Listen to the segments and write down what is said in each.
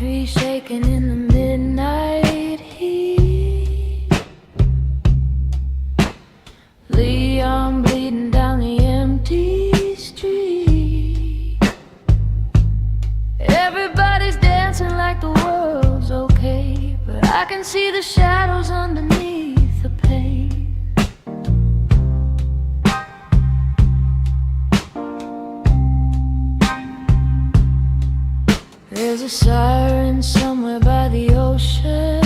tree shaking in the midnight heat. Leon bleeding down the empty street. Everybody's dancing like the world's okay, but I can see the shadows underneath the pain. There's a siren somewhere by the ocean.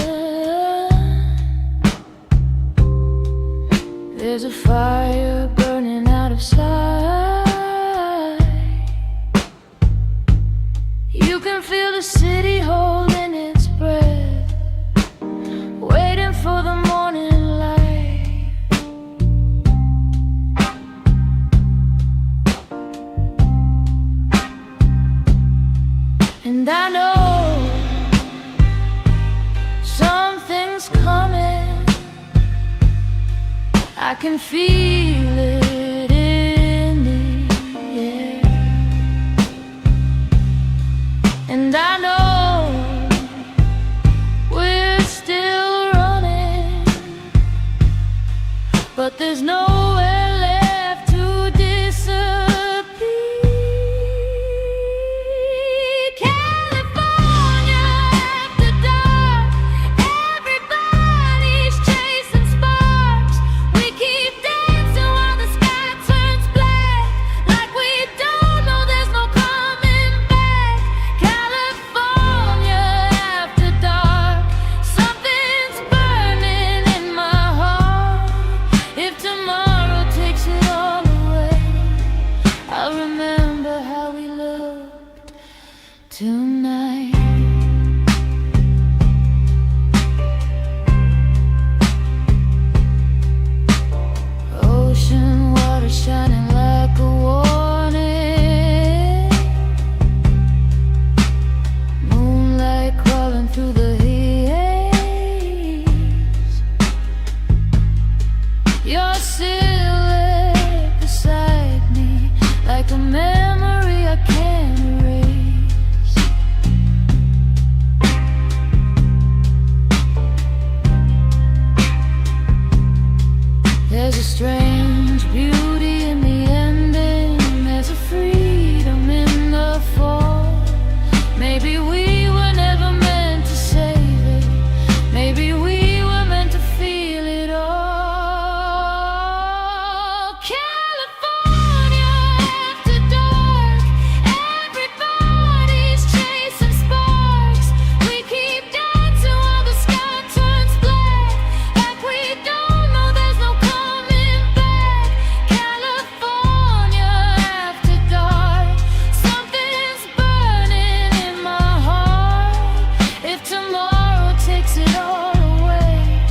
There's a fire burning out of sight. You can feel the city holding its breath, waiting for the morning light. And I know something's coming. I can feel it in the air. And I know we're still running, but there's nowhere left to disappear. Tonight, ocean water shining like a warning, moonlight crawling through the haze. Your silhouette beside me, like a memory I can't erase. There's a strange beauty in the ending. There's a freedom in the fall. Maybe we were never meant to save it. Maybe we were meant to feel it all. California after dark, everybody's chasing sparks. We keep dancing while the sky turns black, like we don't know there's no coming back. California after dark, something's burning in my heart. If tomorrow takes it all away,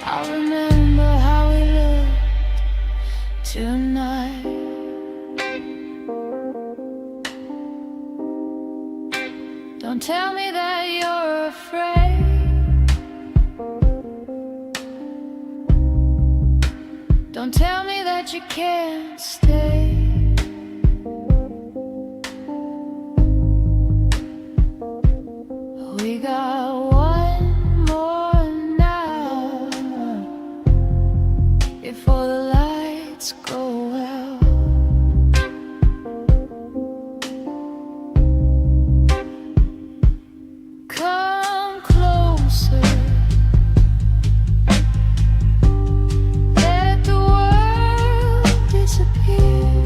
I'll remember how we looked tonight. Don't tell me that you're afraid. Don't tell me that you can't stay. We got one more night before the lights go out. Come closer. Let the world disappear.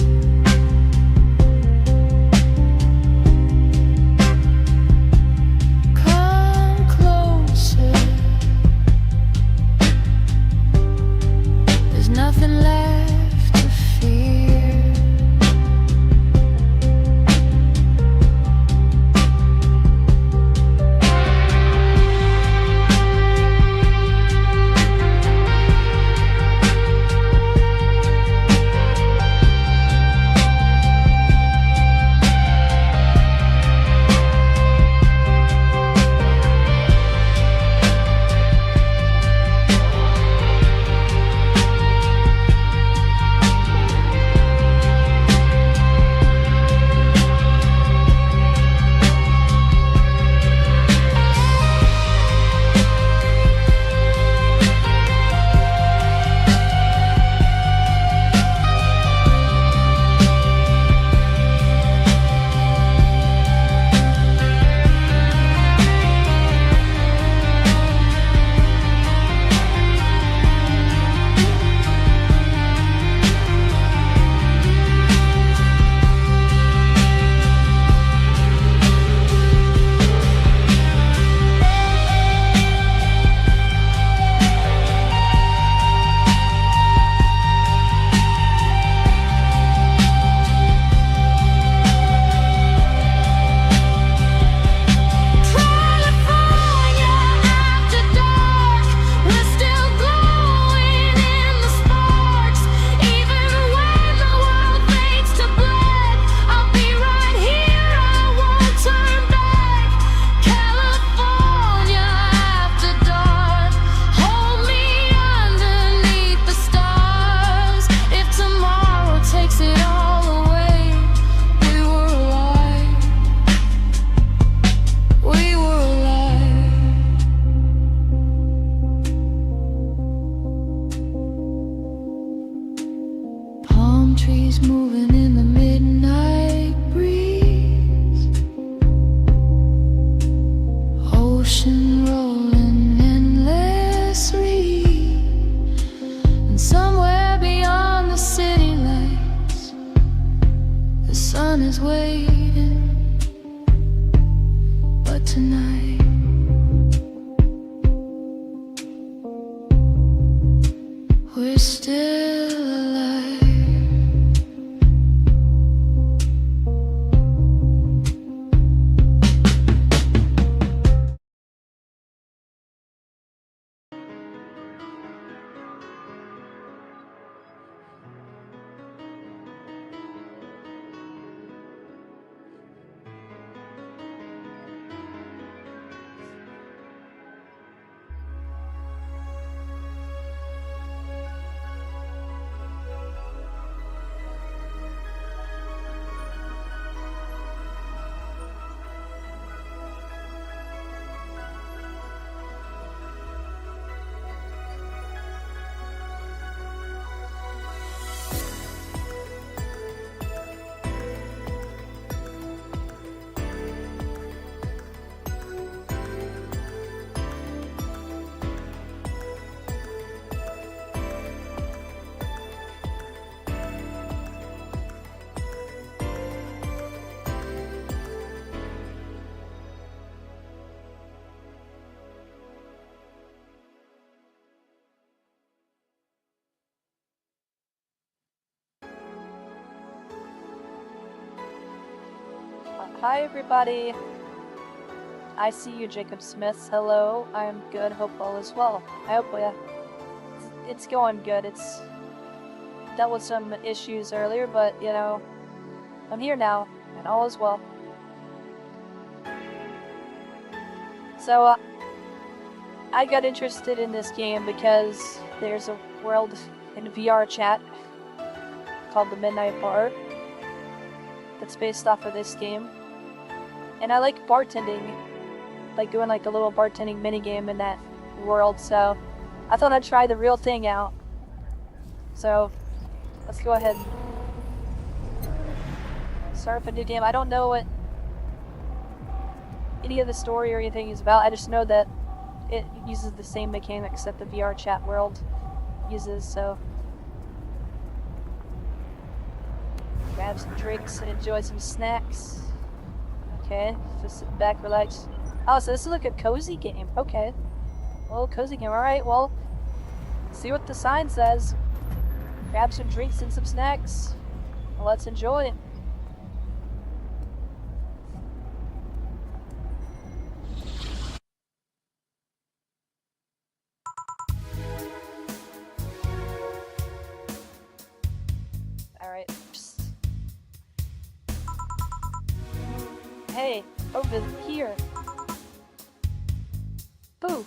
we're still alive. Hi everybody, I see you, Jacob Smith. Hello, I'm good, hope all is well. I hope it's going good. It's dealt with some issues earlier, but you know, I'm here now, and all is well. So, I got interested in this game because there's a world in VR chat called the Midnight Bar that's based off of this game. And I like bartending, like doing like a little bartending minigame in that world, so I thought I'd try the real thing out. So, let's go ahead and start up a new game. I don't know what any of the story or anything is about, I just know that it uses the same mechanics that the VR chat world uses, so grab some drinks and enjoy some snacks. Okay, just sit back, relax. Oh, so this is like a cozy game. Okay. Well, cozy game. Alright, well, see what the sign says. Grab some drinks and some snacks. Well, let's enjoy it. Alright. Hey, over here. Boo.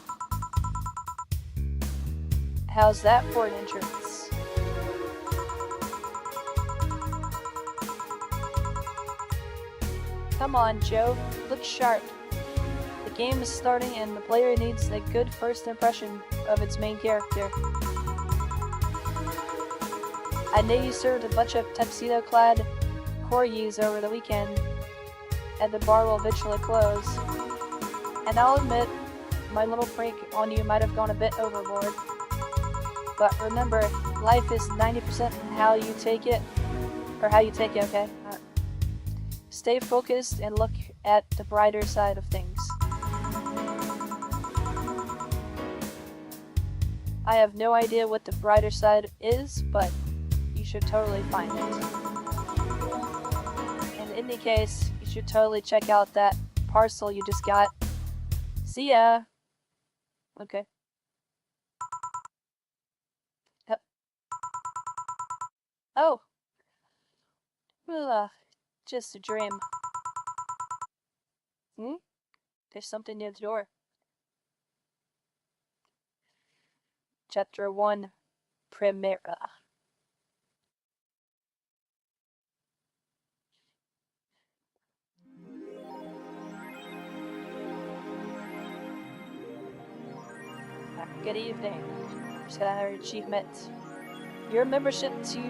How's that for an entrance? Come on, Joe. Look sharp. The game is starting and the player needs a good first impression of its main character. I know you served a bunch of tuxedo-clad corgis over the weekend, and the bar will eventually close. And I'll admit, my little prank on you might have gone a bit overboard. But remember, life is 90% how you take it, okay? Stay focused and look at the brighter side of things. I have no idea what the brighter side is, but you should totally find it. And in any case, you should totally check out that parcel you just got. See ya! Okay. Yep. Oh! Well, just a dream. There's something near the door. Chapter 1, Primera. Good evening. Just got another achievement. Your membership to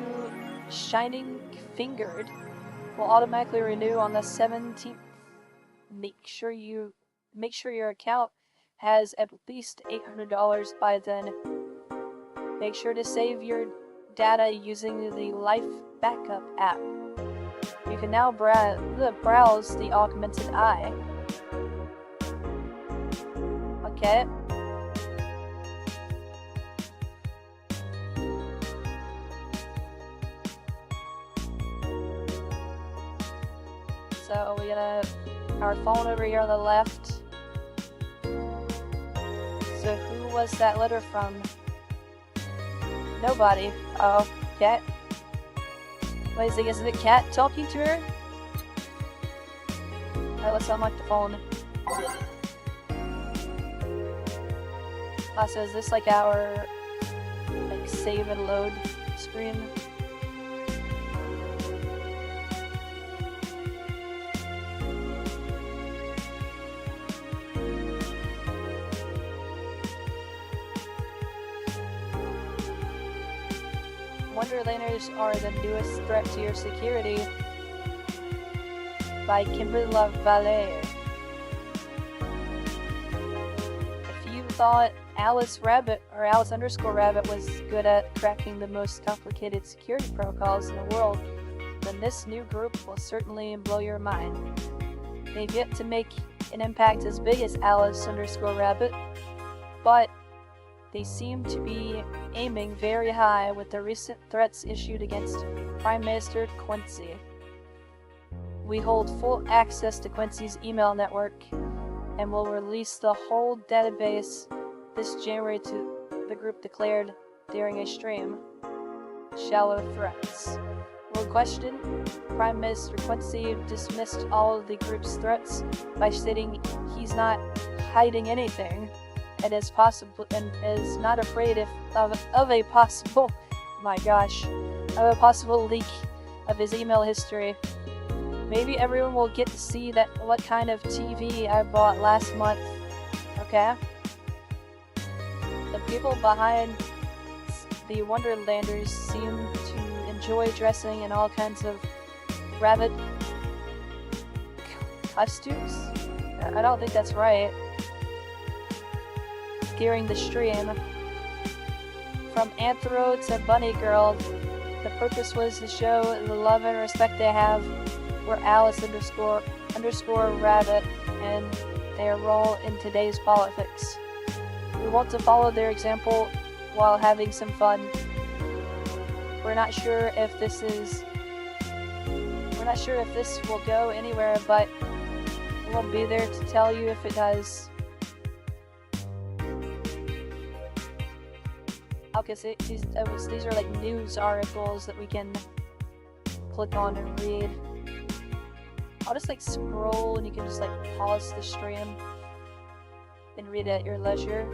Shining Fingered will automatically renew on the 17th. Make sure your account has at least $800 by then. Make sure to save your data using the Life Backup app. You can now browse the augmented eye. So we got our phone over here on the left. So who was that letter from? Nobody. Oh, Cat. Wait, is it Cat talking to her? Alright, let's unlock the phone. So is this like our save and load screen? Wonderlanders are the newest threat to your security by Kimberly Vallée. If you thought Alice Rabbit or Alice _Rabbit was good at cracking the most complicated security protocols in the world, then this new group will certainly blow your mind. They've yet to make an impact as big as Alice _Rabbit, but they seem to be aiming very high with the recent threats issued against Prime Minister Quincy. We hold full access to Quincy's email network and will release the whole database this January to the group declared during a stream. Shallow threats. When questioned, Prime Minister Quincy dismissed all of the group's threats by stating he's not hiding anything and is not afraid of a possible leak of his email history. Maybe everyone will get to see what kind of TV I bought last month. Okay? The people behind the Wonderlanders seem to enjoy dressing in all kinds of rabbit costumes. I don't think that's right. During the stream, from Anthro to Bunny Girl, the purpose was to show the love and respect they have for Alice _Rabbit and their role in today's politics. We want to follow their example while having some fun. We're not sure if this will go anywhere, but we'll be there to tell you if it does. Okay, so these are like news articles that we can click on and read. I'll just like scroll and you can just like pause the stream and read at your leisure.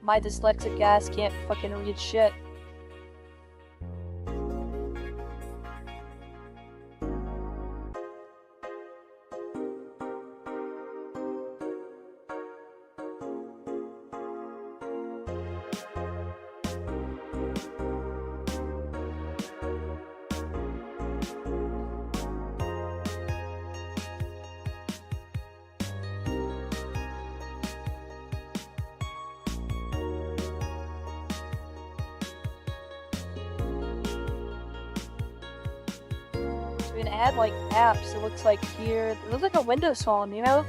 My dyslexic ass can't fucking read shit. We can add like apps. It looks like here. It looks like a Windows phone, you know?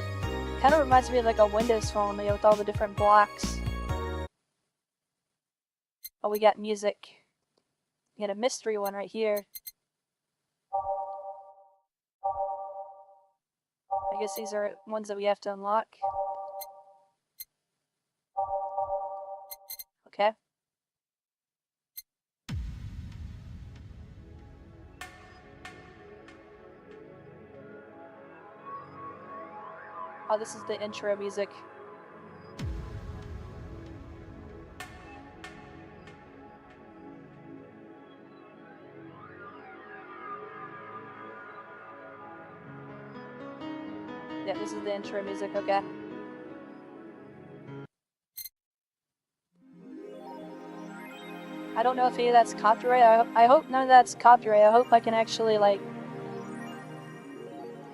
Kind of reminds me of like a Windows phone, with all the different blocks. Oh, we got music. We got a mystery one right here. I guess these are ones that we have to unlock. Okay. Oh, this is the intro music. Yeah, this is the intro music, okay. I don't know if any of that's copyright. I hope none of that's copyright. I hope I can actually, like,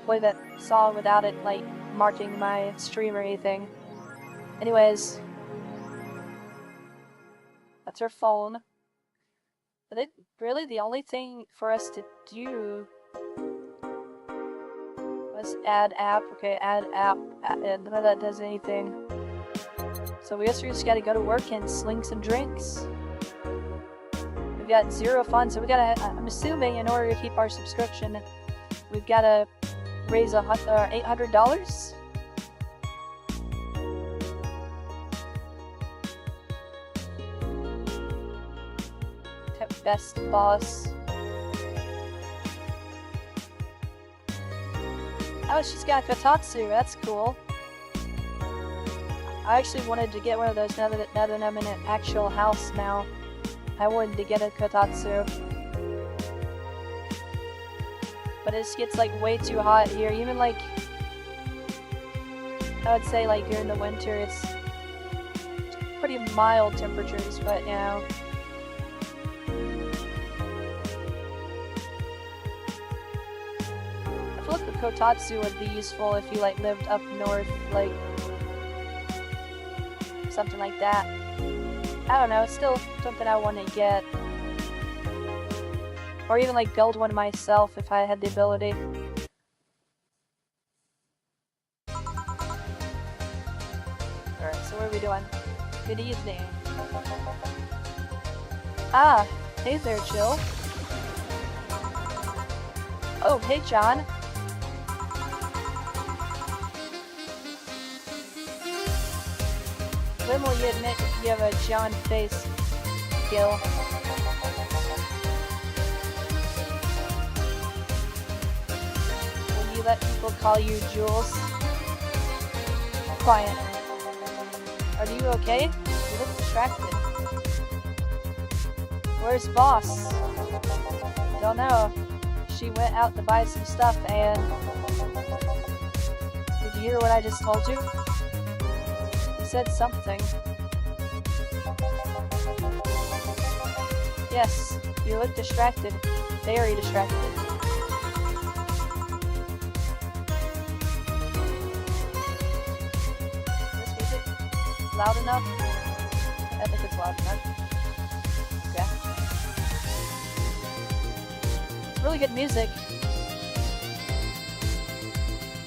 play that song without it, like, marking my stream or anything. Anyways, that's her phone. But really the only thing for us to do was add app. Okay, add app, and none of that does anything. So we just gotta go to work and sling some drinks. We've got 0 funds, so we gotta, I'm assuming in order to keep our subscription, we've got to raise $800. Best boss. Oh, she's got Kotatsu. That's cool. I actually wanted to get one of those now that I'm in an actual house now. I wanted to get a Kotatsu. But it just gets like way too hot here. Even like, I would say like during the winter it's pretty mild temperatures, but you know. I feel like the Kotatsu would be useful if you like lived up north, like something like that. I don't know, it's still something I want to get. Or even like build one myself if I had the ability. Alright, so what are we doing? Good evening. Ah, hey there, Jill. Oh, hey, John. When will you admit you have a John face, Gil? Will you let people call you Jules? Quiet. Are you okay? You look distracted. Where's Boss? Don't know. She went out to buy some stuff and... Did you hear what I just told you? You said something. Yes, you look distracted. Very distracted. Is this music loud enough? I think it's loud enough. Okay. It's really good music.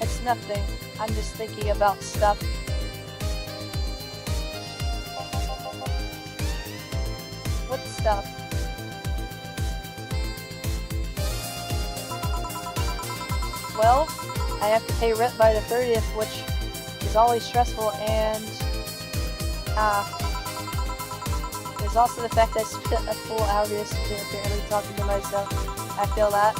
It's nothing. I'm just thinking about stuff. What stuff? Well, I have to pay rent by the 30th, which is always stressful, and there's also the fact that I spent a full hour yesterday apparently talking to myself. I feel that.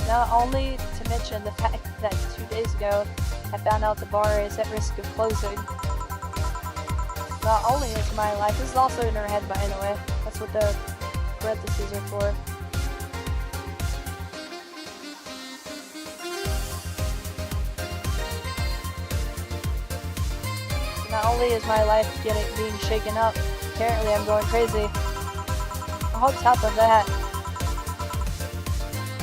Not only to mention the fact that 2 days ago I found out the bar is at risk of closing. Not only is my life, this is also in her head, by the way. That's what the parentheses are for. Not only is my life being shaken up, apparently I'm going crazy. On top of that,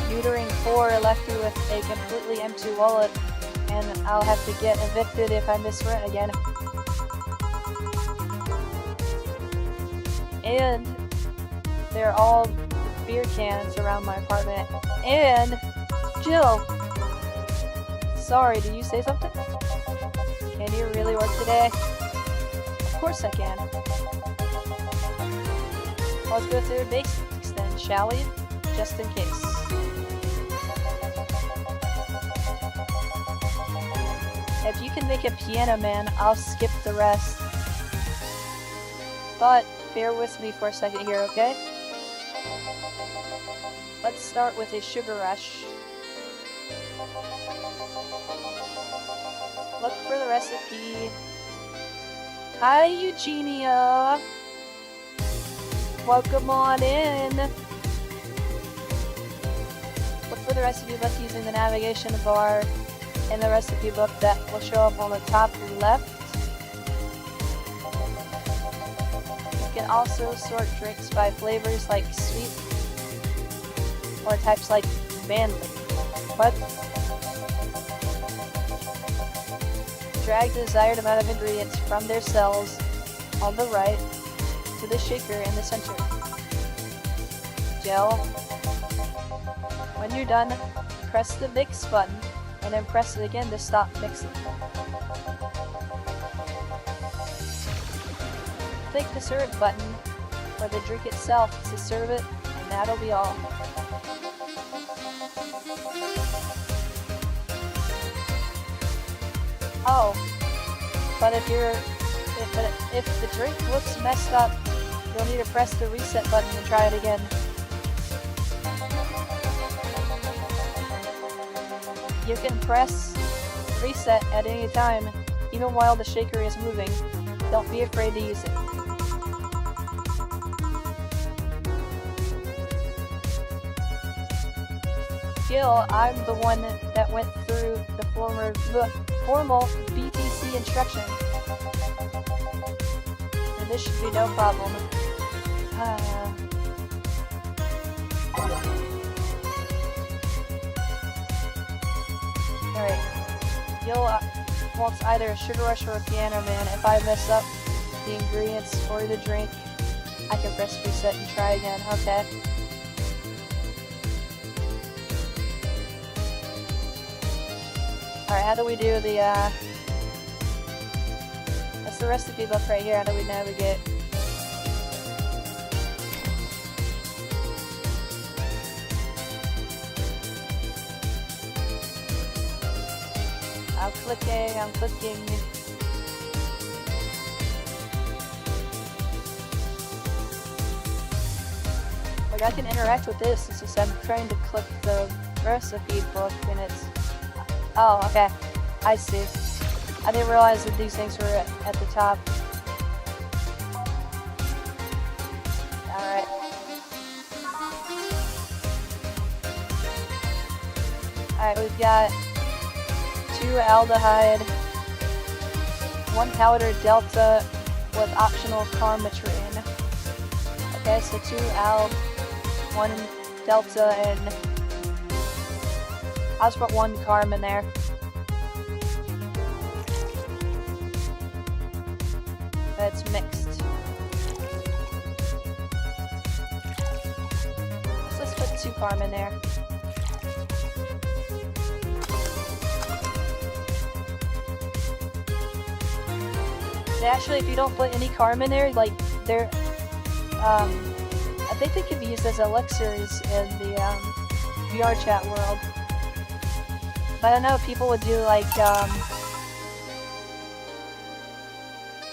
neutering 4 left me with a completely empty wallet, and I'll have to get evicted if I miss rent again. And there are all beer cans around my apartment. And Jill! Sorry, did you say something? Can you really work today? Of course I can. Let's go through the basics then, shall we? Just in case. If you can make a Piano Man, I'll skip the rest. But bear with me for a second here, okay? Let's start with a sugar rush. Look for the recipe. Hi, Eugenia! Welcome on in! Look for the recipe book using the navigation bar in the recipe book that will show up on the top left. You can also sort drinks by flavors like sweet or types like manly. What? Drag the desired amount of ingredients from their cells on the right to the shaker in the center. Gel. When you're done, press the mix button and then press it again to stop mixing. Click the serve button for the drink itself to serve it, and that'll be all. Oh, but if the drink looks messed up, you'll need to press the reset button and try it again. You can press reset at any time, even while the shaker is moving. Don't be afraid to use it. Gil, I'm the one that went through the formal BTC instruction. And this should be no problem. Alright. Gil wants either a Sugar Rush or a Piano Man. If I mess up the ingredients for the drink, I can press reset and try again. Okay. Alright, how do we do the, that's the recipe book right here. How do we navigate? I'm clicking. Like, I can interact with this, it's just I'm trying to click the recipe book and it's... Oh, okay. I see. I didn't realize that these things were at the top. Alright. Alright, we've got 2 aldehyde, 1 powder delta with optional carmetrine. Okay, so 2 al, 1 delta, and I'll just put 1 carm in there. That's mixed. So let's put 2 carm in there. Actually, if you don't put any carm in there, like, they're, I think they can be used as elixirs in the, VR chat world. But I know people would do, like,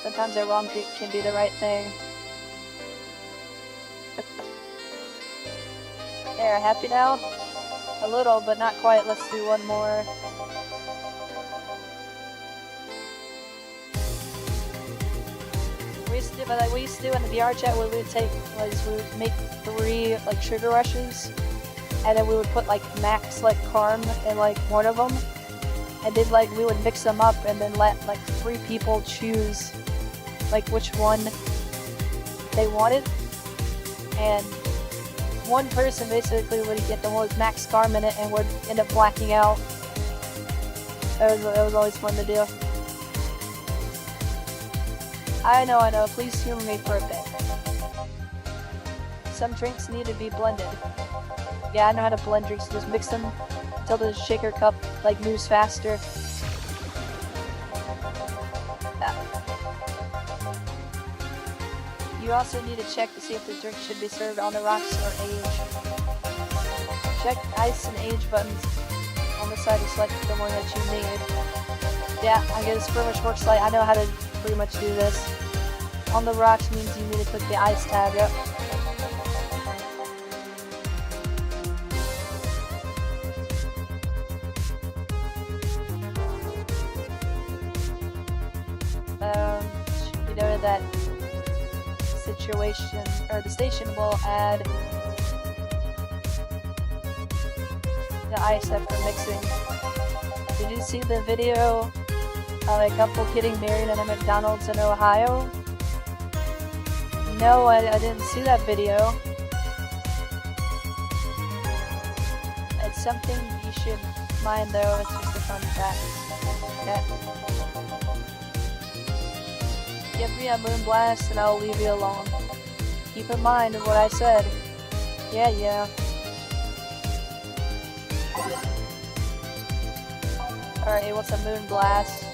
sometimes their wrong can be the right thing. There, happy now? A little, but not quite. Let's do one more. What we used to do in the VR chat, what we would take was we would make 3 like Sugar Rushes, and then we would put like max like carm in like one of them, and then like we would mix them up and then let like 3 people choose like which one they wanted, and one person basically would get the one with max carm in it and would end up blacking out. It was always fun to do. I know, please humor me for a bit. Some drinks need to be blended. Yeah, I know how to blend drinks, just mix them until the shaker cup, like, moves faster. Yeah. You also need to check to see if the drink should be served on the rocks or aged. Check ice and age buttons on the side to select the one that you need. Yeah, I guess pretty much works like, I know how to pretty much do this. On the rocks means you need to click the ice tab, yep. You know that situation, or the station will add the ice after mixing. Did you see the video of a couple getting married at a McDonald's in Ohio? No, I didn't see that video. It's something you should mind though, it's just a fun fact. Okay. Give me a moonblast and I'll leave you alone. Keep in mind what I said. Yeah. Alright, what's a moonblast?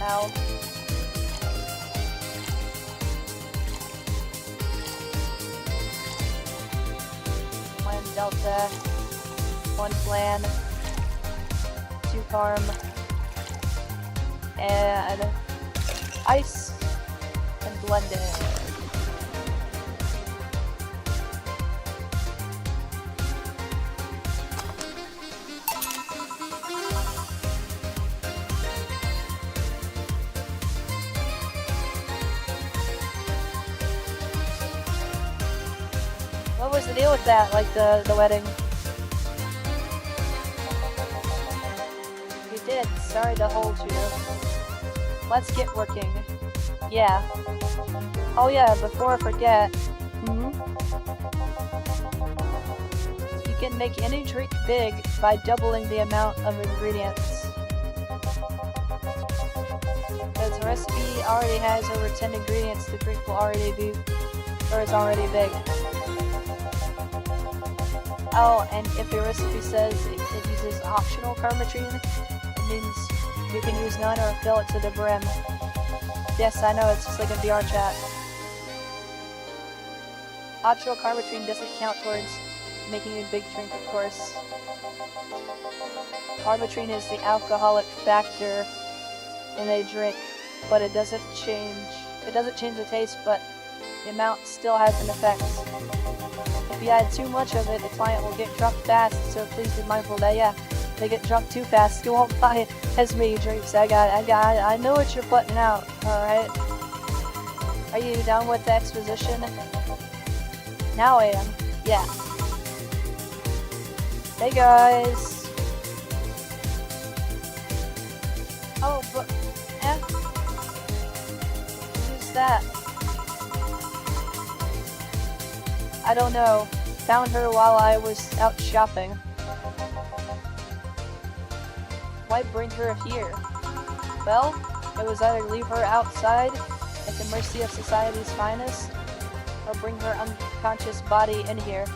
Ow. Delta, 1 Flan, 2 Carm, and ice and blend it. What was the deal with that, like the wedding? We did, sorry to hold you. Let's get working. Yeah. Oh yeah, before I forget. You can make any drink big by doubling the amount of ingredients. Because the recipe already has over 10 ingredients, the drink will already be, or it's already big. Oh, and if your recipe says it uses optional carbotrine, it means you can use none or fill it to the brim. Yes, I know, it's just like a VR chat. Optional carbotrine doesn't count towards making a big drink, of course. Carbotrine is the alcoholic factor in a drink, but it doesn't change the taste, but the amount still has an effect. If you add too much of it, the client will get drunk fast, so please be mindful that, yeah, if they get drunk too fast, you won't buy as many drinks. I know what you're putting out, alright? Are you done with the exposition? Now I am, yeah. Hey guys! Oh, but, who's that? I don't know. Found her while I was out shopping. Why bring her here? Well, it was either leave her outside at the mercy of society's finest, or bring her unconscious body in here.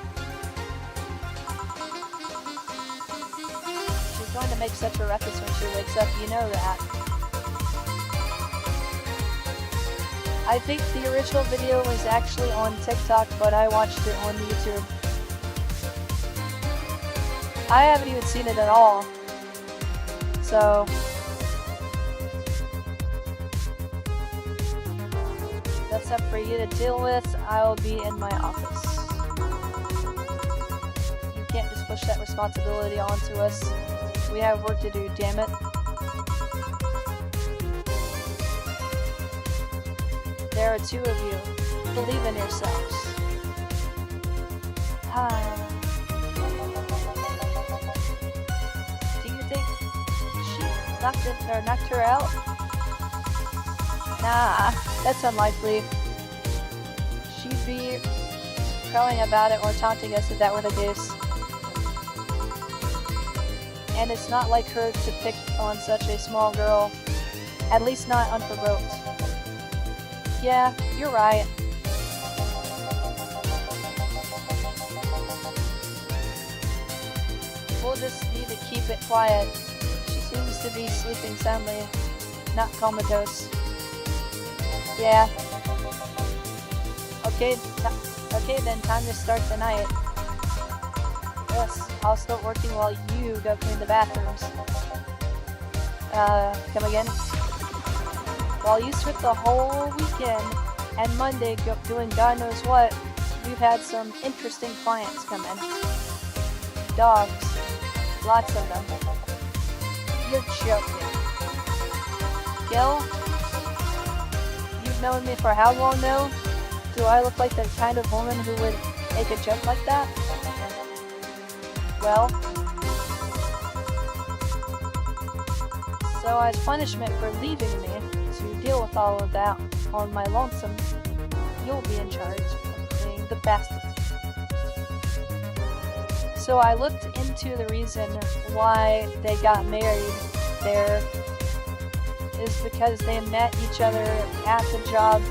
She's going to make such a ruckus when she wakes up, you know that. I think the original video was actually on TikTok, but I watched it on YouTube. I haven't even seen it at all. So... that's up for you to deal with. I'll be in my office. You can't just push that responsibility onto us. We have work to do, damn it. There are 2 of you. Believe in yourselves. Do you think she knocked her out? Nah, that's unlikely. She'd be crowing about it or taunting us if that were the case. And it's not like her to pick on such a small girl. At least not unprovoked. Yeah, you're right. We'll just need to keep it quiet. She seems to be sleeping soundly, not comatose. Yeah. Okay then, time to start the night. Yes, I'll start working while you go clean the bathrooms. Come again? While you spent the whole weekend and Monday doing God knows what, we've had some interesting clients come in. Dogs. Lots of them. You're joking. Gil? You've known me for how long now? Do I look like the kind of woman who would make a joke like that? Well... so as punishment for leaving me to deal with all of that on my lonesome, you'll be in charge of cleaning the bathroom. So I looked into the reason why they got married there is because they met each other at the job,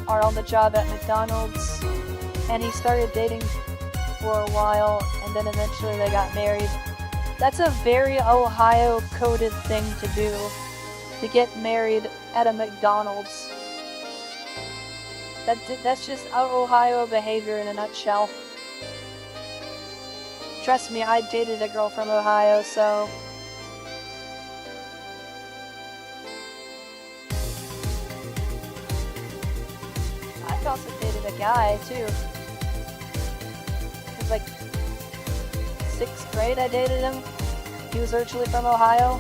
or on the job at McDonald's, and he started dating for a while, and then eventually they got married. That's a very Ohio-coded thing to do, to get married at a McDonald's. That's just Ohio behavior in a nutshell. trust me, I dated a girl from Ohio, so... I've also dated a guy, too. It was like 6th grade I dated him. He was originally from Ohio.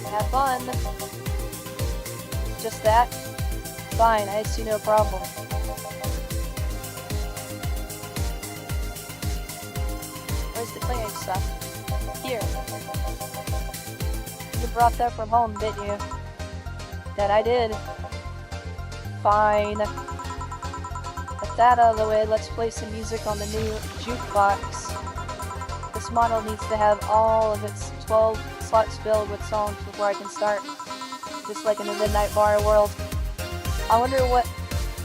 Have fun. Just that? Fine, I see no problem. Where's the clinging stuff? Here. You brought that from home, didn't you? That I did. Fine. With that out of the way, let's play some music on the new jukebox. This model needs to have all of its 12 slots filled with songs before I can start. Just like in the Midnight Bar world. I wonder what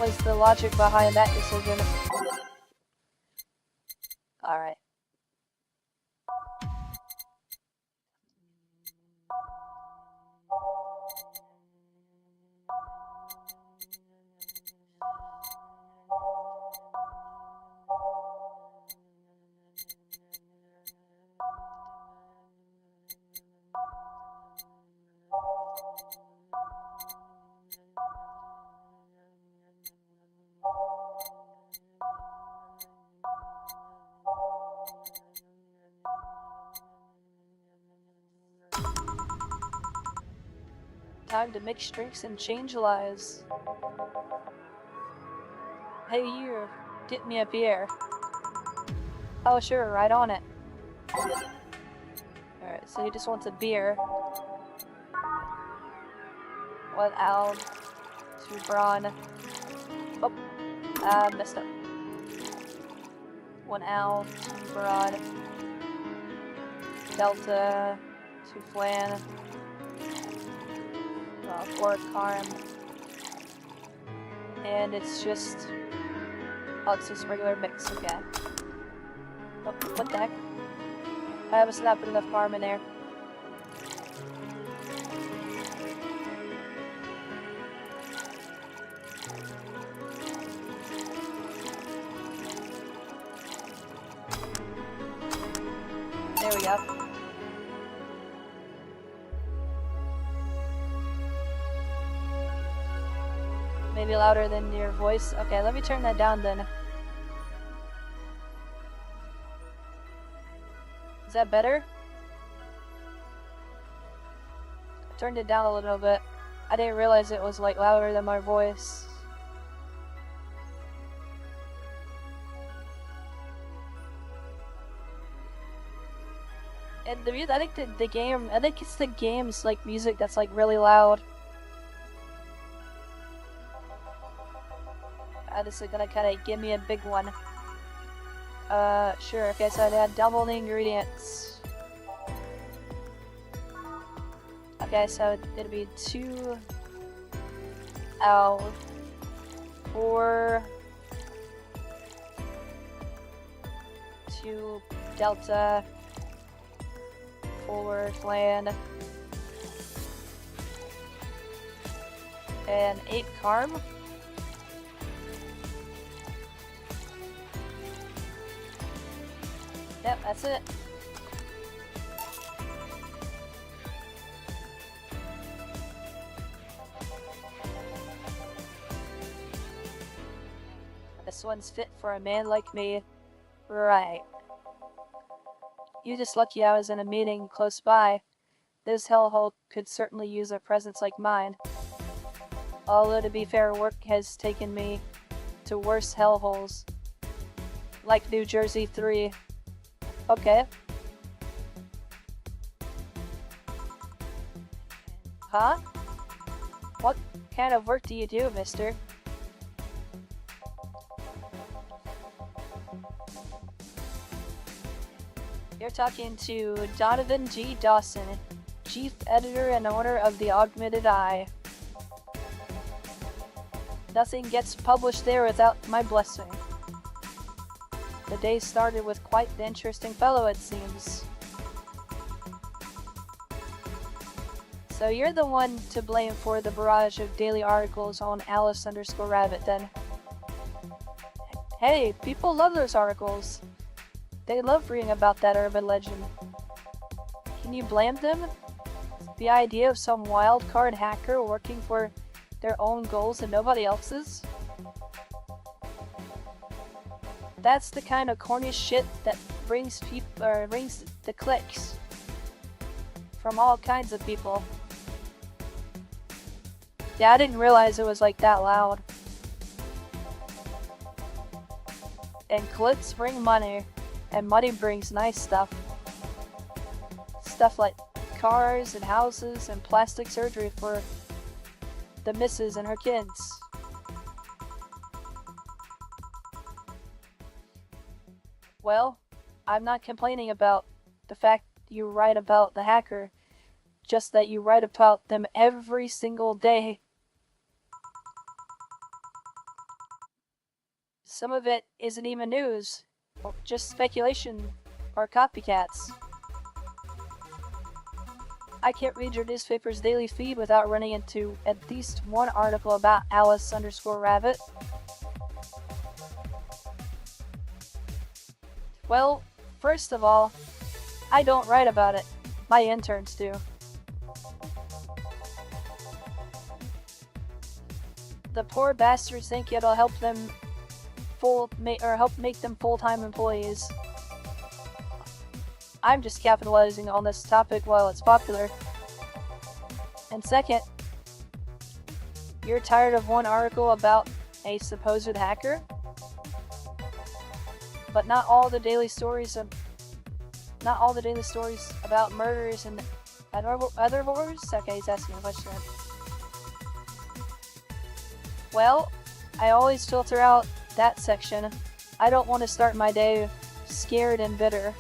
was the logic behind that decision. Alright. Time to mix drinks and change lives. Hey you, get me a beer. Oh sure, right on it. Alright, so he just wants a beer. 1 owl, 2 brawn. Oh, messed up. 1 owl, 2 brawn. Delta, 2 flan. 4 carm, and it's just, oh, it's just regular mix, okay. Oh, what the heck? I haven't not put enough carm in there. There we go. Maybe louder than your voice. Okay, let me turn that down then. Is that better? I turned it down a little bit. I didn't realize it was like louder than my voice. And the music, I think the game, I think it's the game's like music that's like really loud. This is gonna kinda give me a big one. Sure, okay, so I'd add double the ingredients. Okay, so it'll be 2 owl, 4 2 delta, 4 flan, and 8 carm. Yep, that's it. This one's fit for a man like me. Right. You just lucky I was in a meeting close by. This hellhole could certainly use a presence like mine. Although to be fair, work has taken me to worse hellholes. Like New Jersey 3. Okay. Huh? What kind of work do you do, mister? You're talking to Donovan G. Dawson, Chief Editor and owner of the Augmented Eye. Nothing gets published there without my blessing. The day started with quite the interesting fellow, it seems. So you're the one to blame for the barrage of daily articles on Alice_Rabbit then. Hey, people love those articles. They love reading about that urban legend. Can you blame them? The idea of some wild card hacker working for their own goals and nobody else's? That's the kind of corny shit that brings the clicks from all kinds of people. Yeah, I didn't realize it was like that loud. And clicks bring money, and money brings nice stuff. Stuff like cars and houses and plastic surgery for the missus and her kids. Well, I'm not complaining about the fact you write about the hacker, just that you write about them every single day. Some of it isn't even news, or just speculation or copycats. I can't read your newspaper's daily feed without running into at least one article about Alice_Rabbit. Well, first of all, I don't write about it. My interns do. The poor bastards think it'll help them help make them full-time employees. I'm just capitalizing on this topic while it's popular. And second, you're tired of one article about a supposed hacker? But not all the daily stories about murders and other wars? Okay, he's asking a question. Well, I always filter out that section. I don't want to start my day scared and bitter.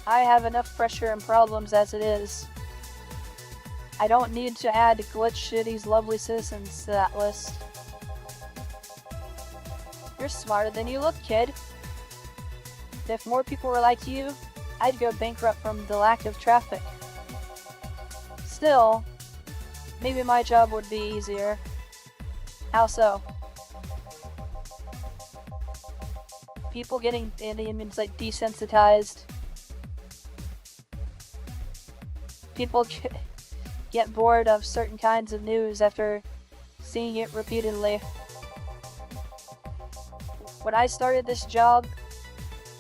I have enough pressure and problems as it is. I don't need to add Glitch City's lovely citizens to that list. You're smarter than you look, kid. If more people were like you, I'd go bankrupt from the lack of traffic. Still, maybe my job would be easier. How so? People getting desensitized. People get bored of certain kinds of news after seeing it repeatedly. When I started this job,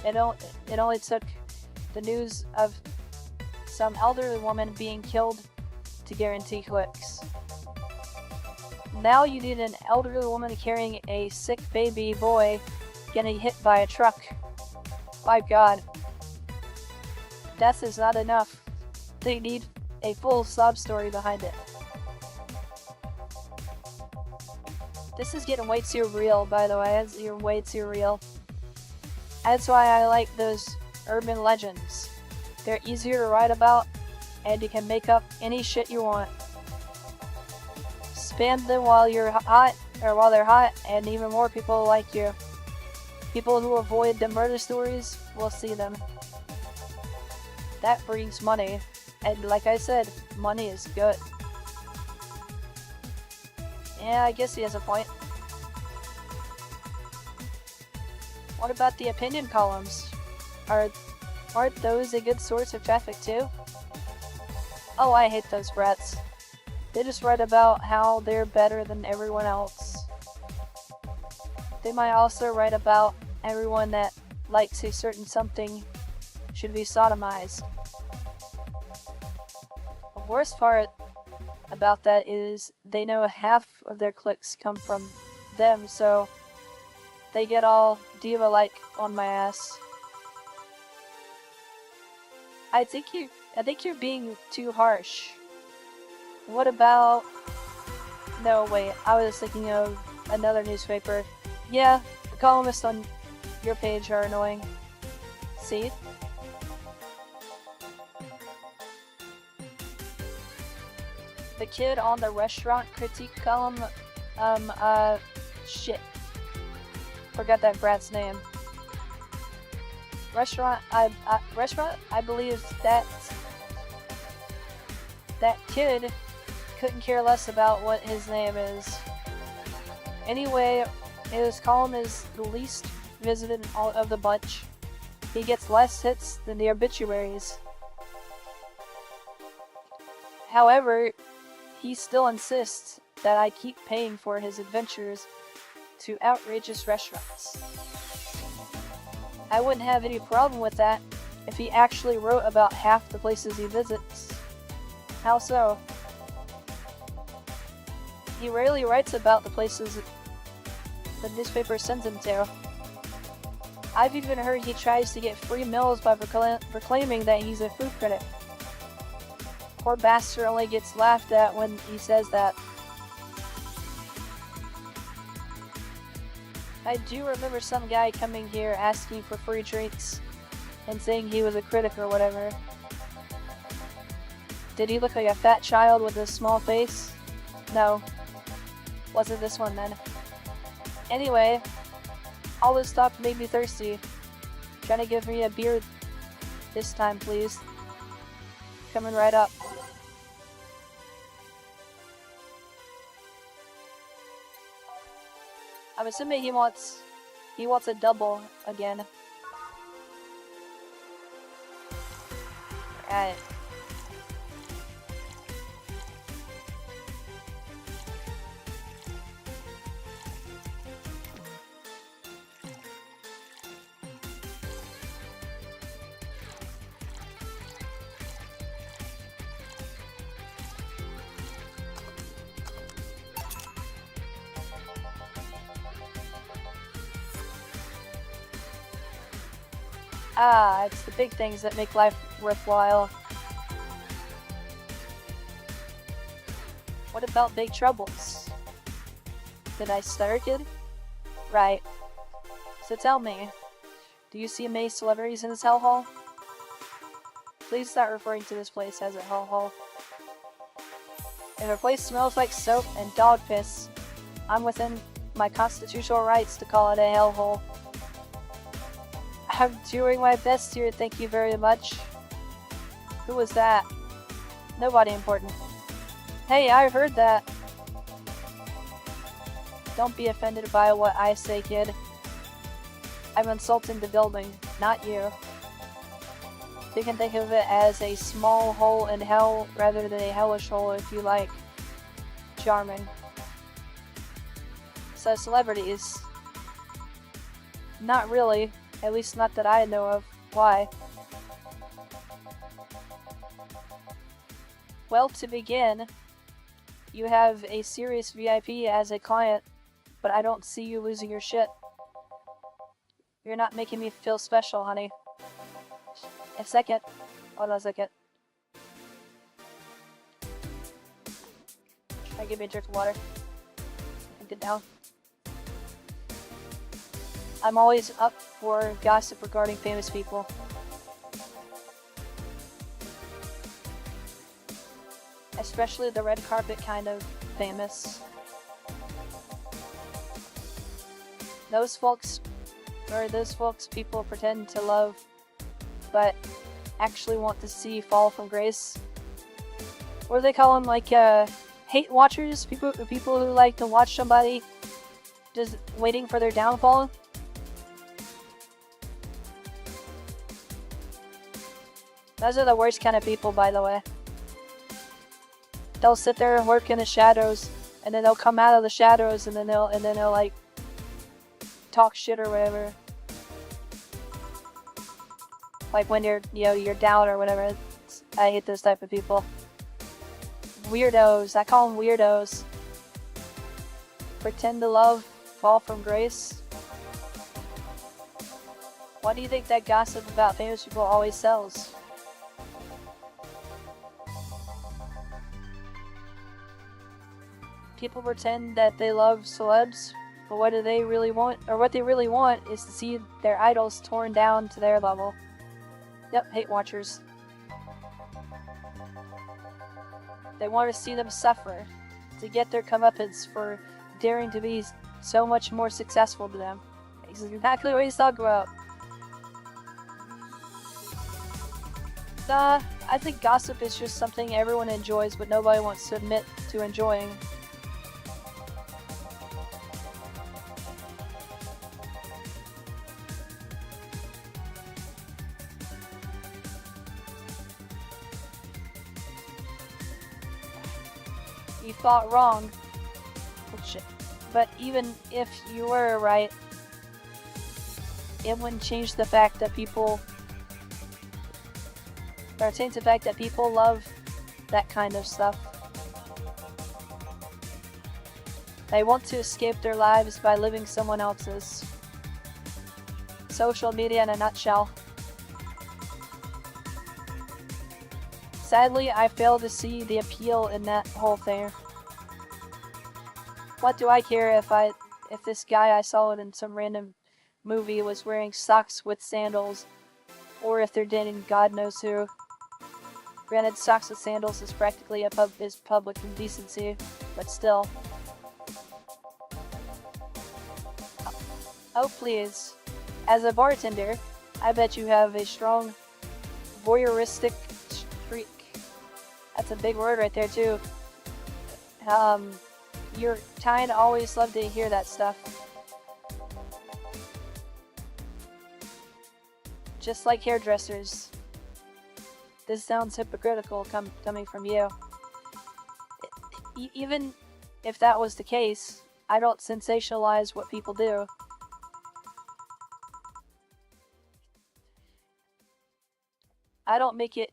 it only took the news of some elderly woman being killed to guarantee clicks. Now you need an elderly woman carrying a sick baby boy getting hit by a truck. My God. Death is not enough. They need a full sob story behind it. This is getting way too real, by the way. It's way too real. That's why I like those urban legends. They're easier to write about, and you can make up any shit you want. Spam them while you're hot, or while they're hot, and even more people like you. People who avoid the murder stories will see them. That brings money, and like I said, money is good. Yeah, I guess he has a point. What about the opinion columns? Aren't those a good source of traffic too? Oh, I hate those brats. They just write about how they're better than everyone else. They might also write about everyone that likes a certain something should be sodomized. The worst part about that is they know half of their clicks come from them, so they get all diva-like on my ass. I think you're being too harsh. What about... No, wait, I was thinking of another newspaper. Yeah, the columnists on your page are annoying. See? The kid on the restaurant critique column, shit. Forgot that brat's name. restaurant, I believe that kid couldn't care less about what his name is. Anyway, his column is the least visited of the bunch. He gets less hits than the obituaries. However, he still insists that I keep paying for his adventures to outrageous restaurants. I wouldn't have any problem with that if he actually wrote about half the places he visits. How so? He rarely writes about the places the newspaper sends him to. I've even heard he tries to get free meals by proclaiming that he's a food critic. Poor bastard only gets laughed at when he says that. I do remember some guy coming here asking for free drinks and saying he was a critic or whatever. Did he look like a fat child with a small face? No. Wasn't this one then. Anyway, all this stuff made me thirsty. Trying to give me a beer this time, please. Coming right up. I'm assuming he wants a double again. Alright. Ah, it's the big things that make life worthwhile. What about big troubles? Did I stutter, kid? Right. So tell me, do you see many celebrities in this hellhole? Please start referring to this place as a hellhole. If a place smells like soap and dog piss, I'm within my constitutional rights to call it a hellhole. I'm doing my best here, thank you very much. Who was that? Nobody important. Hey, I heard that. Don't be offended by what I say, kid. I'm insulting the building, not you. You can think of it as a small hole in hell rather than a hellish hole if you like. Charming. So celebrities. Not really. At least not that I know of. Why? Well, to begin, you have a serious VIP as a client, but I don't see you losing your shit. You're not making me feel special, honey. A second. Hold on a second. Try to give me a drink of water. And get down. I'm always up for gossip regarding famous people. Especially the red carpet kind of famous. Those folks people pretend to love, but actually want to see fall from grace. What do they call them? Like, hate watchers? People who like to watch somebody just waiting for their downfall? Those are the worst kind of people, by the way. They'll sit there and work in the shadows, and then they'll come out of the shadows, and then they'll like talk shit or whatever. Like when you're down or whatever. I hate those type of people. Weirdos. I call them weirdos. Pretend to love, fall from grace. Why do you think that gossip about famous people always sells? People pretend that they love celebs, but what do they really want? Or what they really want is to see their idols torn down to their level. Yep, hate watchers. They want to see them suffer, to get their comeuppance for daring to be so much more successful than them. This is exactly what he's talking about. Nah, I think gossip is just something everyone enjoys but nobody wants to admit to enjoying. You thought wrong. Bullshit. But even if you were right, it wouldn't change the fact that people love that kind of stuff. They want to escape their lives by living someone else's. Social media in a nutshell. Sadly, I fail to see the appeal in that whole thing. What do I care if this guy I saw in some random movie was wearing socks with sandals, or if they're dating God knows who. Granted, socks with sandals is practically public indecency, but still. Oh please. As a bartender, I bet you have a strong voyeuristic streak. That's a big word right there too. Your kind always love to hear that stuff. Just like hairdressers. This sounds hypocritical coming from you. Even if that was the case, I don't sensationalize what people do. I don't make it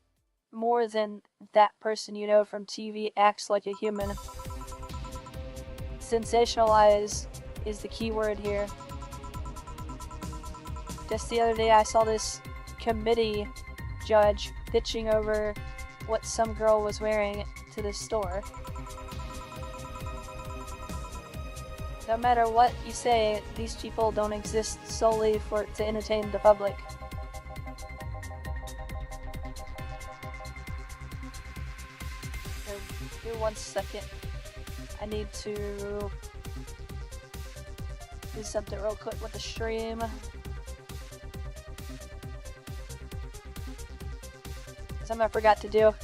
more than that person you know from TV acts like a human. Sensationalize is the key word here. Just the other day I saw this committee judge bitching over what some girl was wearing to the store. No matter what you say, these people don't exist solely to entertain the public. Give me 1 second. I need to do something real quick with the stream. Something I forgot to do.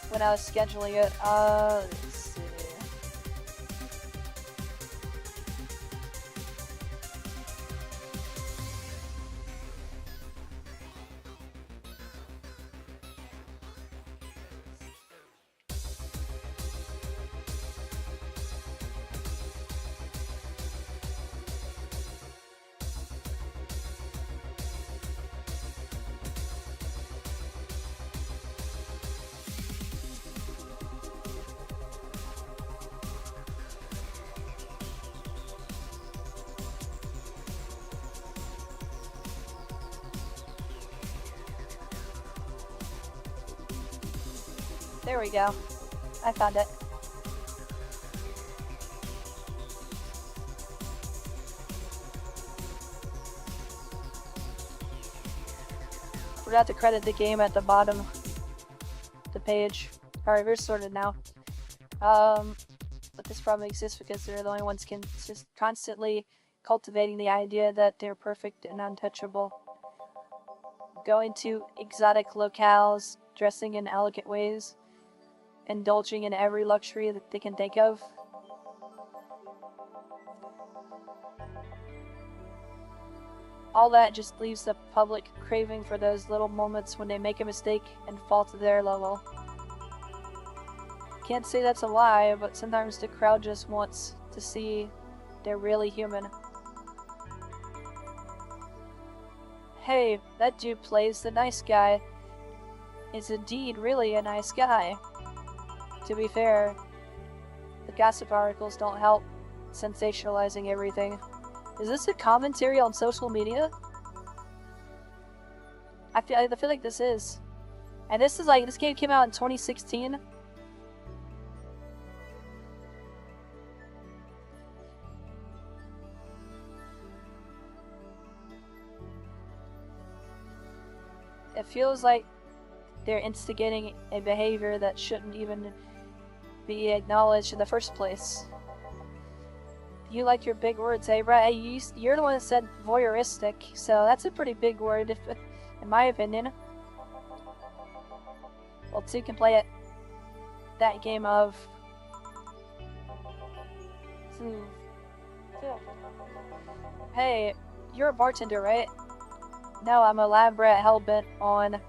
When I was scheduling it, let's see. There we go. I found it. Forgot to credit the game at the bottom of the page. Alright, we're sorted now. But this problem exists because they're the only ones just constantly cultivating the idea that they're perfect and untouchable. Going to exotic locales, dressing in elegant ways, indulging in every luxury that they can think of. All that just leaves the public craving for those little moments when they make a mistake and fall to their level. Can't say that's a lie, but sometimes the crowd just wants to see they're really human. Hey, that dude plays the nice guy. Is indeed really a nice guy. To be fair, the gossip articles don't help sensationalizing everything. Is this a commentary on social media? I feel like this is. And this game came out in 2016. It feels like they're instigating a behavior that shouldn't even be acknowledged in the first place. You like your big words, eh, right? Hey, you're the one that said voyeuristic, so that's a pretty big word, in my opinion. Well, two can play it. That game of... Hey, you're a bartender, right? No, I'm a lab rat hellbent on...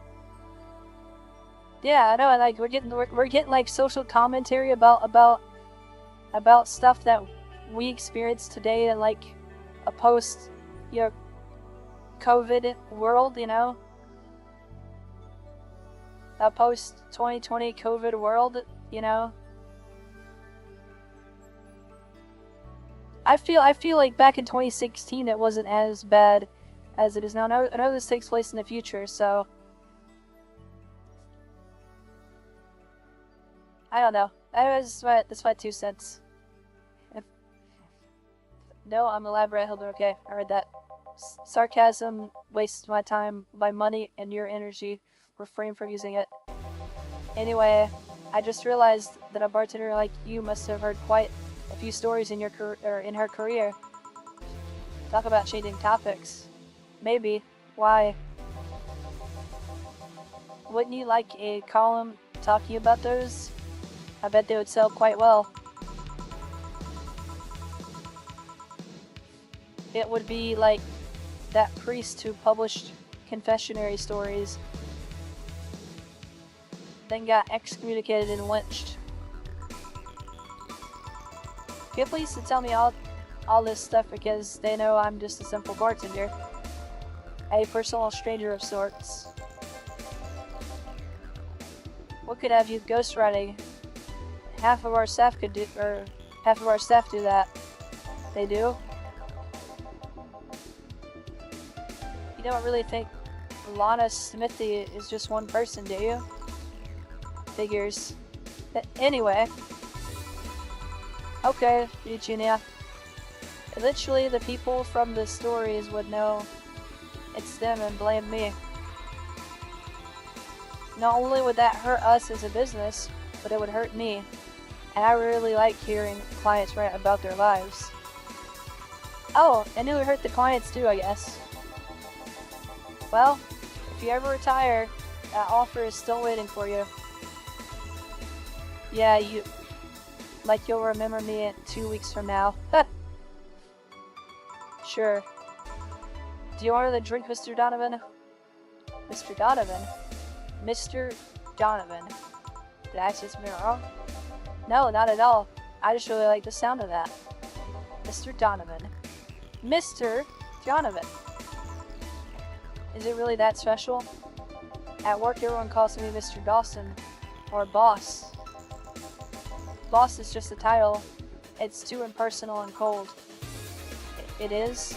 Yeah, I know, like, we're getting like social commentary about stuff that we experience today in like a post, you know, COVID world, you know? A post 2020 COVID world, you know? I feel like back in 2016 it wasn't as bad as it is now. I know this takes place in the future, so I don't know. That's my 2 cents. No, I'm a lab rat hellbent. Okay, I read that. Sarcasm wastes my time, my money, and your energy. Refrain from using it. Anyway, I just realized that a bartender like you must have heard quite a few stories in her career. Talk about changing topics. Maybe. Why? Wouldn't you like a column talking about those? I bet they would sell quite well. It would be like that priest who published confessionary stories, then got excommunicated and lynched. Get police to tell me all this stuff because they know I'm just a simple bartender. A personal stranger of sorts. What could have you ghostwriting? Half of our staff do that. They do? You don't really think Lana Smithy is just one person, do you? Figures. Anyway. Okay, Eugenia. Literally, the people from the stories would know it's them and blame me. Not only would that hurt us as a business, but it would hurt me. And I really like hearing clients write about their lives. Oh, and it would hurt the clients too, I guess. Well, if you ever retire, that offer is still waiting for you. Yeah, you'll remember me in 2 weeks from now. Sure. Do you order the drink, Mr. Donovan? Mr. Donovan? Mr. Donovan. Did I say something wrong? No, not at all. I just really like the sound of that. Mr. Donovan. Mr. Donovan. Is it really that special? At work, everyone calls me Mr. Dawson, or Boss. Boss is just a title. It's too impersonal and cold. It is.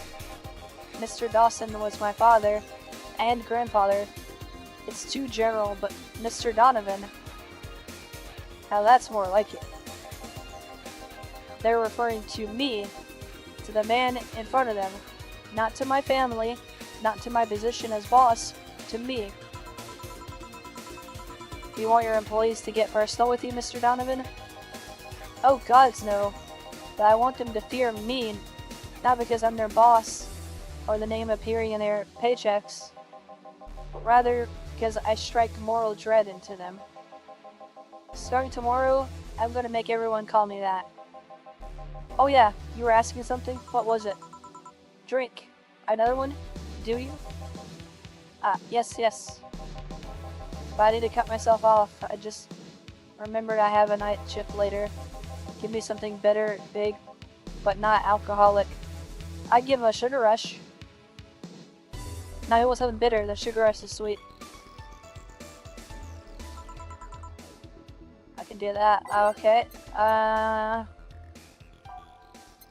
Mr. Dawson was my father and grandfather. It's too general, but Mr. Donovan. Now that's more like it. They're referring to me, to the man in front of them, not to my family, not to my position as boss, to me. Do you want your employees to get personal with you, Mr. Donovan? Oh gods no, but I want them to fear me, not because I'm their boss, or the name appearing in their paychecks, but rather because I strike moral dread into them. Starting tomorrow, I'm gonna make everyone call me that. Oh yeah, you were asking something? What was it? Drink. Another one? Do you? Yes. But I need to cut myself off. I just remembered I have a night shift later. Give me something bitter, big, but not alcoholic. I'd give him a sugar rush. No, he wants something bitter. The sugar rush is sweet. I can do that. Okay.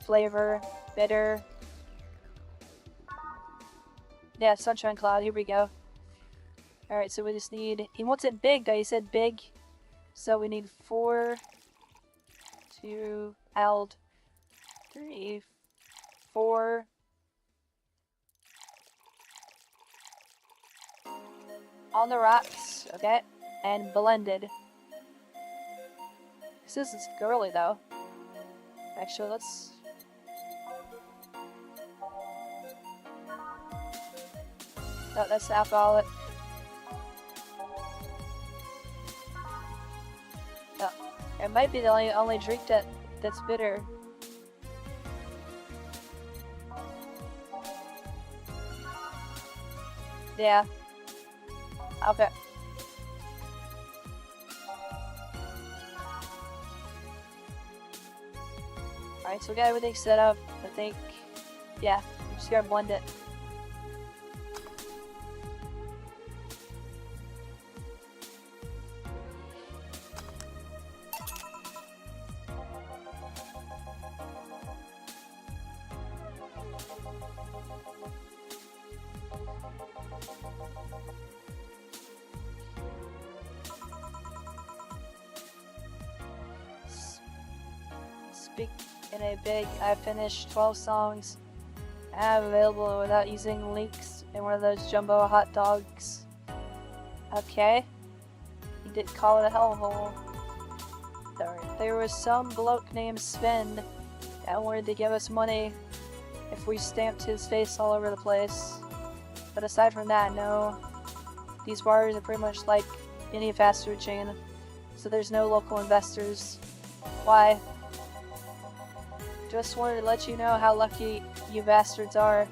Flavor, bitter. Yeah, Sunshine Cloud. Here we go. Alright, so we just need... He wants it big, though. He said big. So we need 4... 2... Ald... 3... 4... On the rocks, okay? And blended. This is girly, though. Actually, let's No, that's the alcoholic. No, it might be the only drink that's bitter. Yeah. Okay. Alright, so we got everything set up. I think, yeah, we just gotta blend it. Speak in a big, I finished 12 songs. I have available without using links in one of those jumbo hot dogs. Okay. You did call it a hellhole. There was some bloke named Sven that wanted to give us money if we stamped his face all over the place. But aside from that, no. These bars are pretty much like any fast food chain, so there's no local investors. Why? Just wanted to let you know how lucky you bastards are.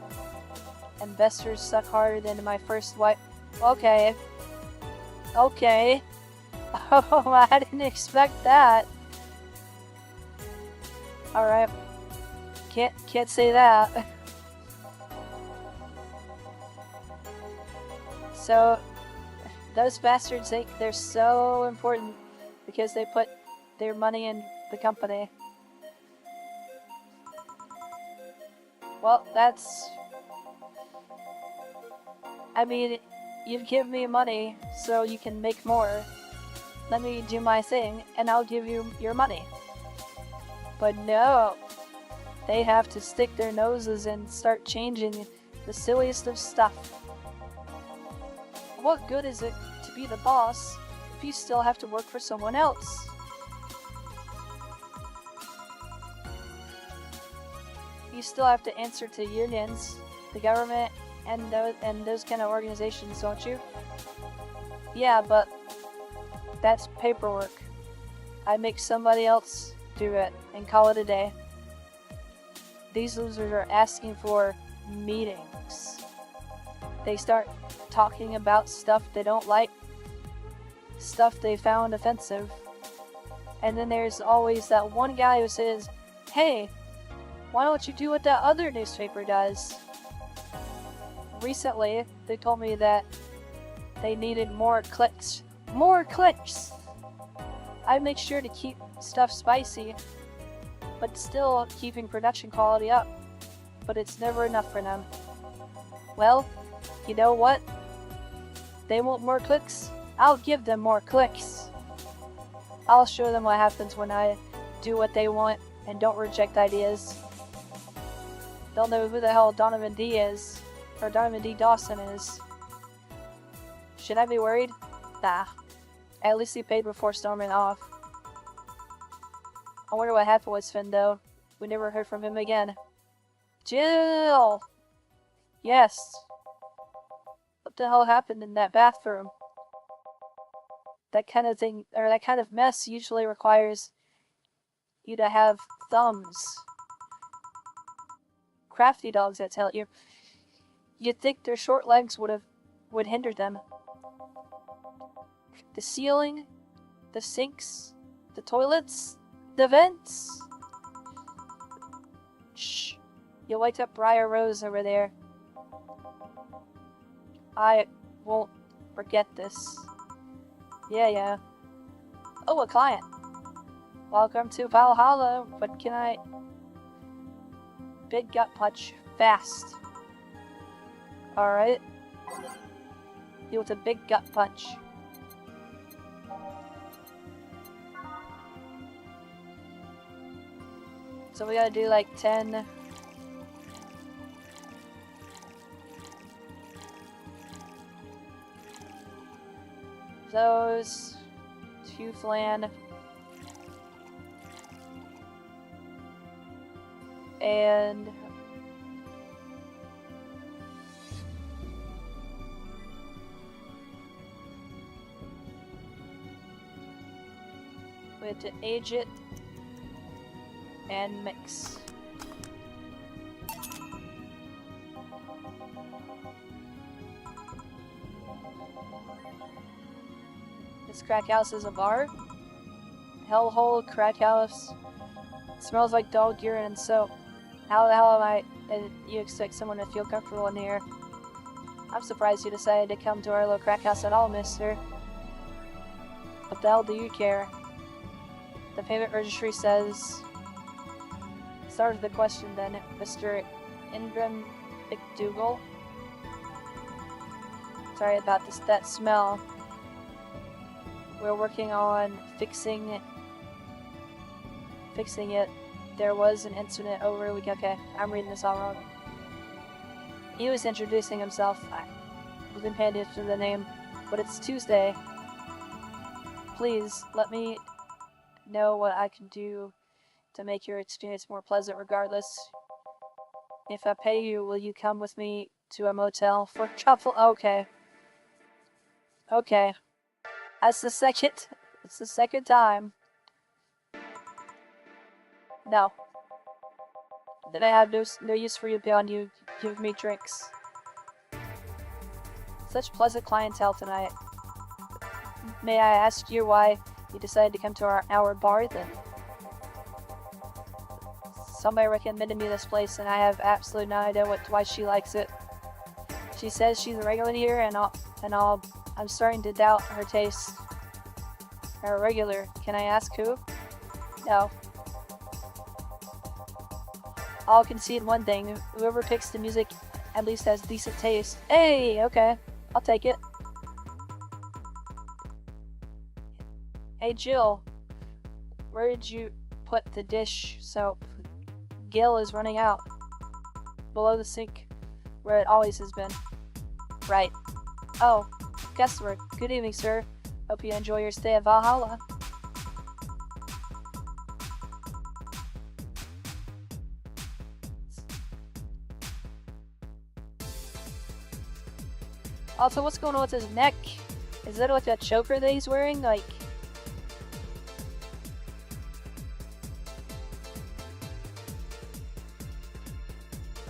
Investors suck harder than my first wife. Okay. Okay. Oh, I didn't expect that. Alright. Can't say that. So, those bastards think they're so important because they put their money in the company. Well, that's... I mean, you've given me money so you can make more. Let me do my thing, and I'll give you your money. But no, they have to stick their noses and start changing the silliest of stuff. What good is it to be the boss if you still have to work for someone else? You still have to answer to unions, the government, and those kind of organizations, don't you? Yeah, but that's paperwork. I make somebody else do it and call it a day. These losers are asking for meetings. They start talking about stuff they don't like, stuff they found offensive. And then there's always that one guy who says, "Hey, why don't you do what that other newspaper does?" Recently, they told me that they needed more clicks. More clicks! I make sure to keep stuff spicy, but still keeping production quality up. But it's never enough for them. Well, you know what? They want more clicks? I'll give them more clicks. I'll show them what happens when I do what they want and don't reject ideas. They'll know who the hell Donovan D is, or Donovan D. Dawson is. Should I be worried? Nah. At least he paid before storming off. I wonder what happened with Sven though. We never heard from him again. Jill! Yes. What the hell happened in that bathroom? That kind of thing, or that kind of mess usually requires you to have thumbs. Crafty dogs, I tell you. You'd think their short legs would hinder them. The ceiling, the sinks, the toilets, the vents. Shh. You waked up Briar Rose over there. I won't forget this. Yeah. Oh, a client. Welcome to Valhalla. What can I... Big gut punch. Fast. Alright. Deal with a big gut punch. So we gotta do like 10... those, 2 flan, and We have to age it and mix. This crack house is a bar. Hellhole crack house. Smells like dog urine and soap. How the hell am I? You expect someone to feel comfortable in here? I'm surprised you decided to come to our little crack house at all, mister. What the hell do you care? The payment registry says... Start with the question then, Mr. Ingram McDougal. Sorry about that smell. We're working on fixing it. There was an incident over a week. Okay, I'm reading this all wrong. He was introducing himself. I wasn't paying attention to the name, but it's Tuesday. Please, let me know what I can do to make your experience more pleasant regardless. If I pay you, will you come with me to a motel for truffle? Okay. Okay. It's the second time. No. Then I have no use for you beyond you give me drinks. Such pleasant clientele tonight. May I ask you why you decided to come to our bar then? Somebody recommended me this place and I have absolutely no idea why she likes it. She says she's a regular here and I'm starting to doubt her taste. A regular. Can I ask who? No. I'll concede one thing. Whoever picks the music at least has decent taste. Hey, okay. I'll take it. Hey, Jill. Where did you put the dish soap? Gil is running out. Below the sink, where it always has been. Right. Oh, guestwork. Good evening, sir. Hope you enjoy your stay at Valhalla. Also, what's going on with his neck? Is that like a choker that he's wearing? Like...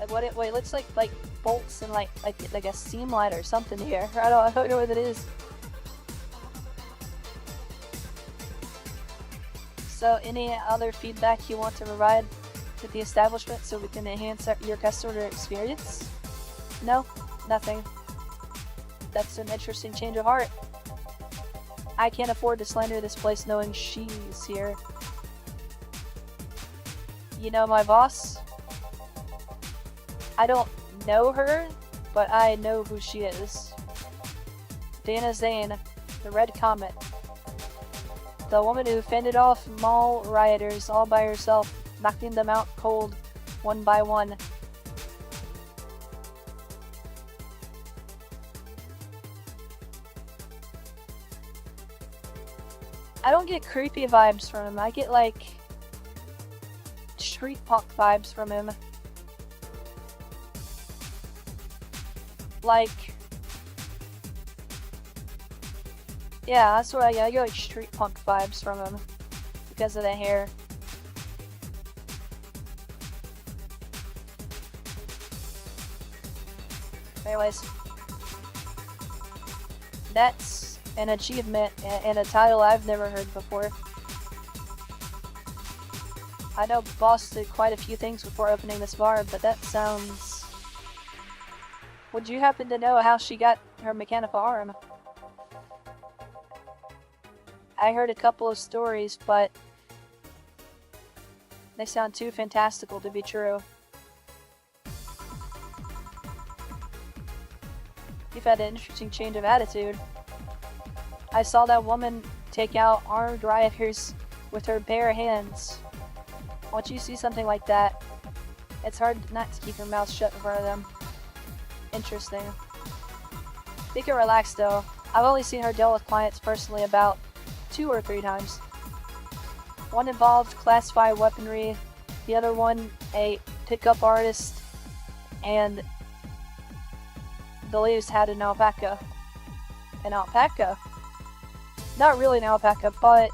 what it looks like bolts and like a seam light or something here. I don't know what it is. So any other feedback you want to provide to the establishment so we can enhance your customer experience? No? Nothing. That's an interesting change of heart. I can't afford to slander this place knowing she's here. You know my boss? I don't know her, but I know who she is. Dana Zane, the Red Comet. The woman who fended off mall rioters all by herself, knocking them out cold, one by one. I don't get creepy vibes from him. I get like street punk vibes from him. Like, yeah, that's what I get. I get like street punk vibes from him because of the hair. Anyways, that's an achievement and a title I've never heard before. I know Boss did quite a few things before opening this bar, but that sounds... Would you happen to know how she got her mechanical arm? I heard a couple of stories, but they sound too fantastical to be true. You've had an interesting change of attitude. I saw that woman take out armed rioters with her bare hands. Once you see something like that, it's hard not to keep your mouth shut in front of them. Interesting. You can relax though. I've only seen her deal with clients personally about 2 or 3 times. One involved classified weaponry, the other one a pickup artist, and the latest had an alpaca. An alpaca? Not really an alpaca, but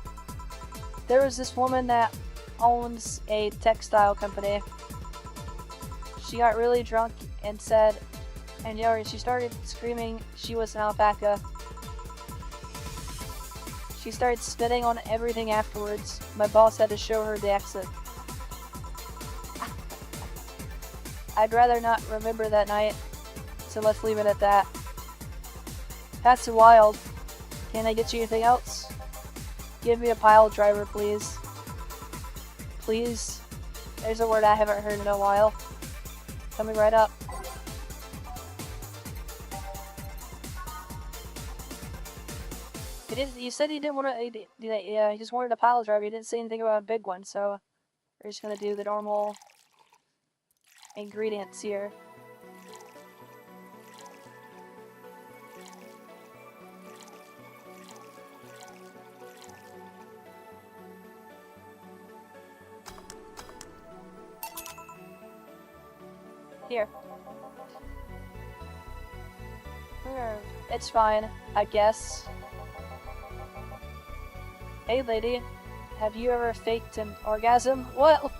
There was this woman that owns a textile company. She got really drunk and said, and she started screaming she was an alpaca. She started spitting on everything afterwards. My boss had to show her the exit. I'd rather not remember that night, so let's leave it at that. That's wild. Can I get you anything else? Give me a pile driver, please. Please. There's a word I haven't heard in a while. Coming right up. You said he didn't want to. Yeah, he just wanted a pile driver. He didn't say anything about a big one, so we're just gonna do the normal ingredients here. Here. It's fine, I guess. Hey lady, have you ever faked an orgasm? What?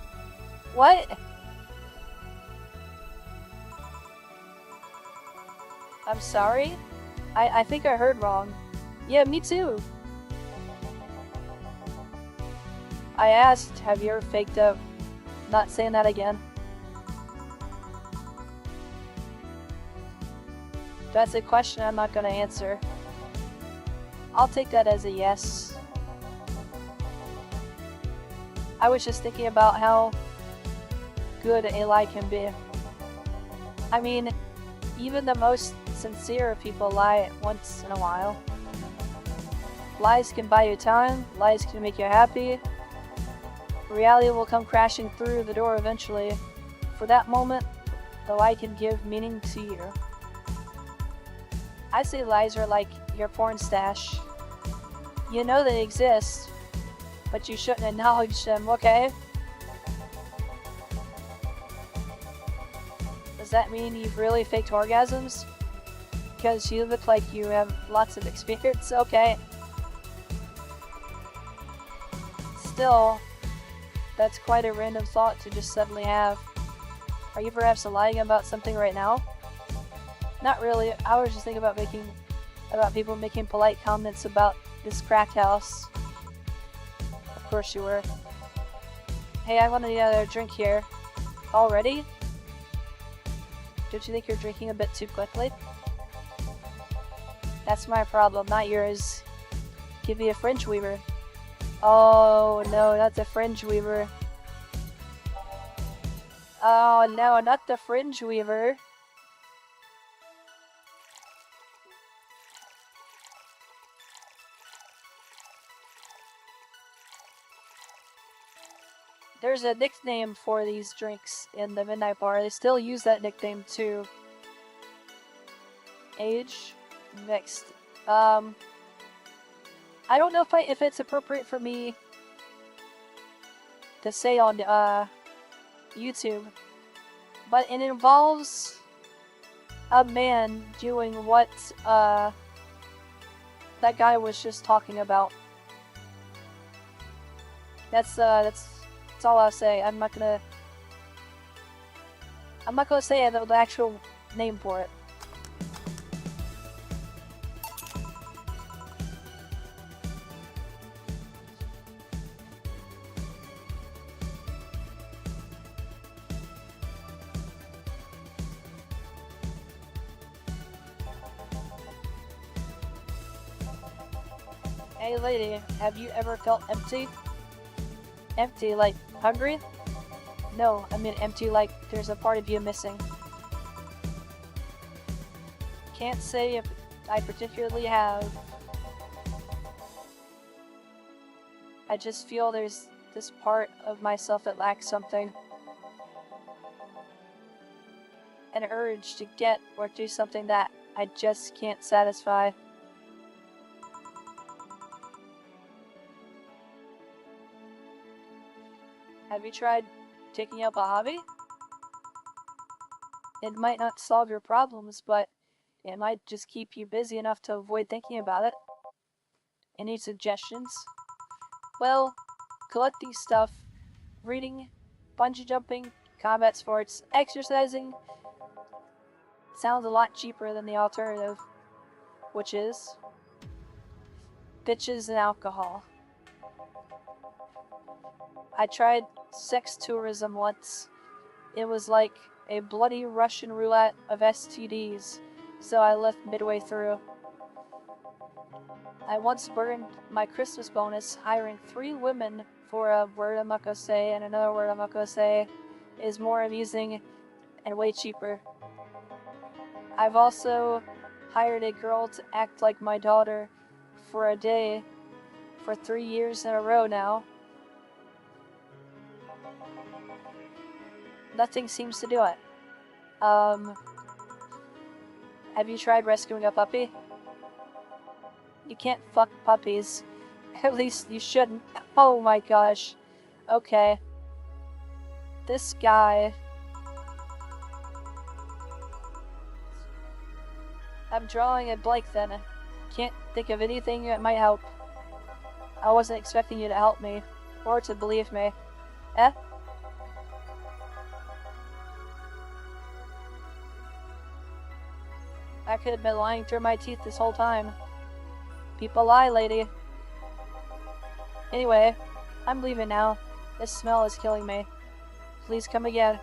What? I'm sorry? I think I heard wrong. Yeah, me too. I asked, have you ever faked a... Not saying that again. That's a question I'm not gonna answer. I'll take that as a yes. I was just thinking about how good a lie can be. I mean, even the most sincere people lie once in a while. Lies can buy you time, lies can make you happy. Reality will come crashing through the door eventually. For that moment, the lie can give meaning to you. I say lies are like your porn stash. You know they exist, but you shouldn't acknowledge them, okay? Does that mean you've really faked orgasms? Because you look like you have lots of experience, okay? Still, that's quite a random thought to just suddenly have. Are you perhaps lying about something right now? Not really. I was just thinking about people making polite comments about this crack house. Of course you were. Hey, I want another drink here. Already? Don't you think you're drinking a bit too quickly? That's my problem, not yours. Give me a fringe weaver. Oh no, not the fringe weaver. Oh no, not the fringe weaver. There's a nickname for these drinks in the Midnight Bar. They still use that nickname too. Age mixed. I don't know if it's appropriate for me to say on YouTube, but it involves a man doing what that guy was just talking about. That's all I'll say. I'm not gonna say the actual name for it. Hey lady, have you ever felt empty? Empty, like hungry? No, I mean empty like there's a part of you missing. Can't say if I particularly have. I just feel there's this part of myself that lacks something. An urge to get or do something that I just can't satisfy. Have you tried taking up a hobby? It might not solve your problems, but it might just keep you busy enough to avoid thinking about it. Any suggestions? Well, collecting stuff, reading, bungee jumping, combat sports, exercising. Sounds a lot cheaper than the alternative, which is bitches and alcohol. I tried sex tourism once. It was like a bloody Russian roulette of STDs, so I left midway through. I once burned my Christmas bonus hiring 3 women for a word I'm not gonna say and another word I'm not gonna say is more amusing and way cheaper. I've also hired a girl to act like my daughter for a day for 3 years in a row now. Nothing seems to do it. Have you tried rescuing a puppy? You can't fuck puppies. At least you shouldn't. Oh my gosh. Okay. This guy. I'm drawing a blank then. Can't think of anything that might help. I wasn't expecting you to help me. Or to believe me. Eh? I could have been lying through my teeth this whole time. People lie, lady. Anyway, I'm leaving now. This smell is killing me. Please come again.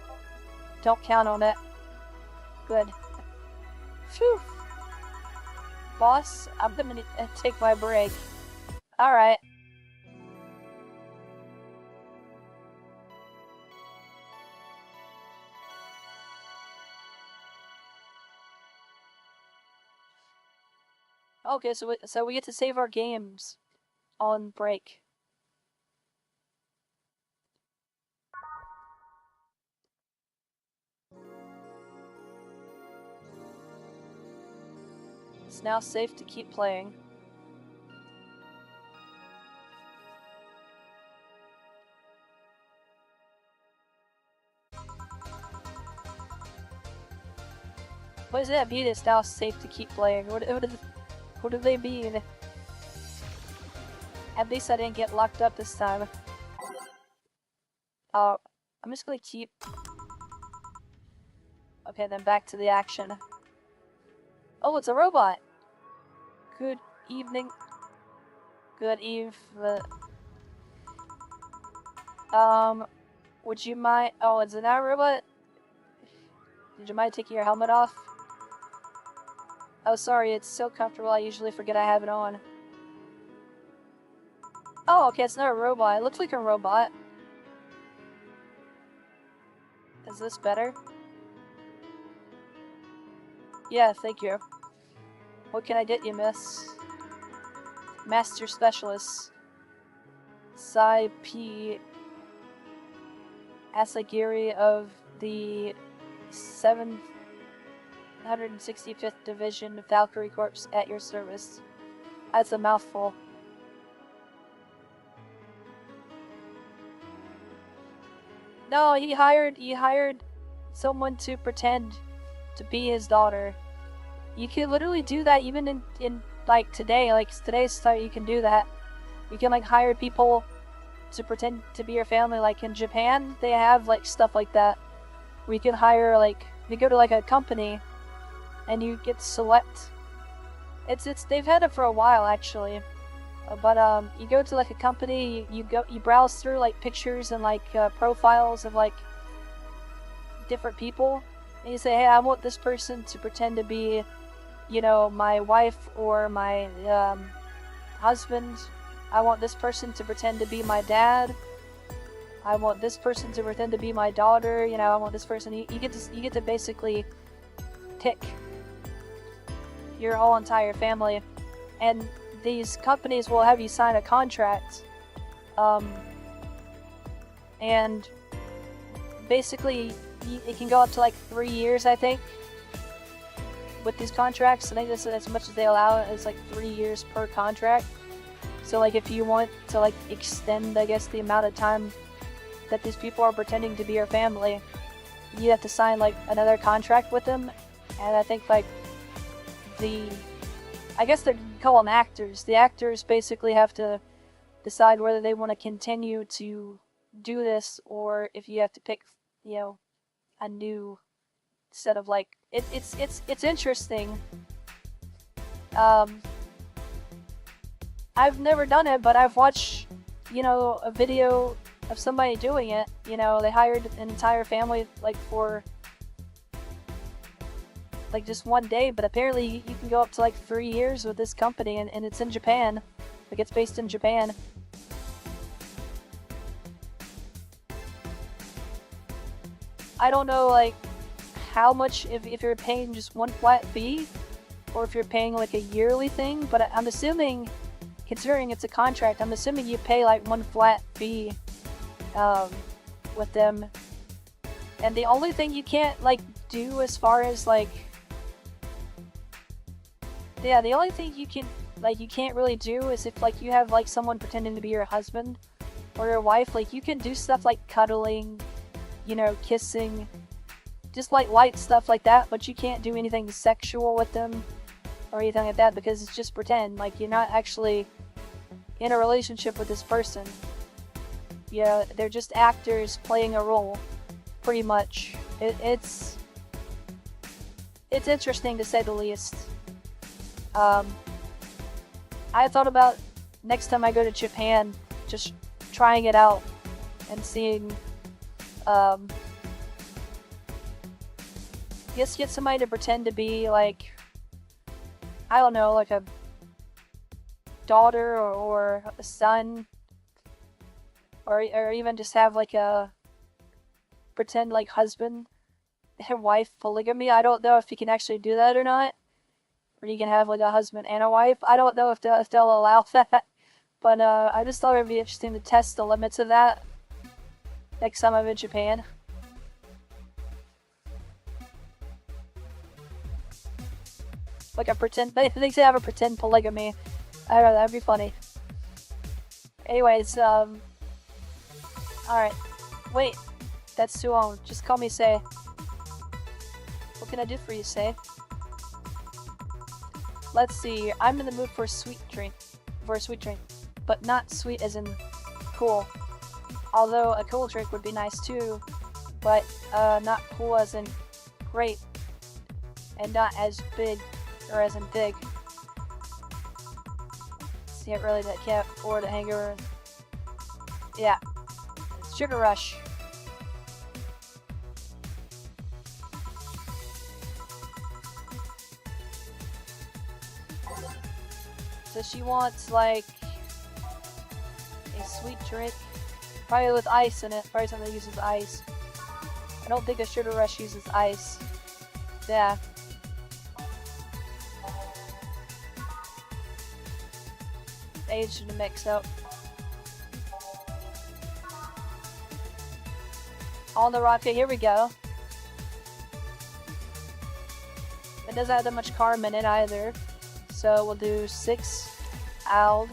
Don't count on it. Good. Phew. Boss, I'm gonna take my break. Alright. Okay, so we get to save our games on break. It's now safe to keep playing. What does that mean? It's now safe to keep playing. What do they mean? At least I didn't get locked up this time. I'm just gonna keep... Okay, then back to the action. Oh, it's a robot! Good evening. Good eve... would you mind... Oh, it's an robot? Did you mind taking your helmet off? Oh, sorry, it's so comfortable I usually forget I have it on. Oh, okay, it's not a robot. It looks like a robot. Is this better? Yeah, thank you. What can I get you, miss? Master Specialist. Sai P. Asagiri of the 765th Division Valkyrie Corps at your service. That's a mouthful. No, he hired someone to pretend to be his daughter. You can literally do that even in like today, like today's start, you can do that. You can like hire people to pretend to be your family. Like in Japan, they have like stuff like that. Where you can hire like, you go to like a company and you get to select. They've had it for a while actually. But you go to like a company, you browse through like pictures and like profiles of like different people, and you say, hey, I want this person to pretend to be, you know, my wife or my husband. I want this person to pretend to be my dad. I want this person to pretend to be my daughter. You know, I want this person. You get to basically pick your whole entire family, and these companies will have you sign a contract, and basically it can go up to like 3 years, I think, with these contracts. I think that's as much as they allow. It's like 3 years per contract. So like if you want to like extend, I guess, the amount of time that these people are pretending to be your family, you have to sign like another contract with them. And I think like I guess they call them actors. The actors basically have to decide whether they want to continue to do this, or if you have to pick, a new set of like it's interesting. I've never done it, but I've watched, a video of somebody doing it. They hired an entire family for just one day, but apparently you can go up to 3 years with this company, and it's in Japan. It's based in Japan. I don't know how much, if you're paying just one flat fee, or if you're paying a yearly thing, but I'm assuming, considering it's a contract, I'm assuming you pay one flat fee with them. And the only thing you can't do as far as the only thing you can't really do is if you have someone pretending to be your husband or your wife, you can do stuff like cuddling, kissing, just light stuff like that, but you can't do anything sexual with them or anything like that, because it's just pretend. You're not actually in a relationship with this person. They're just actors playing a role, pretty much. It's interesting, to say the least. I thought about next time I go to Japan, just trying it out and seeing, just get somebody to pretend to be I don't know, a daughter or a son, or even just have a pretend husband and wife polygamy. I don't know if you can actually do that or not, or you can have a husband and a wife. I don't know if they'll allow that, but I just thought it would be interesting to test the limits of that next time I'm in Japan. A pretend, they say have a pretend polygamy. I don't know, that'd be funny. Anyways, alright. Wait, that's Suon. Just call me Say. What can I do for you, Say? Let's see, I'm in the mood for a sweet drink. But not sweet as in cool. Although a cool drink would be nice too, but not cool as in great. And not as big, or as in big. See, I really can't afford a hangover. Yeah. Sugar Rush. So she wants a sweet drink, probably with ice in it. Probably something that uses ice. I don't think a Sugar Rush uses ice. Yeah. Age in the mix up. On the rocket, here we go. It doesn't have that much carb in it either. So we'll do 6 ALD.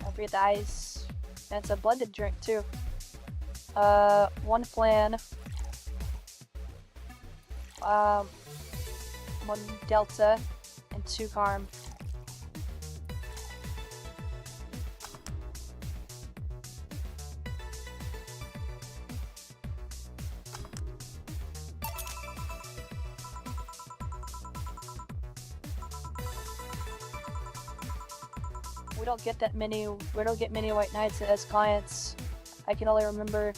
Don't forget the ice. And it's a blended drink too. 1 flan. 1 delta. And 2 carb. We don't get many white knights as clients. I can only remember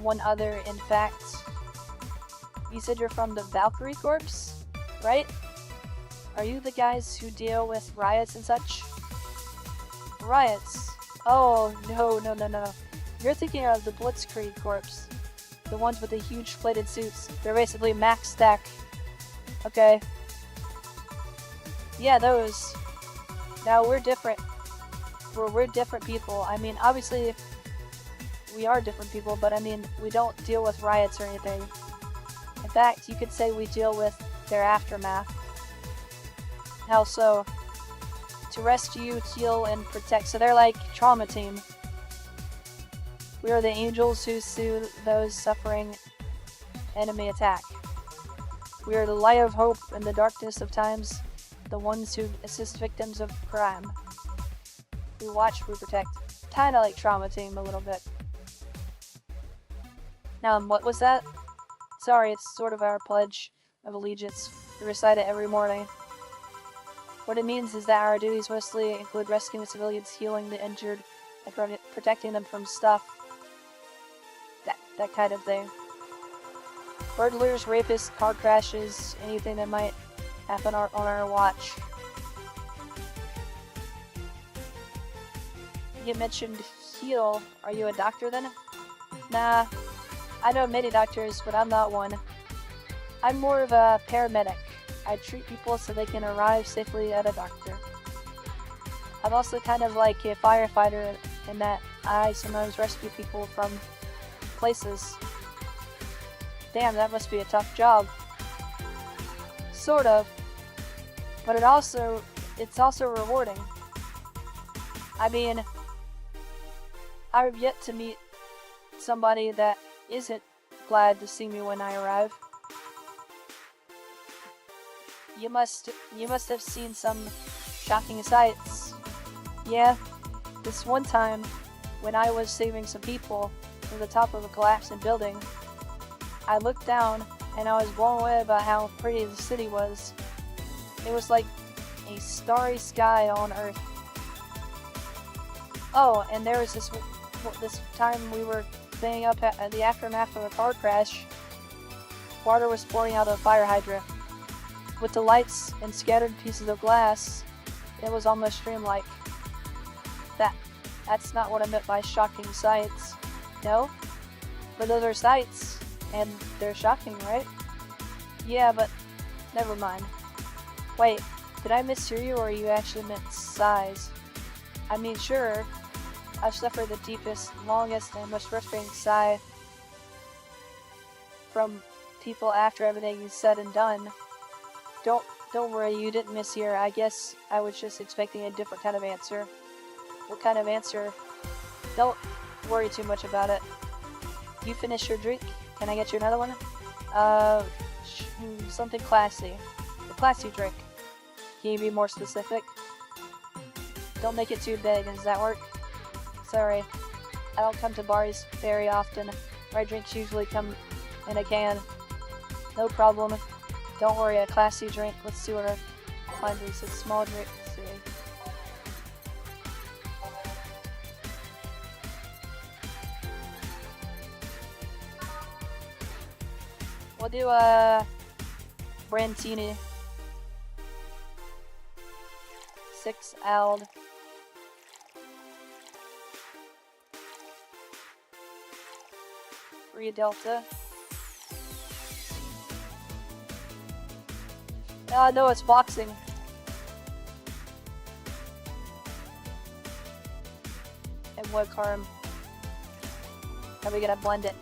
one other, in fact. You said you're from the Valkyrie Corps, right? Are you the guys who deal with riots and such? Riots? Oh, no. You're thinking of the Blitzkrieg Corps. The ones with the huge plated suits. They're basically max stack. Okay. Yeah, those. Now, we're different. We're different people. I mean, obviously, we are different people, but I mean, we don't deal with riots or anything. In fact, you could say we deal with their aftermath. How so? To rescue, heal, and protect. So they're like trauma team. We are the angels who soothe those suffering enemy attack. We are the light of hope in the darkness of times, the ones who assist victims of crime. We watch, we protect. Kinda like Trauma Team a little bit. Now, what was that? Sorry, it's sort of our pledge of allegiance. We recite it every morning. What it means is that our duties mostly include rescuing civilians, healing the injured, and protecting them from stuff. That kind of thing. Burglars, rapists, car crashes, anything that might happen on our watch. You mentioned heal. Are you a doctor then? Nah, I know many doctors, but I'm not one. I'm more of a paramedic. I treat people so they can arrive safely at a doctor. I'm also kind of like a firefighter in that I sometimes rescue people from places. Damn, that must be a tough job. Sort of. But it's also rewarding. I mean, I've yet to meet somebody that isn't glad to see me when I arrive. You must have seen some shocking sights. Yeah, this one time when I was saving some people from the top of a collapsing building, I looked down and I was blown away by how pretty the city was. It was like a starry sky on Earth. Oh, and there was this time we were staying up at the aftermath of a car crash. Water was pouring out of a fire hydrant. With the lights and scattered pieces of glass, it was almost dreamlike. That's not what I meant by shocking sights. No? But those are sights, and they're shocking, right? Yeah, but never mind. Wait, did I mishear you, or you actually meant sighs? I mean, sure, I've suffered the deepest, longest, and most frustrating sigh from people after everything is said and done. Don't worry, you didn't mishear. I guess I was just expecting a different kind of answer. What kind of answer? Don't worry too much about it. You finish your drink? Can I get you another one? Something classy. A classy drink. Can you be more specific? Don't make it too big. Does that work? Sorry. I don't come to bars very often. My drinks usually come in a can. No problem. Don't worry, a classy drink. Let's see what our find is. A small drink. Let's see. We'll do a Brandtini. 6 ALD. Free Delta. No, it's boxing. And wood carm. How are we gonna blend it?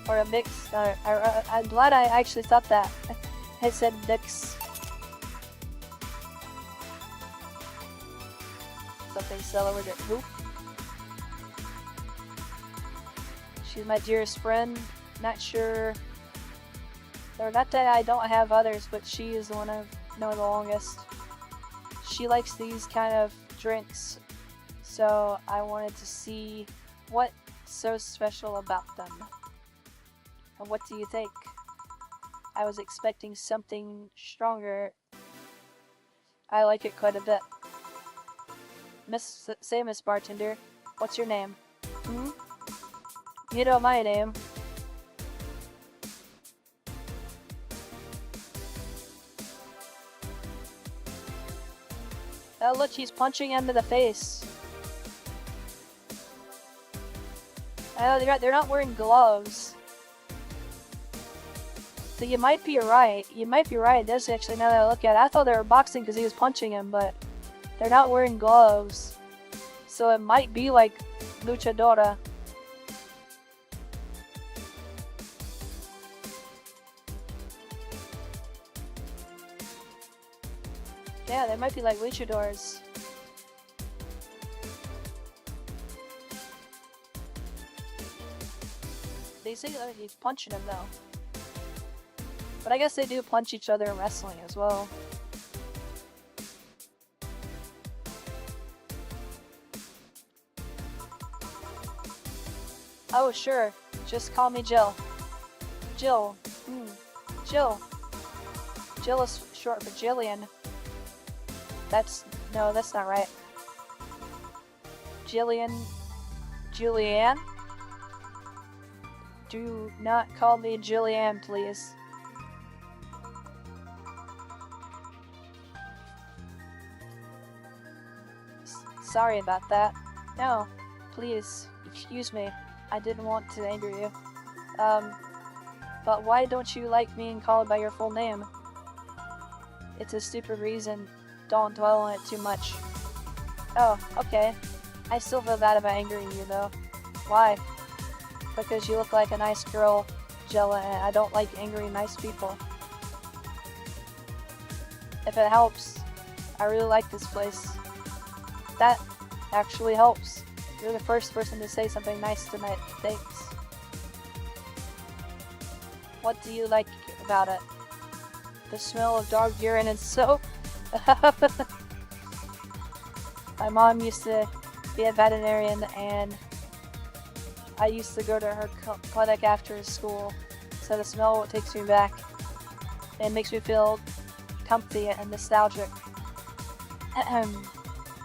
Or a mix? I'm glad I actually thought that. I said mix. Something sell over there. Who? She's my dearest friend. Not sure. Or not that I don't have others, but she is the one I've known the longest. She likes these kind of drinks, so I wanted to see what's so special about them. And what do you think? I was expecting something stronger. I like it quite a bit. Miss Bartender, what's your name? Hmm? You know my name. Oh look, he's punching him in the face. Oh, they're not wearing gloves. So you might be right. You might be right. That's actually, now that I look at it, I thought they were boxing because he was punching him, but they're not wearing gloves. So it might be like luchadora. Yeah, they might be like luchadors. you see that he's punching him though. But I guess they do punch each other in wrestling as well. Oh, sure. Just call me Jill. Jill. Jill. Jill is short for Jillian. No, that's not right. Julianne? Do not call me Julianne, please. Sorry about that. No, please, excuse me. I didn't want to anger you. But why don't you like being called by your full name? It's a stupid reason. Don't dwell on it too much. Oh, okay. I still feel bad about angering you, though. Why? Because you look like a nice girl, Jella, and I don't like angry nice people. If it helps, I really like this place. That actually helps. You're the first person to say something nice tonight. Thanks. What do you like about it? The smell of dog urine and soap? My mom used to be a veterinarian, and I used to go to her clinic after school, so the smell takes me back and makes me feel comfy and nostalgic.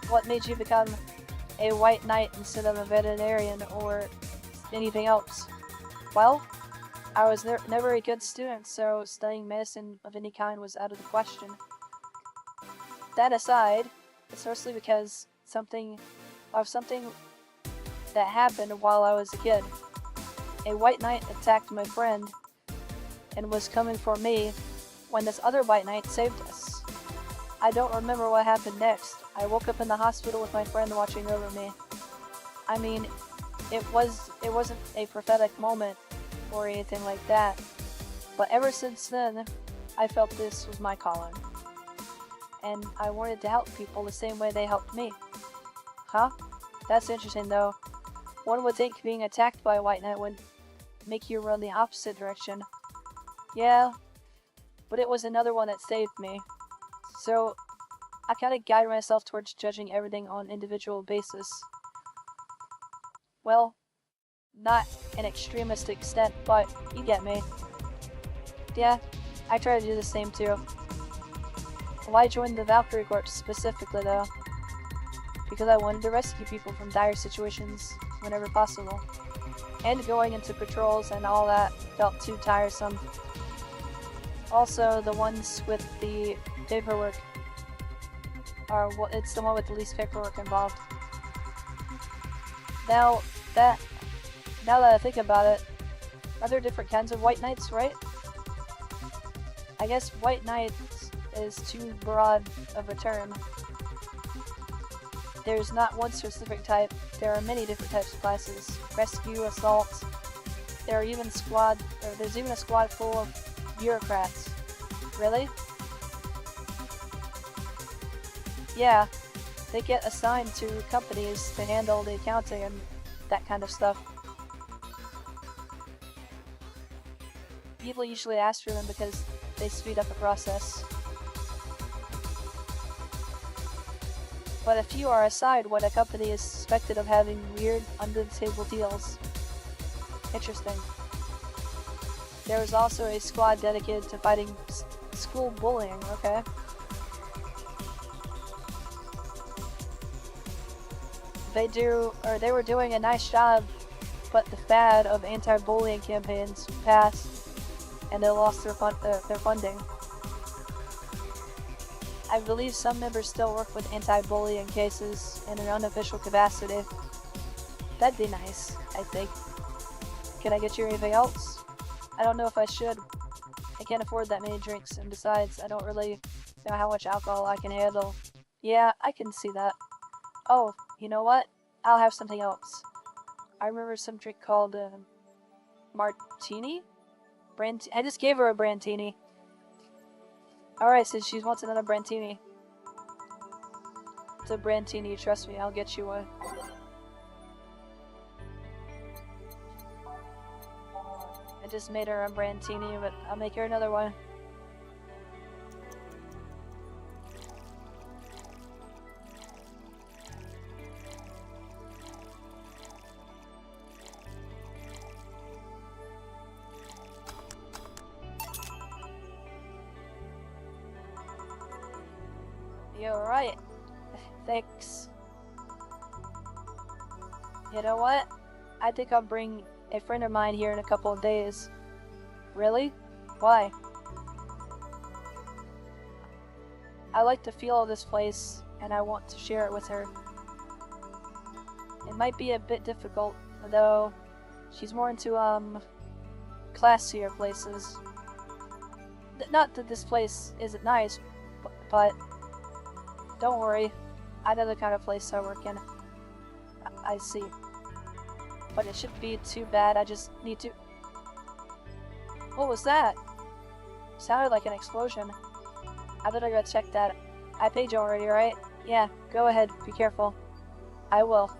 What made you become a white knight instead of a veterinarian or anything else? Well, I was never a good student, so studying medicine of any kind was out of the question. That aside, it's mostly because something that happened while I was a kid. A white knight attacked my friend and was coming for me when this other white knight saved us. I don't remember what happened next. I woke up in the hospital with my friend watching over me. I mean, it wasn't a prophetic moment or anything like that, but ever since then, I felt this was my calling. And I wanted to help people the same way they helped me. Huh? That's interesting though. One would think being attacked by a white knight would make you run the opposite direction. Yeah, but it was another one that saved me. So, I kinda guide myself towards judging everything on an individual basis. Well, not an extremist extent, but you get me. Yeah, I try to do the same too. Why join the Valkyrie Corps specifically though? Because I wanted to rescue people from dire situations whenever possible. And going into patrols and all that felt too tiresome. Also, the ones with the paperwork it's the one with the least paperwork involved. Now that I think about it, are there different kinds of white knights, right? I guess white knight is too broad of a term. There's not one specific type. There are many different types of classes. Rescue, assault. There's even a squad full of bureaucrats. Really? Yeah, they get assigned to companies to handle the accounting and that kind of stuff. People usually ask for them because they speed up the process. But a few are assigned when a company is suspected of having weird, under-the-table deals. Interesting. There was also a squad dedicated to fighting school bullying, okay. They were doing a nice job, but the fad of anti-bullying campaigns passed, and they lost their funding. I believe some members still work with anti-bullying cases in an unofficial capacity. That'd be nice, I think. Can I get you anything else? I don't know if I should. I can't afford that many drinks, and besides, I don't really know how much alcohol I can handle. Yeah, I can see that. Oh, you know what? I'll have something else. I remember some drink called, Martini? I just gave her a Brantini. Alright, so she wants another Brantini. It's a Brantini, trust me, I'll get you one. I just made her a brandini, but I'll make her another one. You're right. Thanks. You know what? I think I'll bring a friend of mine here in a couple of days. Really? Why? I like the feel of this place, and I want to share it with her. It might be a bit difficult, though she's more into, classier places. Not that this place isn't nice, but don't worry, I know the kind of place I work in. I see. But it shouldn't be too bad, I just need to... What was that? Sounded like an explosion. I better go check that. I paid you already, right? Yeah, go ahead, be careful. I will.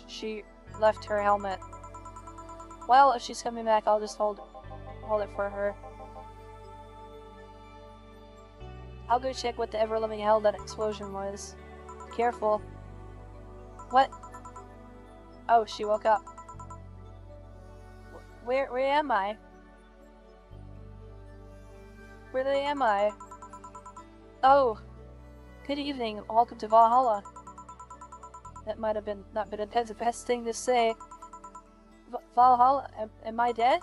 She left her helmet. Well, if she's coming back, I'll just hold it for her. I'll go check what the ever-living hell that explosion was. Careful. What? Oh, she woke up. Where am I? Where am I? Oh, good evening. Welcome to Valhalla. That might have been not been the best thing to say. Valhalla? Am I dead?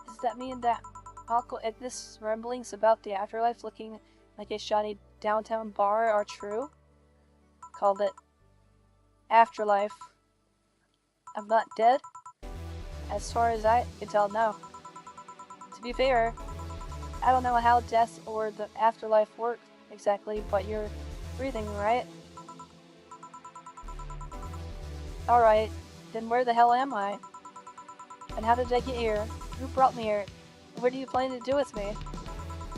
Does that mean that Uncle Ignis' ramblings about the afterlife looking like a shoddy downtown bar are true? Called it Afterlife. I'm not dead? As far as I can tell, no. To be fair, I don't know how death or the afterlife work exactly, but you're breathing, right? Alright, then where the hell am I? And how did I get here? Who brought me here? What do you plan to do with me?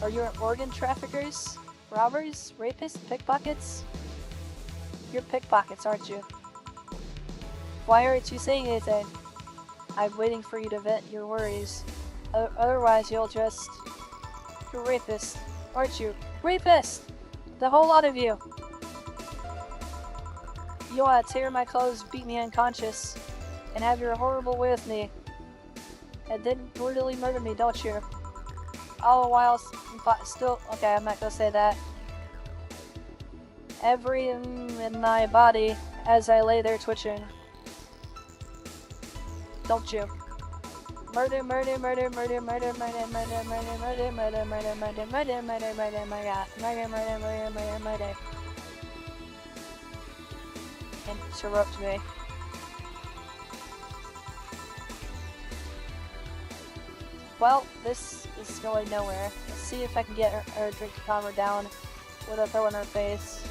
Are you organ traffickers? Robbers? Rapists? Pickpockets? You're pickpockets, aren't you? Why aren't you saying anything? I'm waiting for you to vent your worries. Otherwise, you'll just... You're rapists, aren't you? Rapist! The whole lot of you! You wanna tear my clothes, beat me unconscious, and have your horrible way with me. And then brutally murder me, don't you? All the while still... Okay, I'm not gonna say that. Every in my body as I lay there twitching. Don't you? Murder, murder, murder, murder, murder, murder, murder, murder, murder, murder, murder, murder, murder, murder, murder, murder, murder, murder, murder, murder. Interrupt me. Well, this is going nowhere. Let's see if I can get her drink to calm her down without throwing her face.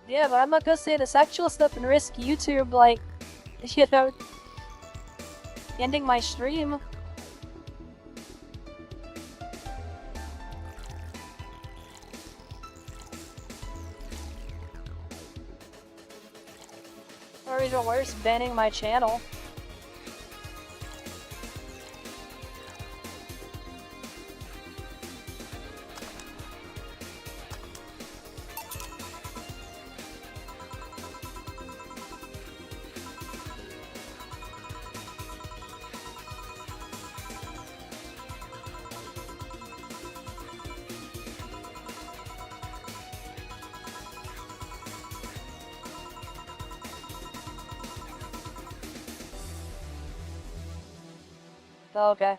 Yeah, but I'm not gonna say the sexual stuff and risk YouTube, like, you know, ending my stream. Or even worse, banning my channel. Okay.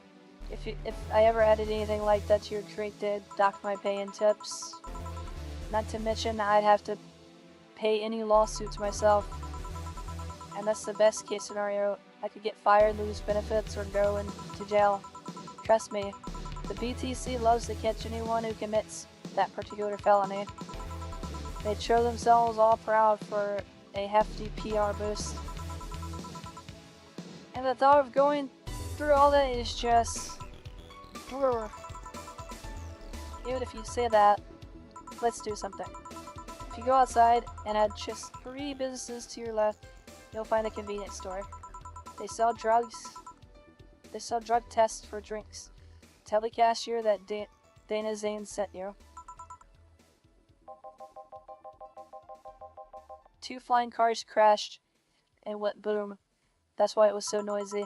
If I ever added anything like that to your drink, did dock my pay and tips. Not to mention I'd have to pay any lawsuits myself. And that's the best case scenario. I could get fired, lose benefits, or go into jail. Trust me, The BTC loves to catch anyone who commits that particular felony. They'd show themselves all proud for a hefty PR boost. And the thought of going through all that is just... Brr. Even if you say that, let's do something. If you go outside and add just 3 businesses to your left, you'll find a convenience store. They sell drugs. They sell drug tests for drinks. Tell the cashier that Dana Zane sent you. 2 flying cars crashed and went boom. That's why it was so noisy.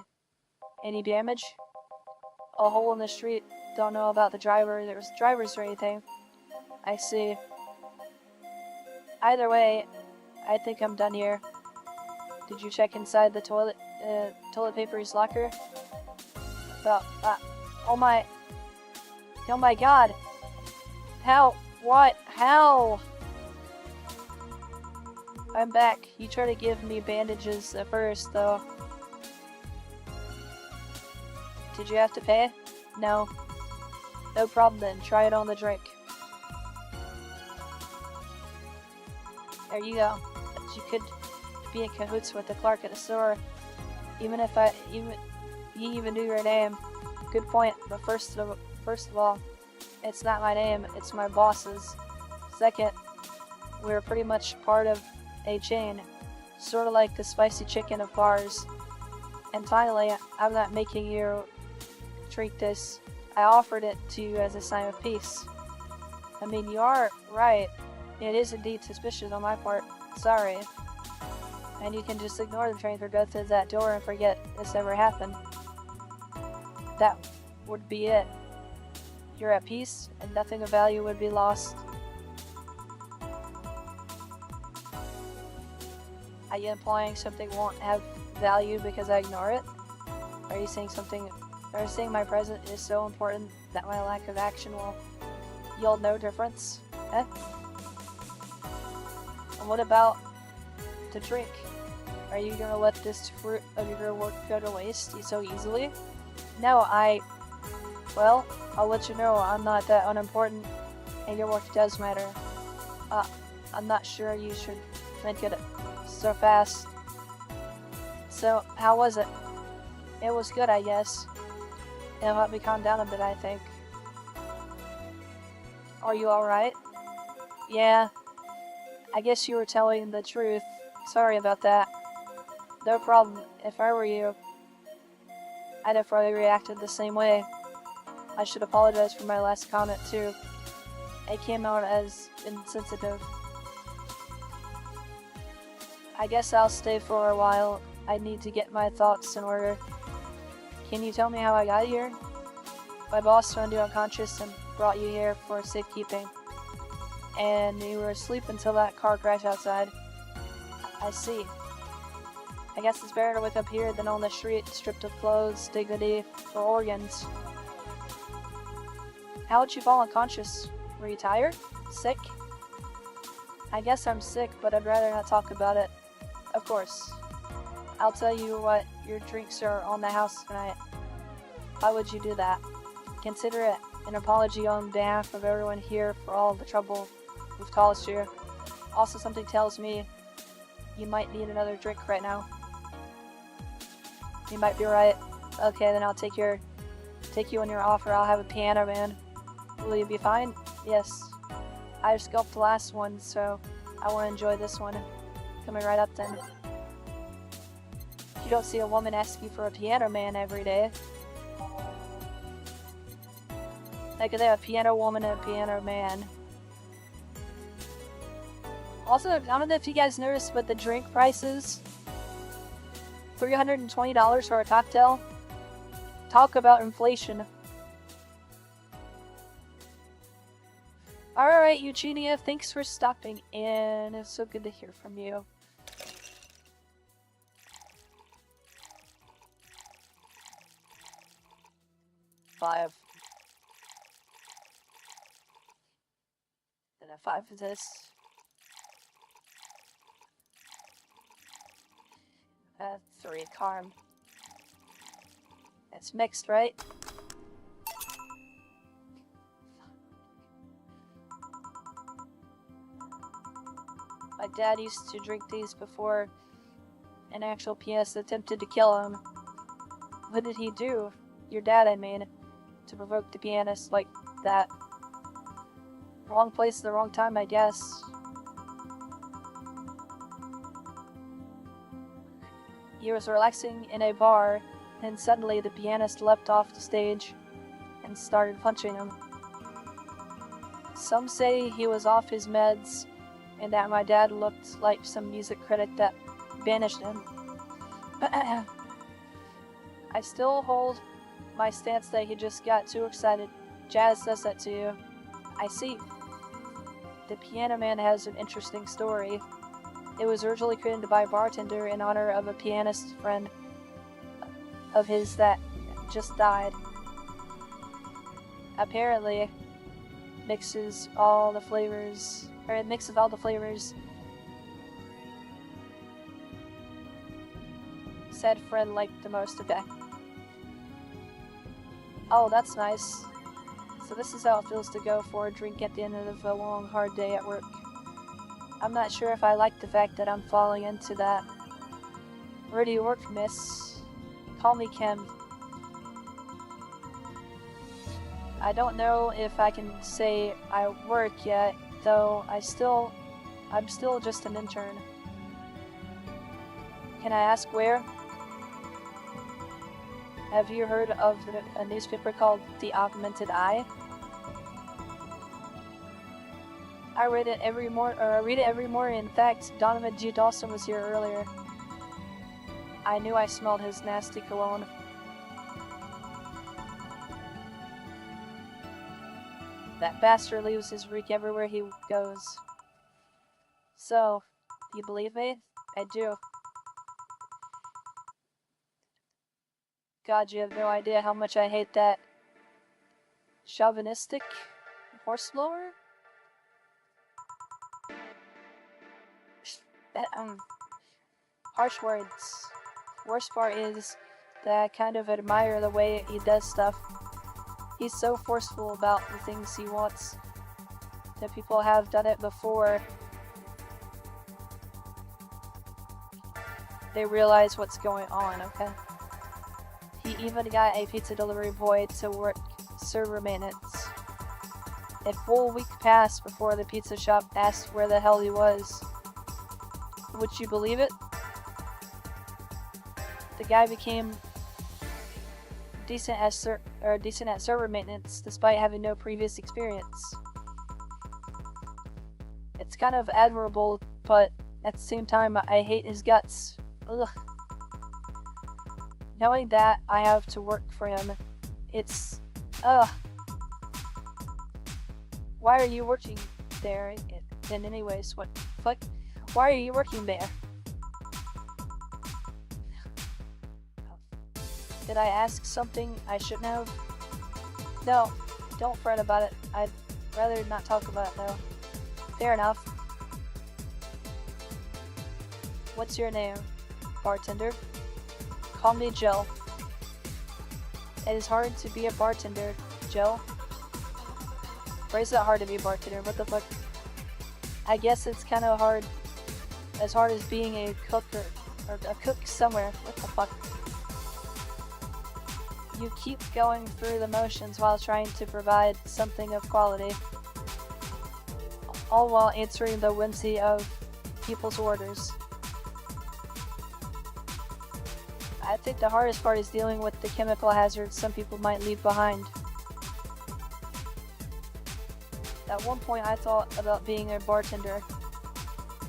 Any damage? A hole in the street. Don't know about the driver. There was drivers or anything. I see. Either way, I think I'm done here. Did you check inside the toilet paper's locker? Oh my god. How? What? How? I'm back. You try to give me bandages at first, though. Did you have to pay? No. No problem then. Try it on the drink. There you go. But you could be in cahoots with the clerk at the store. Even if you even knew your name. Good point. But first of all, it's not my name. It's my boss's. Second, we're pretty much part of a chain. Sort of like the spicy chicken of bars. And finally, I'm not making you drink this. I offered it to you as a sign of peace. I mean, you are right. It is indeed suspicious on my part. Sorry. And you can just ignore the train or go through that door and forget this ever happened. That would be it. You're at peace, and nothing of value would be lost. Are you implying something won't have value because I ignore it? Are you saying my presence is so important that my lack of action will yield no difference? Eh? And what about the drink? Are you gonna let this fruit of your work go to waste so easily? No, well, I'll let you know I'm not that unimportant, and your work does matter. I'm not sure you should think it so fast. So, how was it? It was good, I guess. It'll help me calm down a bit, I think. Are you alright? Yeah. I guess you were telling the truth. Sorry about that. No problem. If I were you, I'd have probably reacted the same way. I should apologize for my last comment, too. It came out as insensitive. I guess I'll stay for a while. I need to get my thoughts in order. Can you tell me how I got here? My boss found you unconscious and brought you here for safekeeping. And you were asleep until that car crash outside. I see. I guess it's better to wake up here than on the street, stripped of clothes, dignity, or organs. How did you fall unconscious? Were you tired? Sick? I guess I'm sick, but I'd rather not talk about it. Of course. I'll tell you what, your drinks are on the house tonight. Why would you do that? Consider it an apology on behalf of everyone here for all the trouble we've caused you. Also, something tells me you might need another drink right now. You might be right. Okay, then I'll take you on your offer. I'll have a piano man. Will you be fine? Yes. I sculpted the last one, so I want to enjoy this one. Coming right up then. You don't see a woman ask you for a piano man every day. Like, they have a piano woman and a piano man. Also, I don't know if you guys noticed, but the drink prices, $320 for a cocktail. Talk about inflation. Alright, Eugenia, thanks for stopping in. It's so good to hear from you. Five. Then a 5 of this. A 3 Carm. It's mixed, right? My dad used to drink these before an actual pianist attempted to kill him. What did he do? Your dad, I mean, to provoke the pianist like that. Wrong place at the wrong time, I guess. He was relaxing in a bar, and suddenly the pianist leapt off the stage and started punching him. Some say he was off his meds, and that my dad looked like some music critic that banished him. I still hold my stance that he just got too excited. Jazz does that to you. I see. The Piano Man has an interesting story. It was originally created by a bartender in honor of a pianist friend of his that just died. Apparently, it mixes all the flavors. Said friend liked the most. Okay. Oh, that's nice. So this is how it feels to go for a drink at the end of a long, hard day at work. I'm not sure if I like the fact that I'm falling into that. Where do you work, miss? Call me Kim. I don't know if I can say I work yet, though I'm still just an intern. Can I ask where? Have you heard of a newspaper called The Augmented Eye? I read it every morning. In fact, Donovan G. Dawson was here earlier. I knew I smelled his nasty cologne. That bastard leaves his reek everywhere he goes. So, you believe me? I do. God, you have no idea how much I hate that chauvinistic horseblower? Harsh words. Worst part is that I kind of admire the way he does stuff. He's so forceful about the things he wants that people have done it before they realize what's going on, okay? He even got a pizza delivery boy to work server maintenance. A full week passed before the pizza shop asked where the hell he was. Would you believe it? The guy became decent at server maintenance despite having no previous experience. It's kind of admirable, but at the same time, I hate his guts. Ugh. Knowing that I have to work for him, it's Why are you working there? And anyways, what the fuck? Why are you working there? Did I ask something I shouldn't have? No, don't fret about it. I'd rather not talk about it though. Fair enough. What's your name, bartender? Call me Jill. It is hard to be a bartender, Jill. Why is it hard to be a bartender? What the fuck? I guess it's kind of hard. As hard as being a cook or a cook somewhere. What the fuck? You keep going through the motions while trying to provide something of quality. All while answering the whimsy of people's orders. I think the hardest part is dealing with the chemical hazards some people might leave behind. At one point I thought about being a bartender,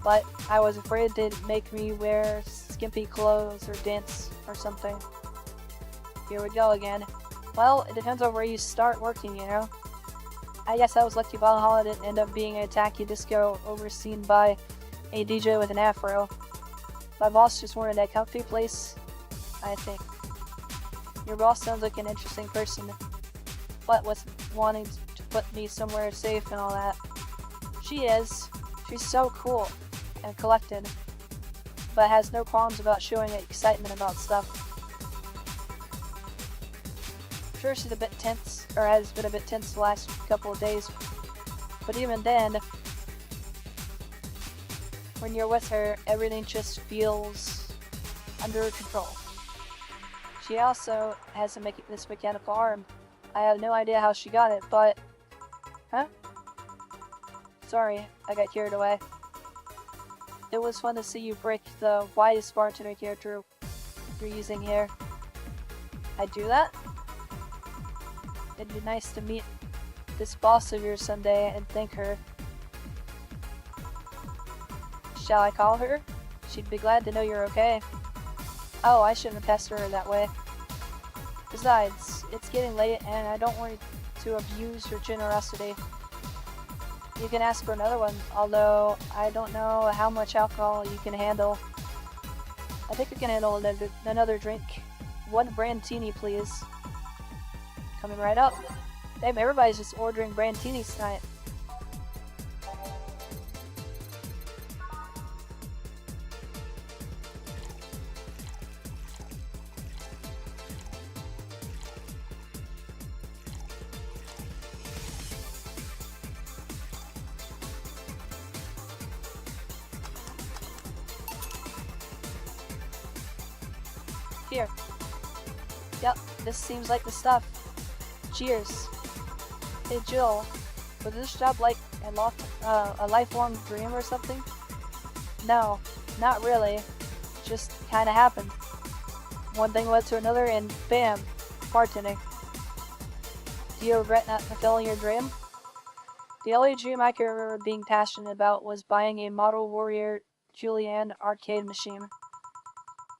but I was afraid they'd make me wear skimpy clothes or dance or something. Here we go again. Well, it depends on where you start working, you know? I guess I was lucky Valhalla didn't end up being a tacky disco overseen by a DJ with an afro. My boss just wanted a comfy place, I think. Your boss sounds like an interesting person, but was wanting to put me somewhere safe and all that. She is. She's so cool and collected, but has no qualms about showing excitement about stuff. I'm sure she's a bit tense, or has been a bit tense the last couple of days, but even then, When you're with her, everything just feels under control. She also has this mechanical arm. I have no idea how she got it, but... Huh? Sorry, I got carried away. It was fun to see you break the widest bartender character you're using here. I do that? It'd be nice to meet this boss of yours someday and thank her. Shall I call her? She'd be glad to know you're okay. Oh, I shouldn't have pestered her that way. Besides, it's getting late and I don't want to abuse her generosity. You can ask for another one, although I don't know how much alcohol you can handle. I think we can handle another drink. One brandtini, please. Coming right up. Damn, everybody's just ordering brantinis tonight. Here. Yep, this seems like the stuff. Cheers. Hey Jill, was this job like a lifelong dream or something? No, not really. Just kinda happened. One thing led to another and bam, bartending. Do you regret not fulfilling your dream? The only dream I can remember being passionate about was buying a Model Warrior Julianne arcade machine.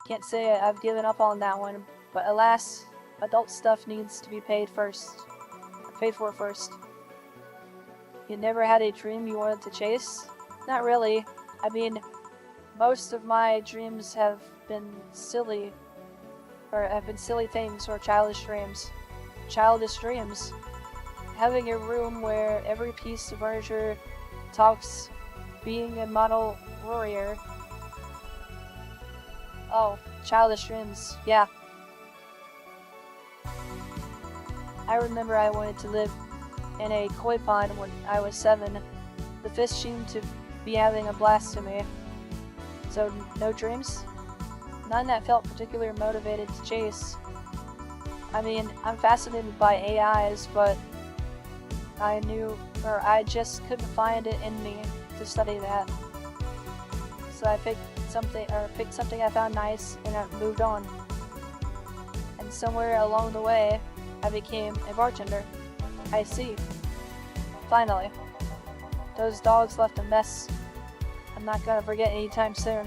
Can't say I've given up on that one, but alas, adult stuff needs to be paid for first. You never had a dream you wanted to chase? Not really. I mean, most of my dreams have been silly things or childish dreams. Childish dreams. Having a room where every piece of furniture talks, being a model warrior. Oh, childish dreams, yeah. I remember I wanted to live in a koi pond when I was 7. The fish seemed to be having a blast to me. So, no dreams? None that felt particularly motivated to chase. I mean, I'm fascinated by AIs, but I just couldn't find it in me to study that. So I picked something I found nice and I moved on. And somewhere along the way, I became a bartender. I see. Finally. Those dogs left a mess I'm not gonna forget anytime soon.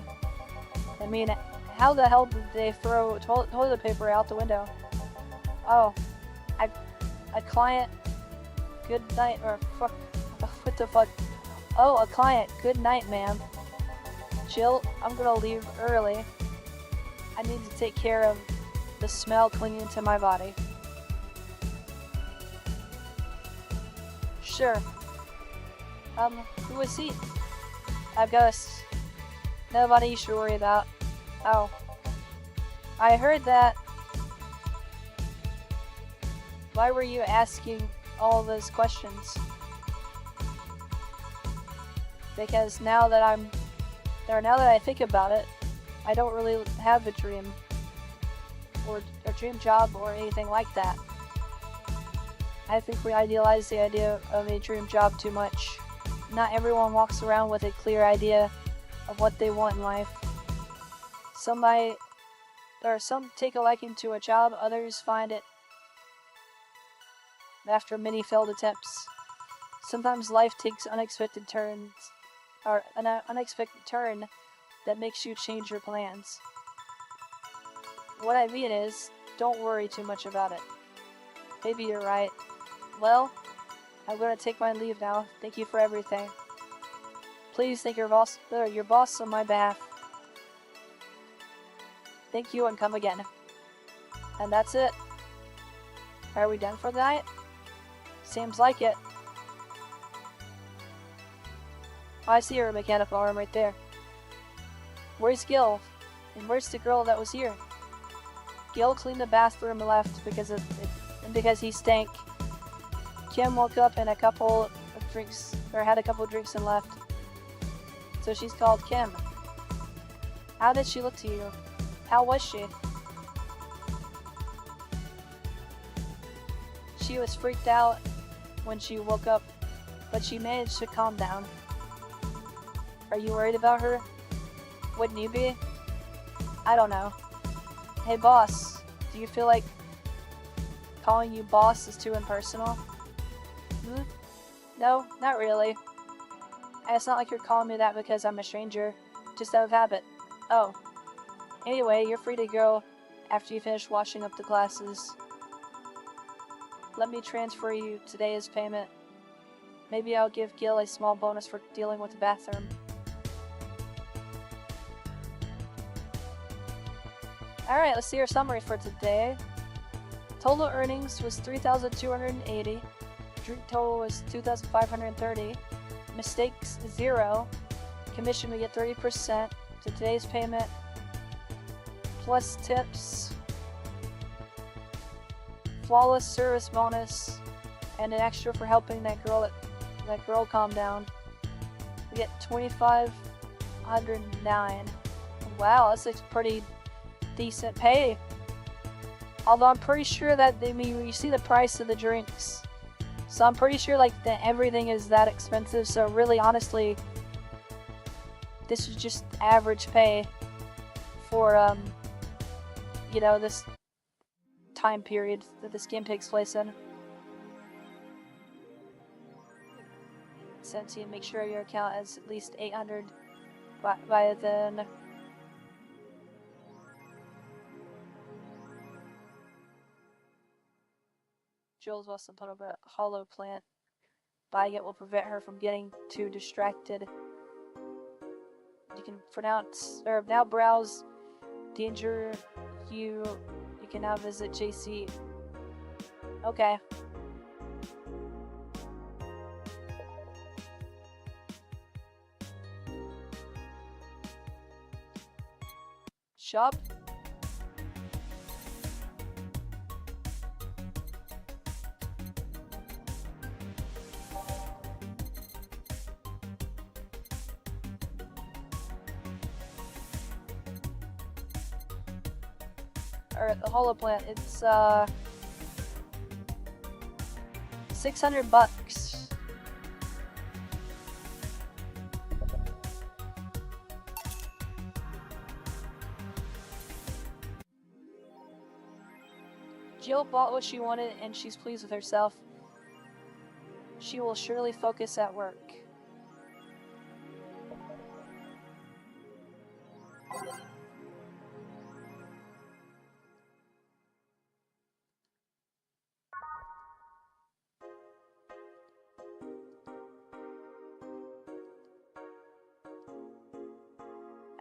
I mean, how the hell did they throw toilet paper out the window? Oh, a client, good night, or fuck, what the fuck? Oh, a client, good night, ma'am. Jill, I'm gonna leave early. I need to take care of the smell clinging to my body. Sure. Who was he? I guess nobody you should worry about. Oh. I heard that. Why were you asking all those questions? Because now that I think about it, I don't really have a dream or a dream job or anything like that. I think we idealize the idea of a dream job too much. Not everyone walks around with a clear idea of what they want in life. Some take a liking to a job, others find it after many failed attempts. Sometimes life takes unexpected turns, or an unexpected turn that makes you change your plans. What I mean is, don't worry too much about it. Maybe you're right. Well, I'm gonna take my leave now. Thank you for everything. Please thank your boss on my behalf. Thank you and come again. And that's it. Are we done for the night? Seems like it. Oh, I see her mechanical arm right there. Where's Gil? And where's the girl that was here? Gil cleaned the bathroom and left because he stank. Kim woke up and had a couple of drinks and left. So she's called Kim. How did she look to you? How was she? She was freaked out when she woke up, but she managed to calm down. Are you worried about her? Wouldn't you be? I don't know. Hey boss, do you feel like calling you boss is too impersonal? No, not really. And it's not like you're calling me that because I'm a stranger, just out of habit. Oh. Anyway, you're free to go after you finish washing up the glasses. Let me transfer you today's payment. Maybe I'll give Gil a small bonus for dealing with the bathroom. Alright, let's see our summary for today. Total earnings was $3,280. Drink total was $2,530. Mistakes, 0. Commission, we get 30% to today's payment. Plus tips. Flawless service bonus. And an extra for helping that girl calm down. We get $2,509. Wow, that's a pretty decent pay. Although I'm pretty sure that you see the price of the drinks, so I'm pretty sure like that everything is that expensive. So really, honestly, this is just average pay for you know, this time period that this game takes place in. Since you make sure your account has at least 800 by then. Jules wants to put up a hollow plant. Buying it will prevent her from getting too distracted. You can now browse Danger. You can now visit JC. Okay. Shop. Or the hollow plant, it's $600. Jill bought what she wanted and she's pleased with herself. She will surely focus at work.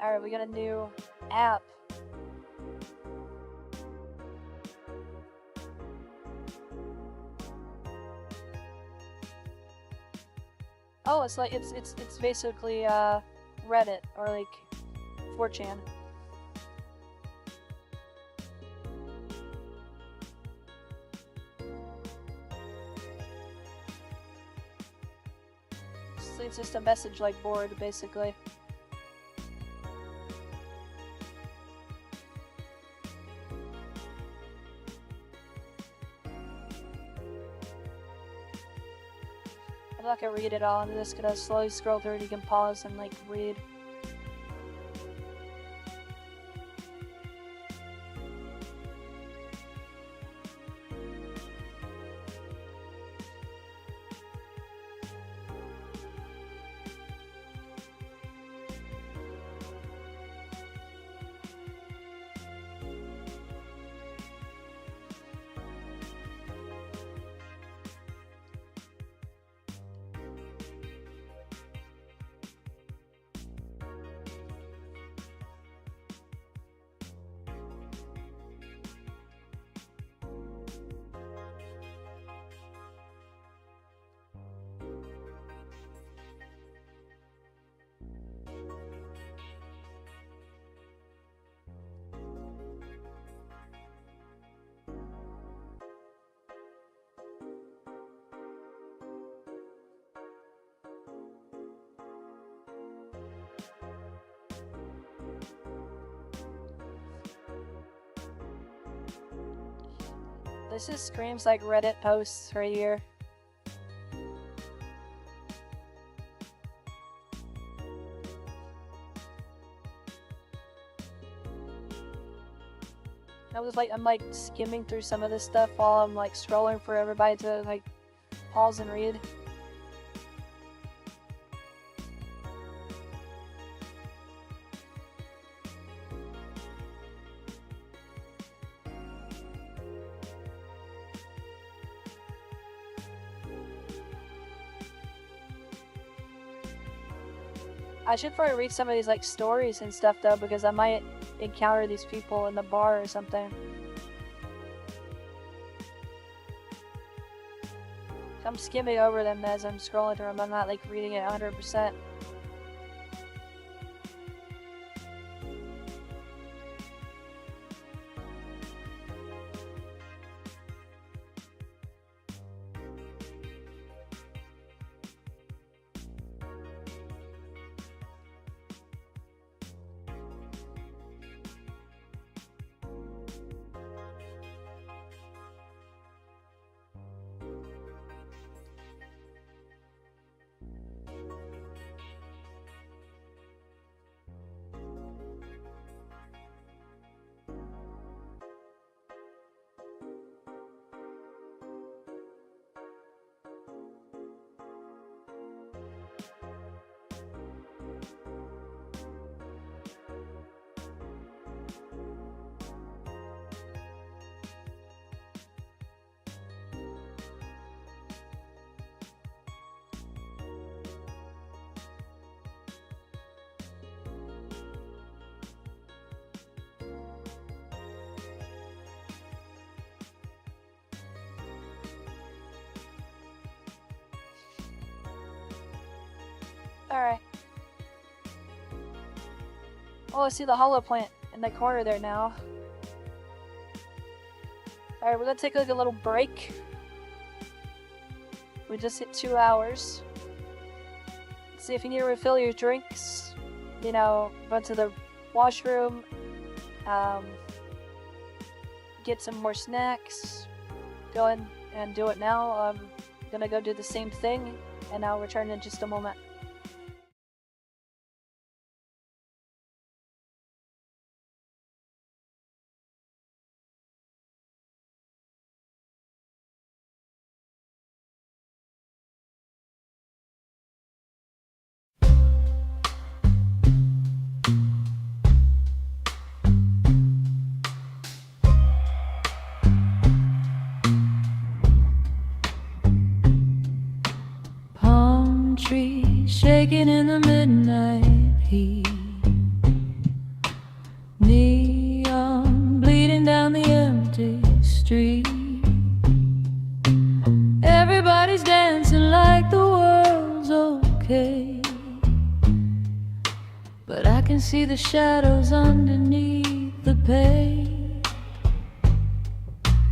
Alright, we got a new app. Oh, it's like it's basically Reddit or like 4chan. So it's just a message like board basically. I'm not gonna read it all, I'm just gonna slowly scroll through it. You can pause and like read. This just screams like Reddit posts right here. I'm like skimming through some of this stuff while I'm like scrolling for everybody to like pause and read. I should probably read some of these like stories and stuff though, because I might encounter these people in the bar or something. I'm skimming over them as I'm scrolling through them. I'm not like reading it 100%. Alright. Oh, I see the hollow plant in the corner there now. Alright, we're gonna take like a little break. We just hit 2 hours. See if you need to refill your drinks. You know, run to the washroom. Get some more snacks. Go in and do it now. I'm gonna go do the same thing, and I'll return in just a moment. Shaking in the midnight heat, neon bleeding down the empty street. Everybody's dancing like the world's okay, but I can see the shadows underneath the pain.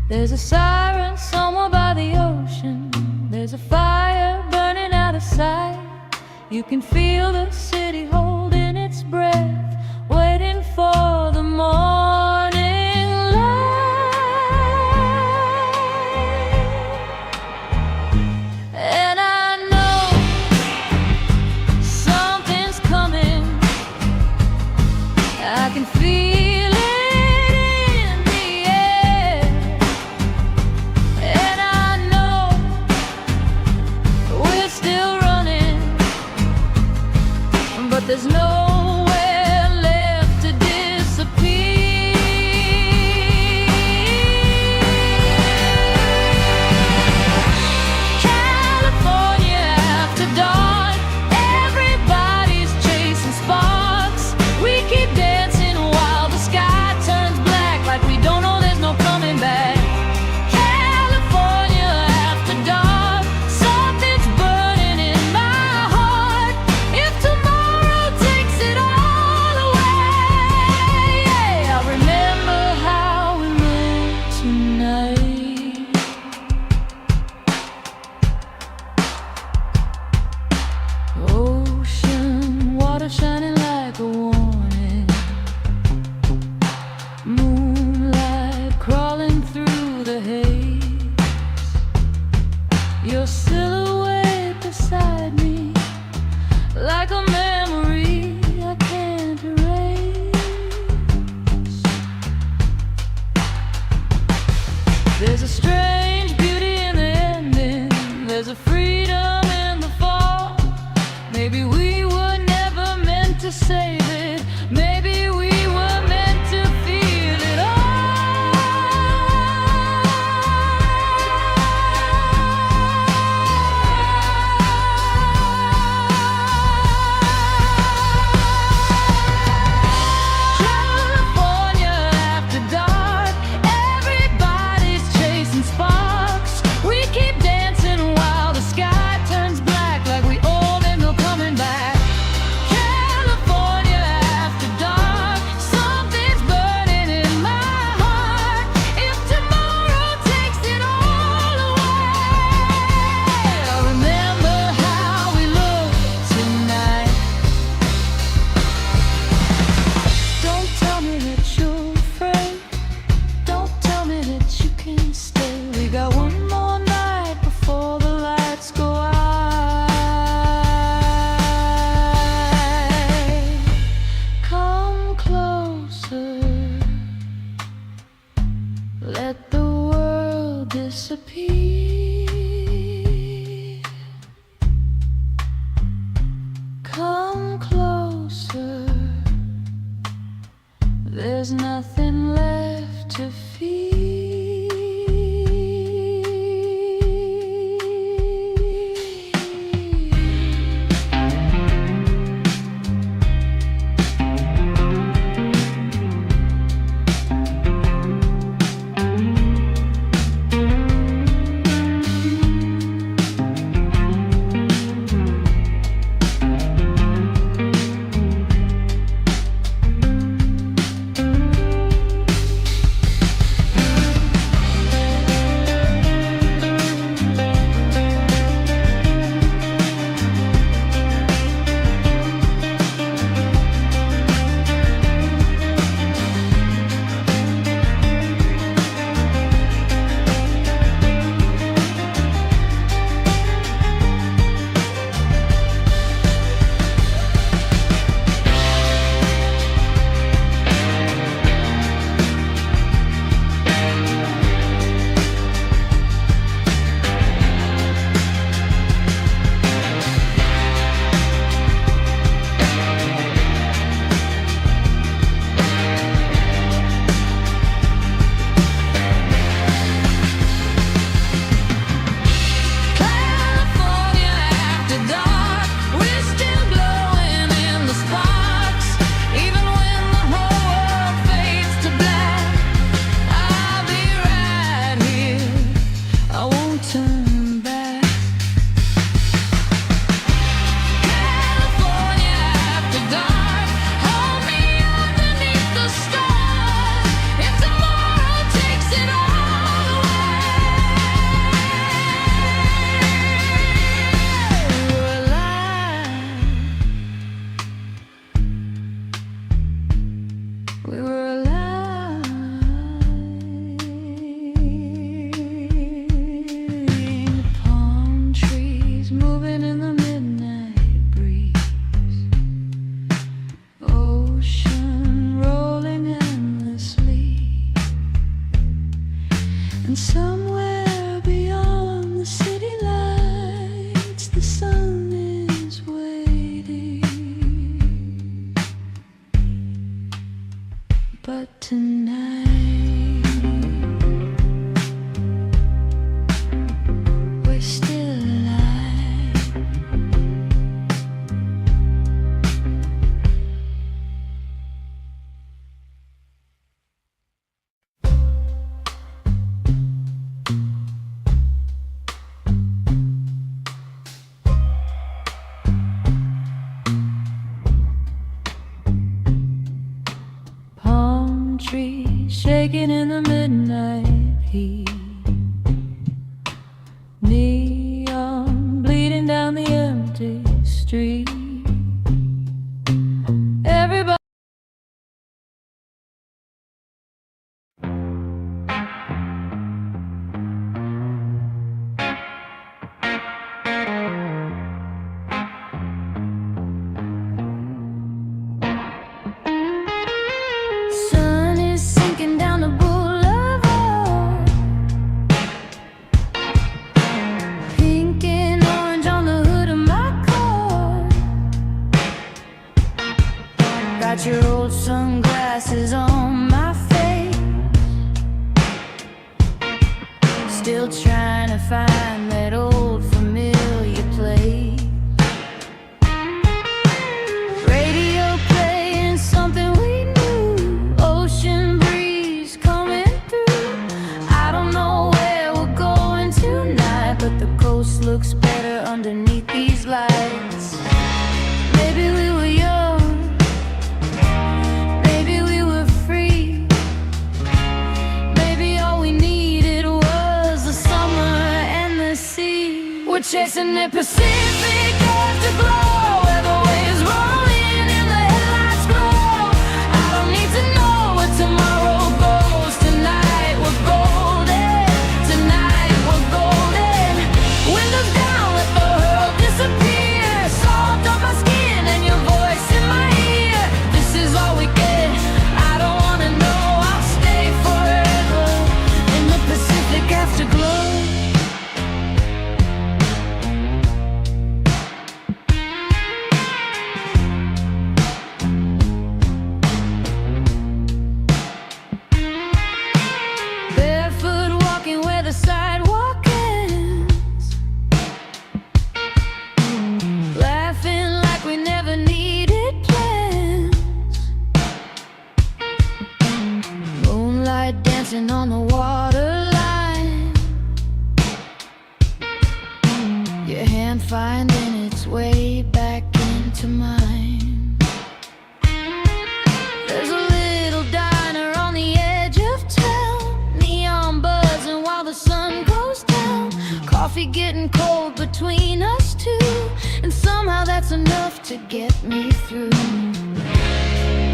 There's a siren somewhere by the ocean. There's a fire burning out of sight. You can feel the city holding its breath, waiting for the morning light. And I know something's coming. I can feel it in the air. And I know we're still running, but there's nowhere left to disappear. California after dawn, everybody's chasing sparks. We keep dancing while the sky turns black, like we don't know there's no coming back. California after dark, something's burning in my heart. If tomorrow takes it to save it. Maybe we were meant to feel it California after dark, everybody's chasing sparks. We keep dancing while the sky turns black, like we owe them no coming back. California after dark, something's burning in my heart. If tomorrow takes it all away, I'll remember how we look tonight. Don't tell me that you're afraid. Don't tell me that you can stay. We got one more night before the lights go out. Come closer. Let the world disappear. Come closer. There's nothing left to fear. California after dark, we're still glowing in the sparks. Even when the whole world fades to black, I'll be right here. I won't turn back. California after dark, hold me underneath the stars. If tomorrow takes it all away, we're alive. We were alive. Palm trees moving in the midnight breeze. Ocean rolling endlessly. And somewhere beyond the city lights, the sun is waiting. But tonight, we're still alive. Palm trees shaking in the midnight heat. Neon bleeding down the empty street. Everybody sun is sinking down the boulevard. Pink and orange on the hood of my car. Got your old sunglasses on my face, still trying to find that old familiar place. Radio playing something we knew, ocean breeze coming through. I don't know where we're going tonight, but the coast looks better underneath these lights. Maybe we were young, maybe we were free, maybe all we needed was the summer and the sea. We're chasing the Pacific afterglow, where the waves roll in and the headlights glow. I don't need to know where tomorrow goes. Tonight we're golden, tonight we're golden. Windows down, let the world disappear. Salt on my skin and your voice in my ear. This is all we get, I don't wanna know. I'll stay forever in the Pacific afterglow. Barefoot walking where the sidewalk ends, laughing like we never needed plans. Moonlight dancing on the waterline, your hand finding its way back into mine. There's a little diner on the edge of town, neon buzzing while the sun goes down. Coffee getting cold between us two, and somehow that's enough to get me through.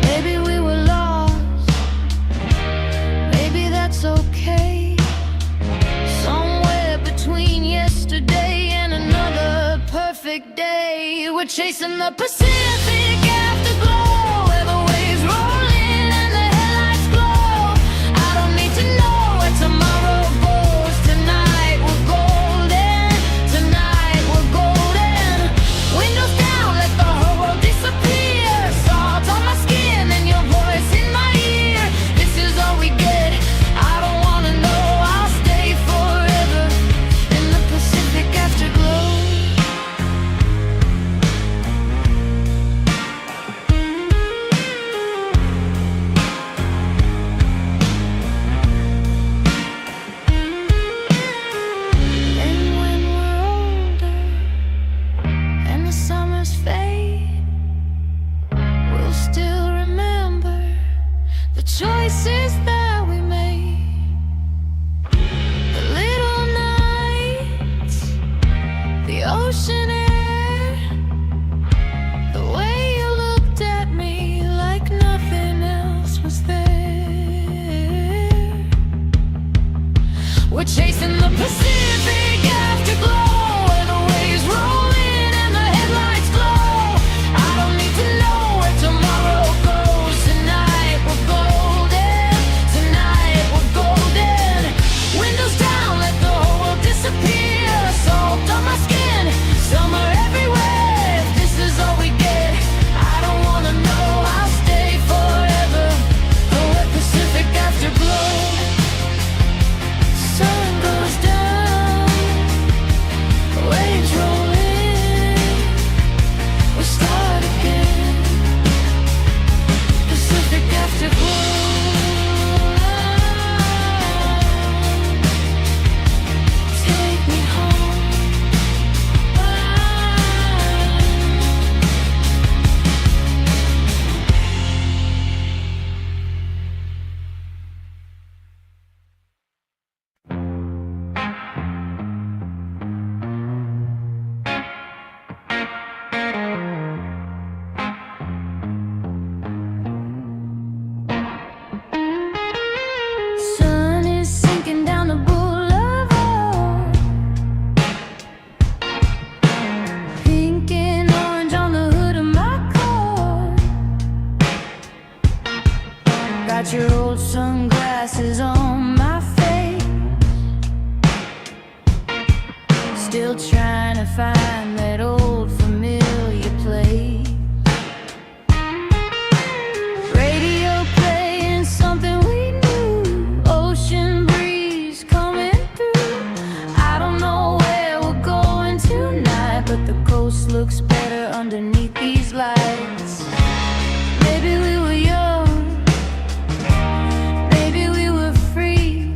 Maybe we were lost, maybe that's okay. Somewhere between yesterday and another perfect day, we're chasing the Pacific afterglow, where the waves roll in and the headlights glow. I don't need to know where tomorrow goes. Tonight we're golden, tonight we're golden. Windows down, let the whole world disappear. Salt on my skin and your voice in my ear. This is all we get, I don't wanna know. I'll stay forever in the Pacific afterglow. And when we're older and the summers fade, we'll still remember the choices that we made. The little nights, the ocean air, the way you looked at me like nothing else was there. We're chasing the Pacific afterglow, where the waves roll in and the headlights glow. I don't need to know where tomorrow goes. Tonight we're golden, tonight we're golden. Windows down, let the whole world disappear. Salt on my skin, summer everywhere. If this is all we get, I don't wanna know. I'll stay forever, the wet Pacific afterglow. Sun goes down, waves roll in, we start again. Pacific afterglow. Take me home. Sun is sinking down the boulevard, pink and orange on the hood of my car. Got your old sunglasses on my face, still trying to find that old familiar place. underneath these lights. Maybe we were young, maybe we were free.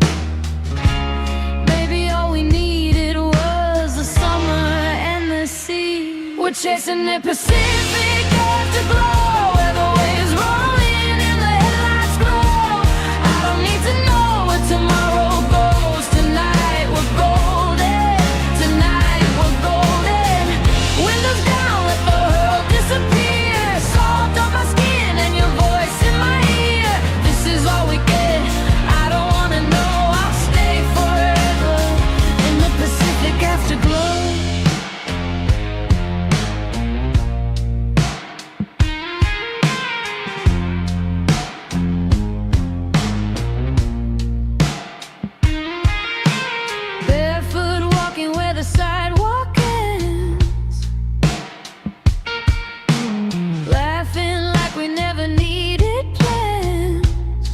Maybe all we needed was the summer and the sea. We're chasing the Pacific afterglow, where the waves roll in and the headlights glow. I don't need to know where tomorrow goes. Tonight we're golden, tonight we're golden. Windows down, let the world disappear. Salt on my skin and your voice in my ear. This is all we get. I don't wanna know, I'll stay forever in the Pacific afterglow. Barefoot walking where the sidewalk ends, laughing like we never needed plans.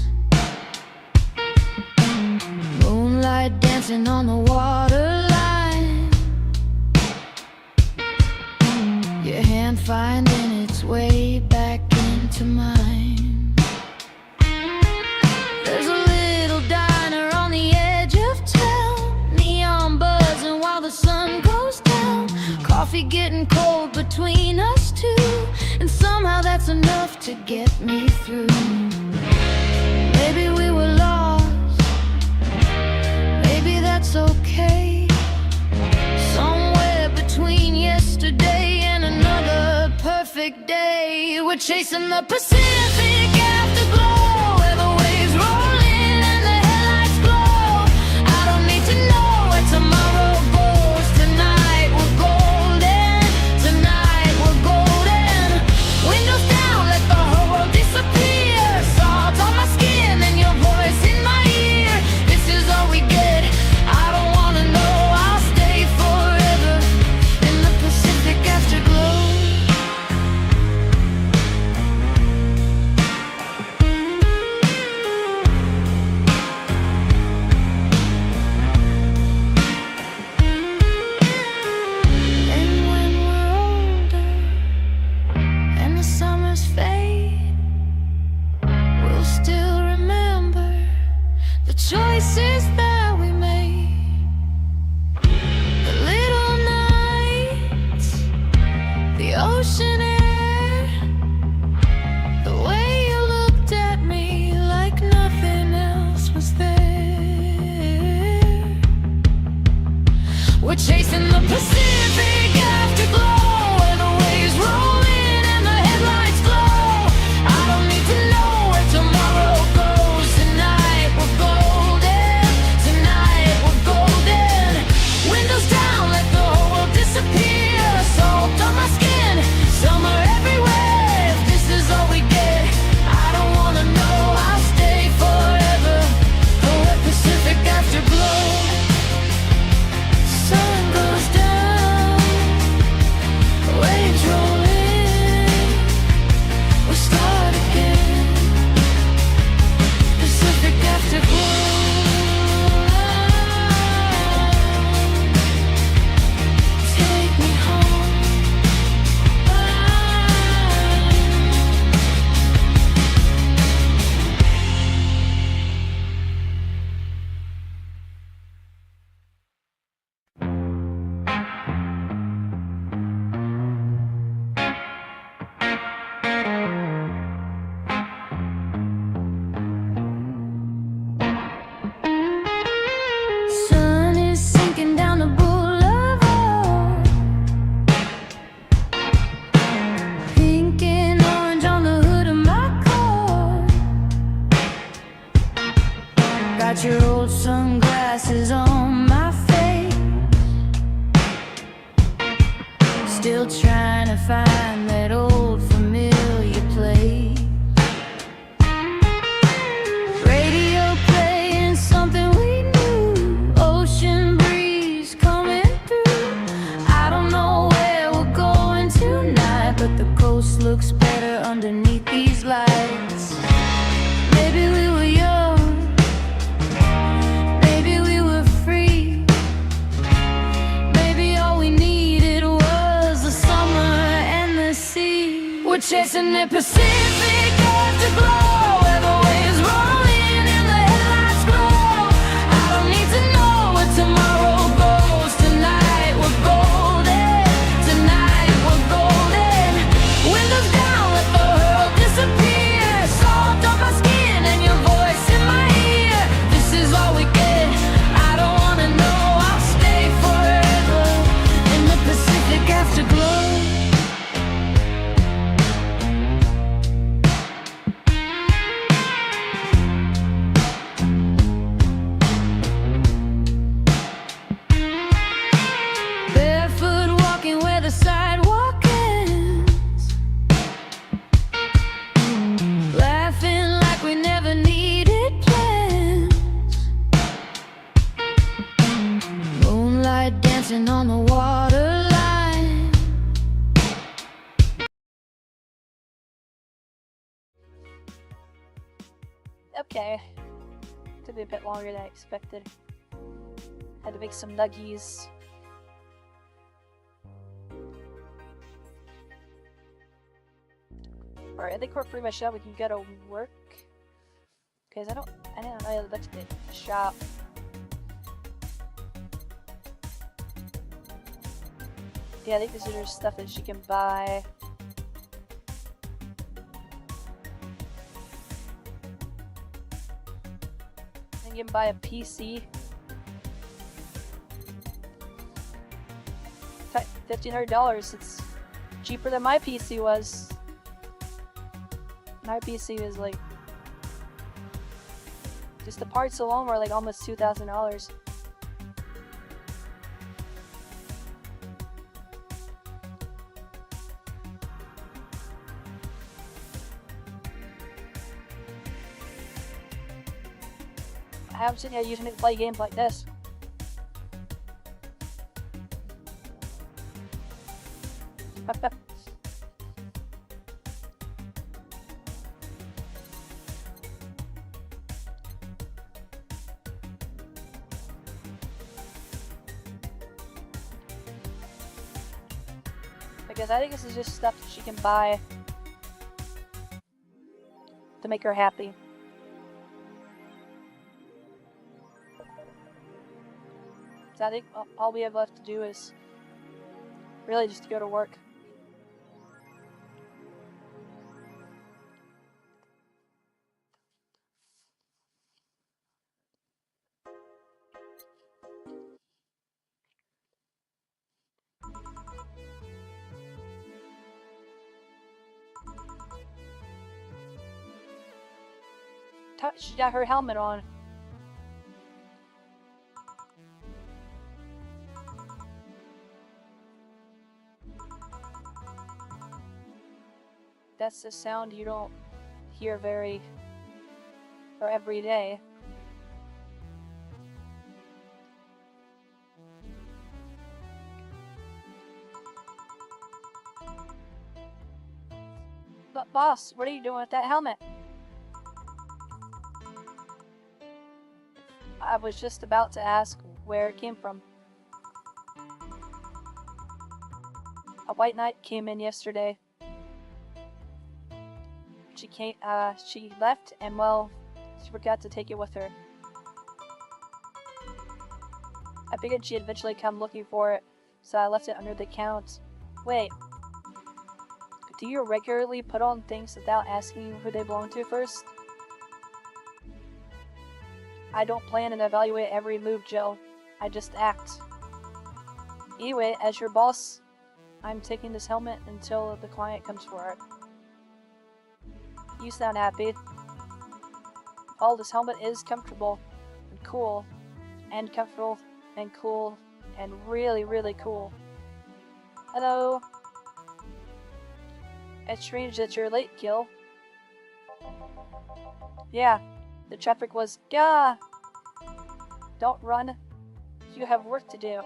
Moonlight dancing on the waterline, your hand finding its way back into mine. There's a little diner on the edge of town, neon buzzing while the sun goes down. Coffee getting cold between us two, and somehow that's enough to get me through. Maybe we were lost, maybe that's okay. Somewhere between yesterday and another perfect day, we're chasing the Pacific afterglow, where the waves roll in and the headlights glow. I don't need to know where tomorrow goes. Tonight we're golden, tonight we're golden. Windows down, let the whole world disappear. Salt on my skin and your voice in my ear. This is all we get. I don't wanna know, I'll stay forever in the Pacific afterglow. And when we're older and the summers fade, we'll still remember the choices that we made. The little nights, the ocean air, the way you looked at me like nothing else was there. We're chasing the Pacific afterglow, where the waves roll in and the headlights glow. I don't need to know where tomorrow goes. Tonight we're golden, tonight we're golden. Windows down, let the whole world disappear. Salt on my skin, summer everywhere. If this is all we get, I don't wanna know, I'll stay forever. Oh, a Pacific afterglow. Sun goes down, waves roll in, we start again. Pacific afterglow. Take me home. Sun is sinking down the boulevard, pink and orange on the hood of my car. Got your old sunglasses on my face, still trying to find that old familiar place. Radio playing something we knew, ocean breeze coming through. I don't know where we're going tonight, but the coast looks better underneath these lights. Maybe we were young, maybe we were free. Maybe all we needed was the summer and the sea. were chasing the Pacific afterglow, where the waves roll in and the headlights glow. I don't need to know where tomorrow goes. Tonight we're golden. Tonight we're golden. Windows down, let the world disappear. Salt on my skin and your voice in my ear. This is all we get. I don't wanna know. I'll stay forever in the Pacific afterglow. Barefoot walking where the sidewalk ends, laughing like we never needed plans. Moonlight dancing on the waterline. Okay. Took me a bit longer than I expected. Had to make some nuggies. Alright, I think we're pretty much done. We can go to work. Because I didn't really look at the shop. Yeah, I think this is just stuff that she can buy. You can buy a PC. $1,500. It's cheaper than my PC was. My PC was like, just the parts alone were like almost $2,000. I haven't seen you using it to play games like this. Because I think this is just stuff that she can buy to make her happy. So I think all we have left to do is really just to go to work. She got her helmet on. That's the sound you don't hear every day. But boss, what are you doing with that helmet? I was just about to ask where it came from. A white knight came in yesterday. She left, and well, she forgot to take it with her. I figured she'd eventually come looking for it, so I left it under the count. Wait, do you regularly put on things without asking who they belong to first? I don't plan and evaluate every move, Jill. I just act. Anyway, as your boss, I'm taking this helmet until the client comes for it. You sound happy. Oh, this helmet is comfortable and cool, and comfortable and cool, and really, really cool. Hello. It's strange that you're late, Gil. Yeah, the traffic was gah. Don't run. You have work to do.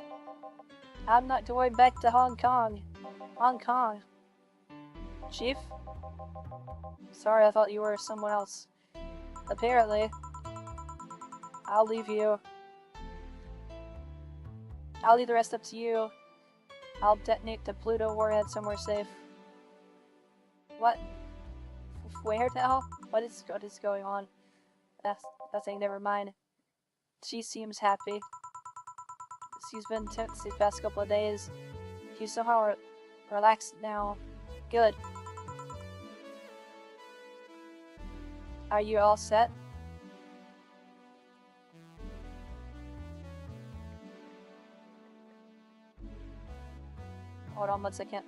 I'm not going back to Hong Kong. Hong Kong. Chief? Sorry, I thought you were someone else. Apparently. I'll leave you. I'll leave the rest up to you. I'll detonate the Pluto warhead somewhere safe. What? Where the hell? What is going on? That's thing. Never mind. She seems happy. She's been tense the past couple of days. She's somehow relaxed now. Good. Are you all set? Hold on 1 second.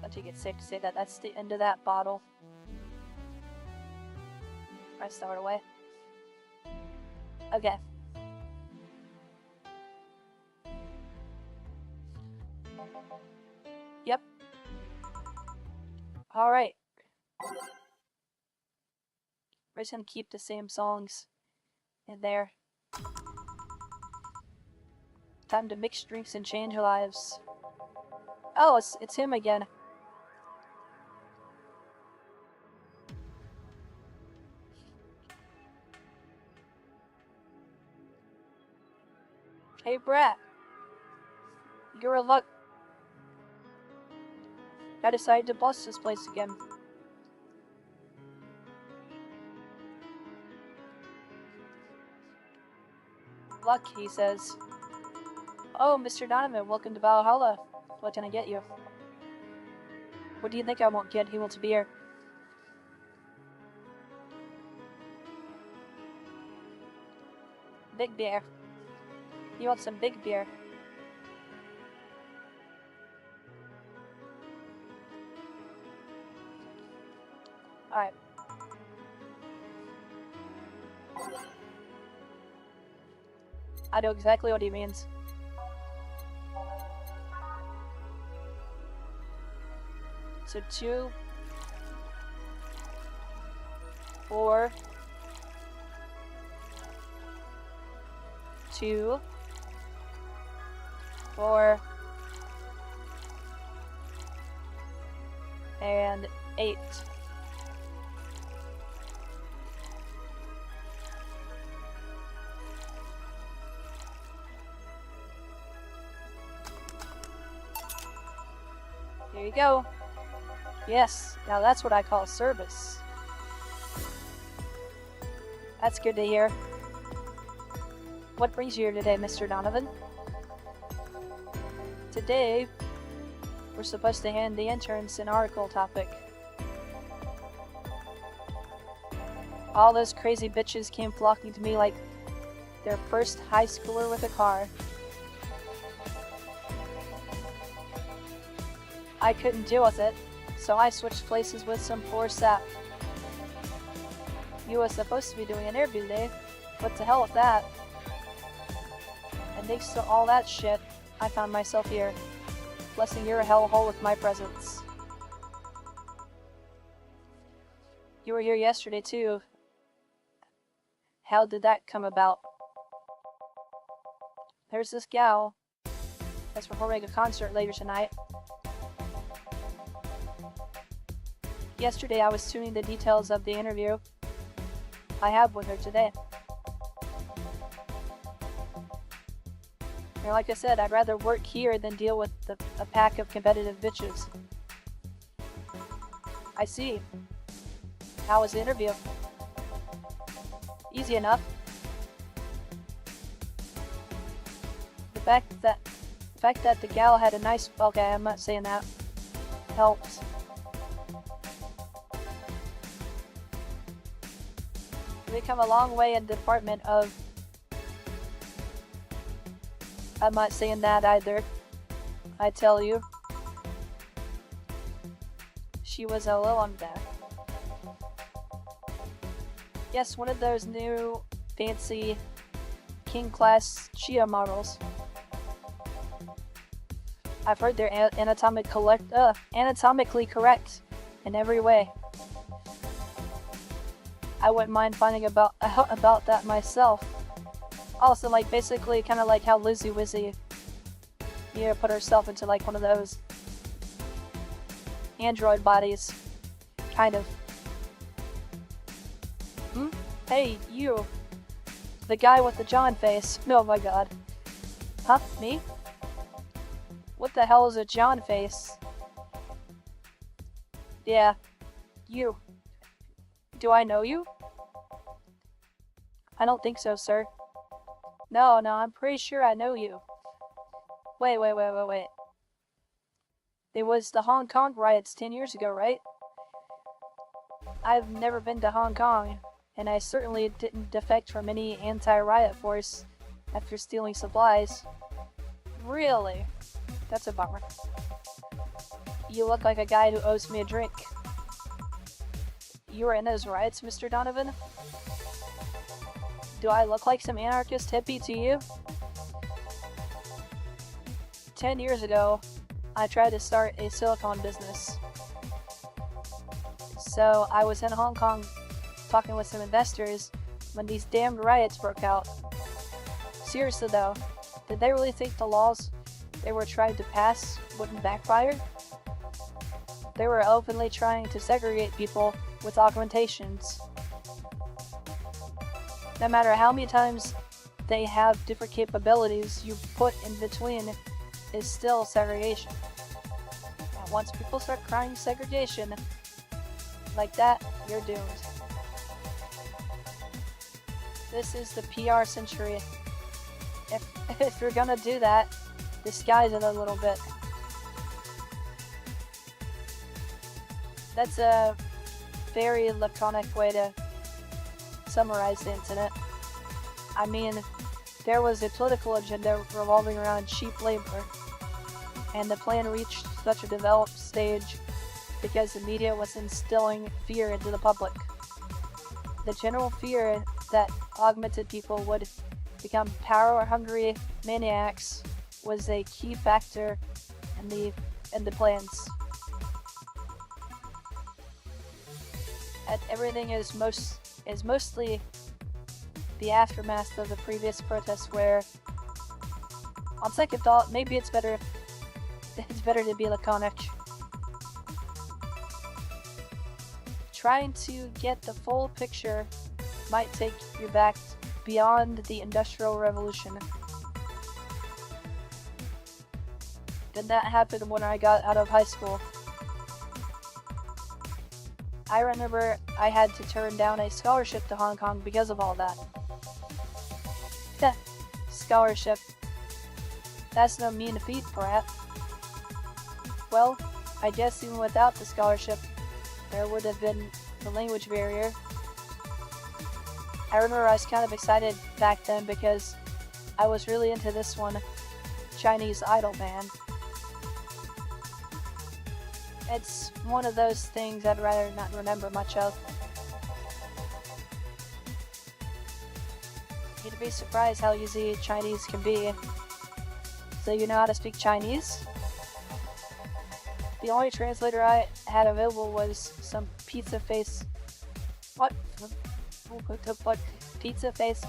Don't you get sick to say that. That's the end of that bottle. I start away. Okay. Yep. Alright. We're just gonna keep the same songs in there. Time to mix drinks and change lives. Oh, it's him again. Hey, Brat. You're a luck. I decided to bust this place again. Luck, he says. Oh, Mr. Donovan, welcome to Valhalla. What can I get you? What do you think I won't get? He wants a beer. Big beer. You want some big beer? Alright. I know exactly what he means. So 2, 4, 2, 4, and 8. Here you go. Yes, now that's what I call service. That's good to hear. What brings you here today, Mr. Donovan? Today, we're supposed to hand the interns an article topic. All those crazy bitches came flocking to me like their first high schooler with a car. I couldn't deal with it, so I switched places with some poor sap. You were supposed to be doing an interview today, but to hell with that. And thanks to all that shit, I found myself here, blessing your hellhole with my presence. You were here yesterday too. How did that come about? There's this gal that's performing a concert later tonight. Yesterday I was tuning the details of the interview I have with her today. And like I said, I'd rather work here than deal with a pack of competitive bitches. I see. How was the interview? Easy enough. The fact that the gal had a nice... Okay, I'm not saying that. Helped. We come a long way in the department of... I'm not saying that either. I tell you. She was a little on that. Yes, one of those new fancy King class Chia models. I've heard they're anatomically correct in every way. I wouldn't mind finding about that myself. Also, like, basically kind of like how Lizzie Wizzy, put herself into like one of those android bodies. Kind of. Hey, you. The guy with the John face. Oh my god. Huh? Me? What the hell is a John face? Yeah, you. Do I know you? I don't think so, sir. No, I'm pretty sure I know you. Wait. It was the Hong Kong riots 10 years ago, right? I've never been to Hong Kong, and I certainly didn't defect from any anti-riot force after stealing supplies. Really? That's a bummer. You look like a guy who owes me a drink. You were in those riots, Mr. Donovan? Do I look like some anarchist hippie to you? 10 years ago, I tried to start a silicone business. So I was in Hong Kong talking with some investors when these damned riots broke out. Seriously though, did they really think the laws they were trying to pass wouldn't backfire? They were openly trying to segregate people with augmentations. No matter how many times they have different capabilities, you put in between is still segregation. And once people start crying segregation like that, you're doomed. This is the PR century. If you're gonna do that, disguise it a little bit. That's a very laconic way to summarize the incident. I mean, there was a political agenda revolving around cheap labor, and the plan reached such a developed stage because the media was instilling fear into the public. The general fear that augmented people would become power-hungry maniacs was a key factor in the plans. And everything is mostly the aftermath of the previous protests, where, on second thought, maybe it's better to be laconic. Trying to get the full picture might take you back beyond the Industrial Revolution. Did that happen when I got out of high school? I remember I had to turn down a scholarship to Hong Kong because of all that. Scholarship. That's no mean feat, brat. Well, I guess even without the scholarship, there would have been the language barrier. I remember I was kind of excited back then because I was really into this one, Chinese Idol band. It's one of those things I'd rather not remember much of. You'd be surprised how easy Chinese can be. So you know how to speak Chinese? The only translator I had available was some pizza face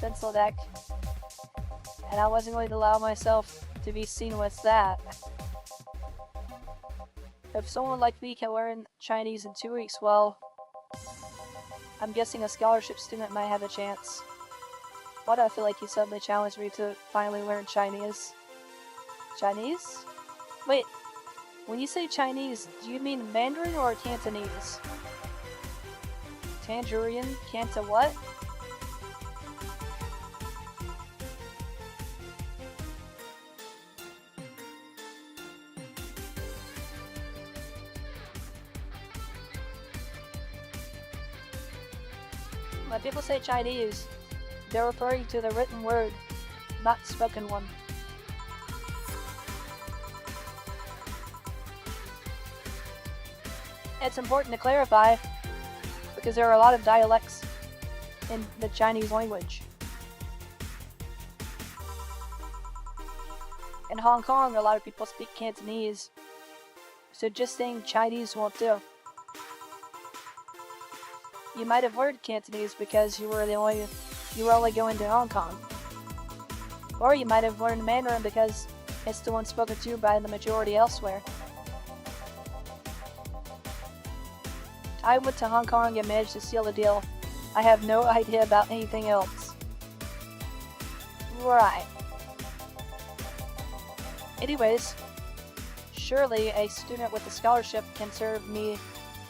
pencil deck, and I wasn't going to allow myself to be seen with that. If someone like me can learn Chinese in 2 weeks, well, I'm guessing a scholarship student might have a chance. Why do I feel like you suddenly challenged me to finally learn Chinese? Chinese? Wait, when you say Chinese, do you mean Mandarin or Cantonese? Tangerine? Canta what? When people say Chinese, they're referring to the written word, not spoken one. It's important to clarify because there are a lot of dialects in the Chinese language. In Hong Kong, a lot of people speak Cantonese, so just saying Chinese won't do. You might have learned Cantonese because you were only going to Hong Kong. Or you might have learned Mandarin because it's the one spoken to by the majority elsewhere. I went to Hong Kong and managed to seal the deal. I have no idea about anything else. Right. Anyways, surely a student with a scholarship can serve me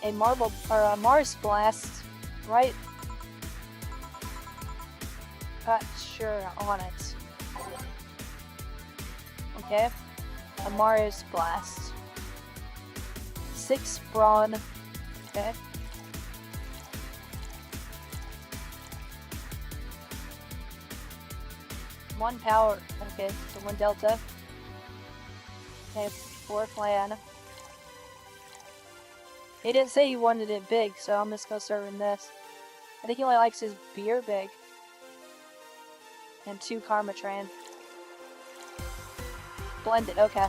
a Mars blast, right? Sure, on it. Okay, a Mars blast. 6 brawn. Okay. One power. Okay, so 1 delta. Okay, 4 plan. He didn't say he wanted it big, so I'm just gonna serve him this. I think he only likes his beer big. And 2 Karma Train. Blended, okay.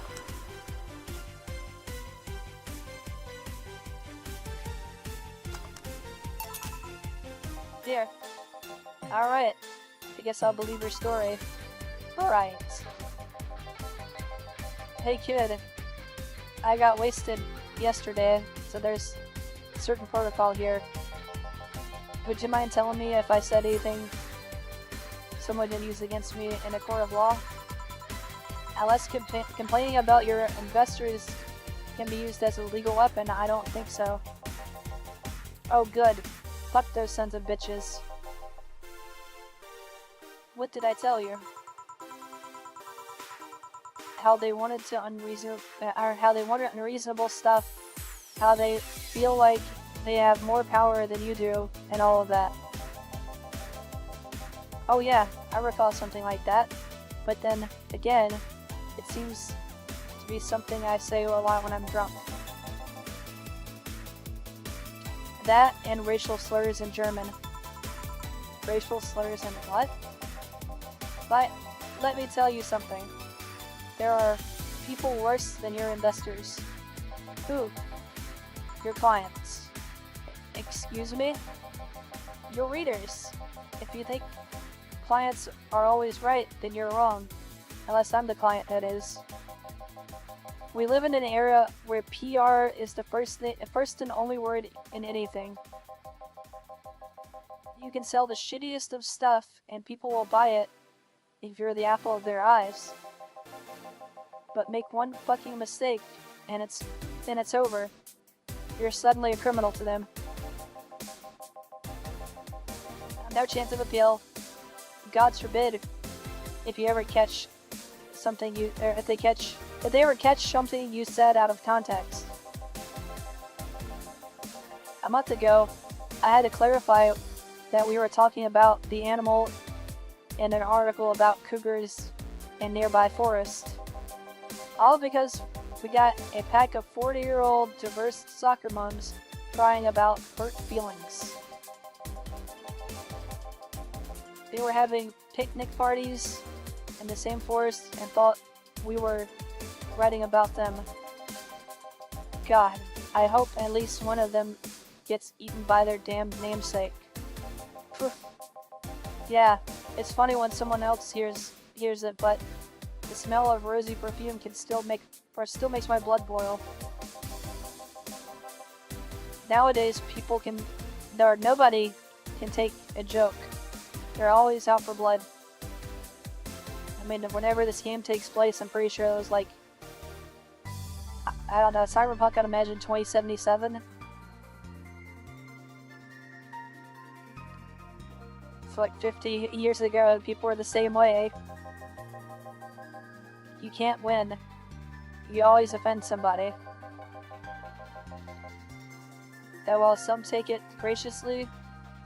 Here. Alright. I guess I'll believe your story. Alright. Hey kid. I got wasted yesterday, so there's a certain protocol here. Would you mind telling me if I said anything someone did use against me in a court of law? Unless complaining about your investors can be used as a legal weapon, I don't think so. Oh good. Fuck those sons of bitches. What did I tell you? How they wanted unreasonable stuff. How they feel like they have more power than you do, and all of that. Oh yeah, I recall something like that. But then, again, it seems to be something I say a lot when I'm drunk. That and racial slurs in German. Racial slurs in what? But let me tell you something. There are people worse than your investors. Who? Your clients. Excuse me? Your readers. If you think clients are always right, then you're wrong. Unless I'm the client, that is. We live in an era where PR is the first and only word in anything. You can sell the shittiest of stuff and people will buy it if you're the apple of their eyes. But make one fucking mistake and it's over. You're suddenly a criminal to them. No chance of appeal. God forbid if you ever catch something if they ever catch something you said out of context. A month ago, I had to clarify that we were talking about the animal in an article about cougars in nearby forest. All because we got a pack of 40-year-old diverse soccer moms crying about hurt feelings. They were having picnic parties in the same forest and thought we were writing about them. God, I hope at least one of them gets eaten by their damned namesake. Yeah, it's funny when someone else hears it, but the smell of rosy perfume still makes my blood boil. Nowadays, nobody can take a joke. They're always out for blood. I mean, whenever this game takes place, I'm pretty sure it was like, I don't know, Cyberpunk, I'd imagine 2077. So like 50 years ago, people were the same way. You can't win. You always offend somebody. That while some take it graciously,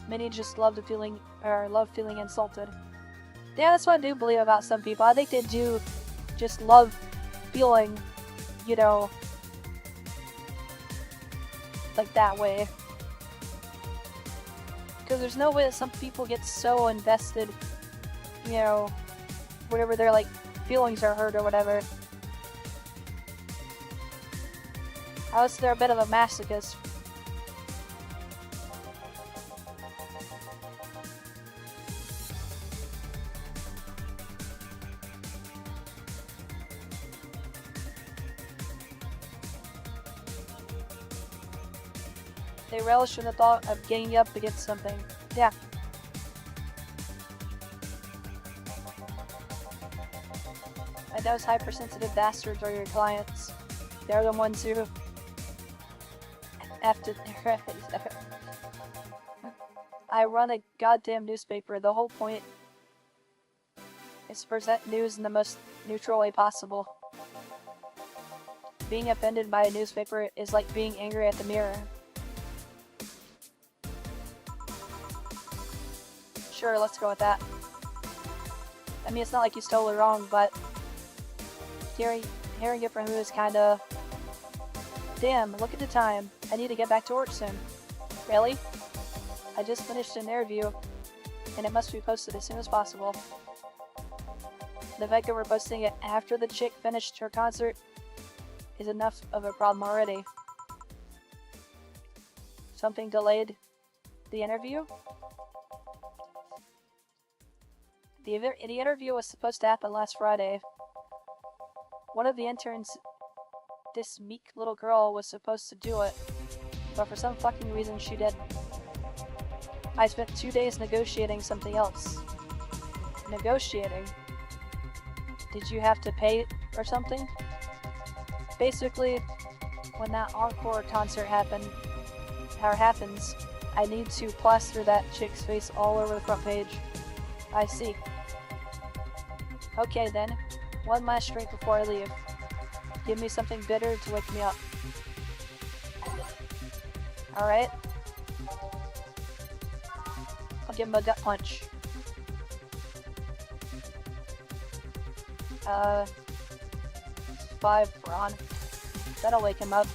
many just love feeling insulted. Yeah, that's what I do believe about some people. I think they do just love feeling, like that way. Because there's no way that some people get so invested, whatever their feelings are hurt or whatever. Unless they're a bit of a masochist. They relish in the thought of getting up against something. Yeah. those hypersensitive bastards are your clients. They're the ones who have to. I run a goddamn newspaper. The whole point is to present news in the most neutral way possible. Being offended by a newspaper is like being angry at the mirror. Sure, let's go with that. I mean, it's not like he's totally wrong, but hearing it from him is kinda... Damn, look at the time. I need to get back to work soon. Really? I just finished an interview, and it must be posted as soon as possible. The fact that we're posting it after the chick finished her concert is enough of a problem already. Something delayed the interview? The interview was supposed to happen last Friday. One of the interns, this meek little girl, was supposed to do it, but for some fucking reason she didn't. I spent 2 days negotiating something else. Negotiating? Did you have to pay or something? Basically, when that encore concert happens, I need to plaster that chick's face all over the front page. I see. Okay then, one last drink before I leave. Give me something bitter to wake me up. Alright. I'll give him a gut punch. 5 Ron. That'll wake him up.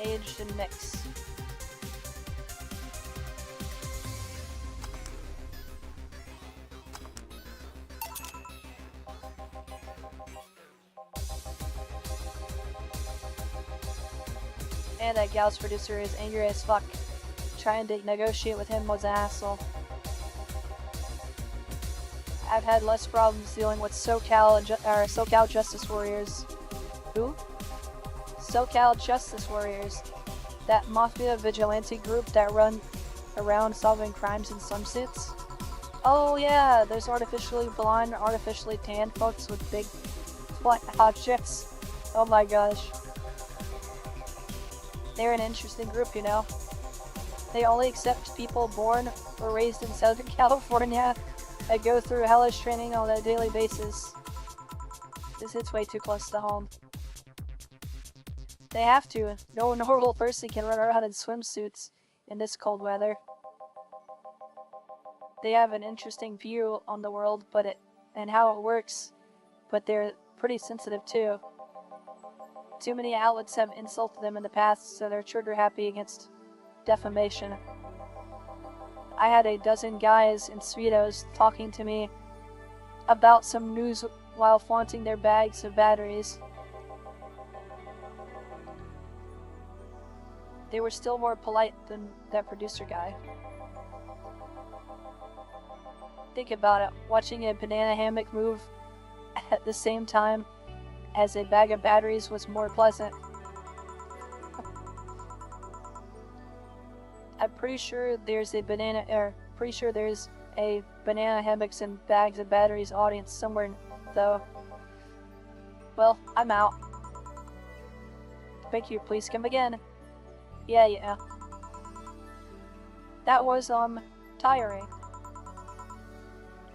Aged and mix. And that gal's producer is angry as fuck. Trying to negotiate with him was an asshole. I've had less problems dealing with SoCal Justice Warriors. Who? SoCal Justice Warriors. That mafia vigilante group that run around solving crimes in swimsuits. Oh yeah, there's artificially blonde, artificially tanned folks with big flat objects. Oh my gosh. They're an interesting group, you know. They only accept people born or raised in Southern California that go through hellish training on a daily basis. This hits way too close to home. They have to. No normal person can run around in swimsuits in this cold weather. They have an interesting view on the world, and how it works, but they're pretty sensitive too. Too many outlets have insulted them in the past, so they're trigger happy against defamation. I had a dozen guys in Speedos talking to me about some news while flaunting their bags of batteries. They were still more polite than that producer guy. Think about it, watching a banana hammock move at the same time as a bag of batteries was more pleasant. I'm pretty sure there's a banana hammocks and bags of batteries audience somewhere, though. Well, I'm out. Thank you, please come again. Yeah. That was, tiring.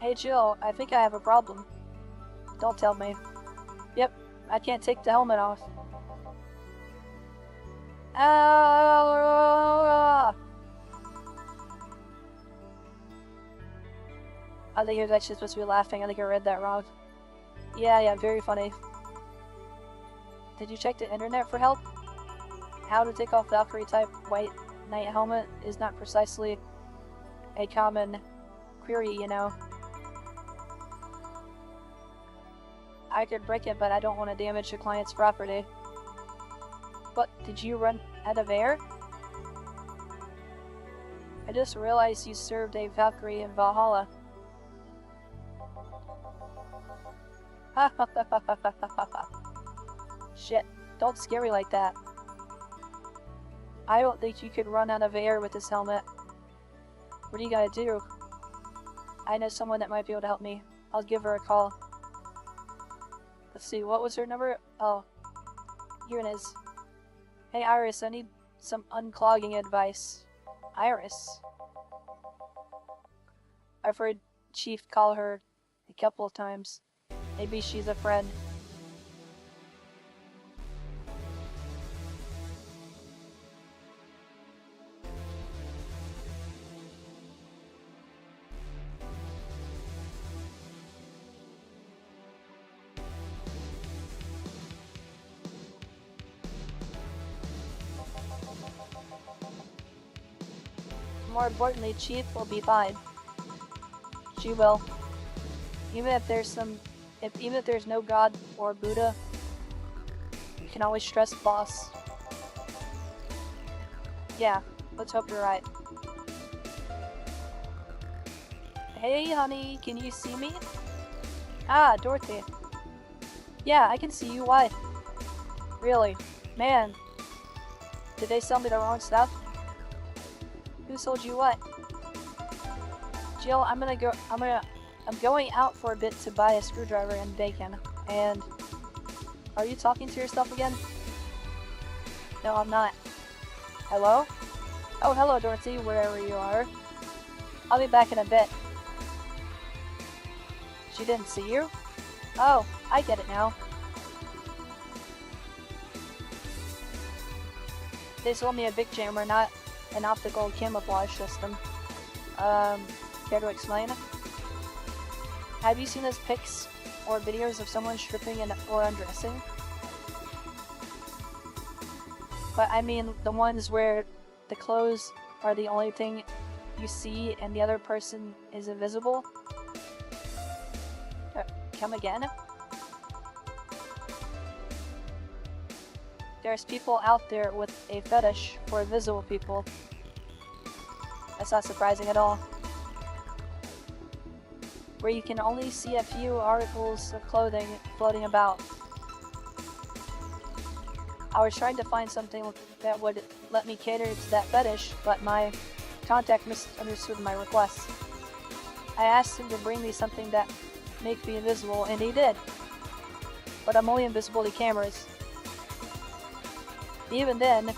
Hey Jill, I think I have a problem. Don't tell me. Yep, I can't take the helmet off. I think he was actually supposed to be laughing. I think I read that wrong. Yeah, very funny. Did you check the internet for help? How to take off Valkyrie type white knight helmet is not precisely a common query, you know. I could break it, but I don't want to damage the client's property. But did you run out of air? I just realized you served a Valkyrie in Valhalla. Shit, don't scare me like that. I don't think you could run out of air with this helmet. What do you gotta do? I know someone that might be able to help me. I'll give her a call. Let's see, what was her number? Oh, here it is. Hey Iris, I need some unclogging advice. Iris? I've heard Chief call her a couple of times. Maybe she's a friend. More importantly, Chief will be fine. She will. Even if there's no God or Buddha, you can always trust boss. Yeah, let's hope you're right. Hey honey, can you see me? Ah, Dorothy. Yeah, I can see you. Why? Really? Man. Did they sell me the wrong stuff? Who sold you what? Jill, I'm going out for a bit to buy a screwdriver and bacon. And are you talking to yourself again? No, I'm not. Hello? Oh, hello, Dorothy, wherever you are. I'll be back in a bit. She didn't see you? Oh, I get it now. They sold me a big jammer, not an optical camouflage system. Care to explain? Have you seen those pics or videos of someone stripping or undressing? But I mean the ones where the clothes are the only thing you see and the other person is invisible? Come again? There's people out there with a fetish for invisible people. That's not surprising at all. Where you can only see a few articles of clothing floating about. I was trying to find something that would let me cater to that fetish, but my contact misunderstood my request. I asked him to bring me something that make me invisible, and he did. But I'm only invisible to cameras. Even then,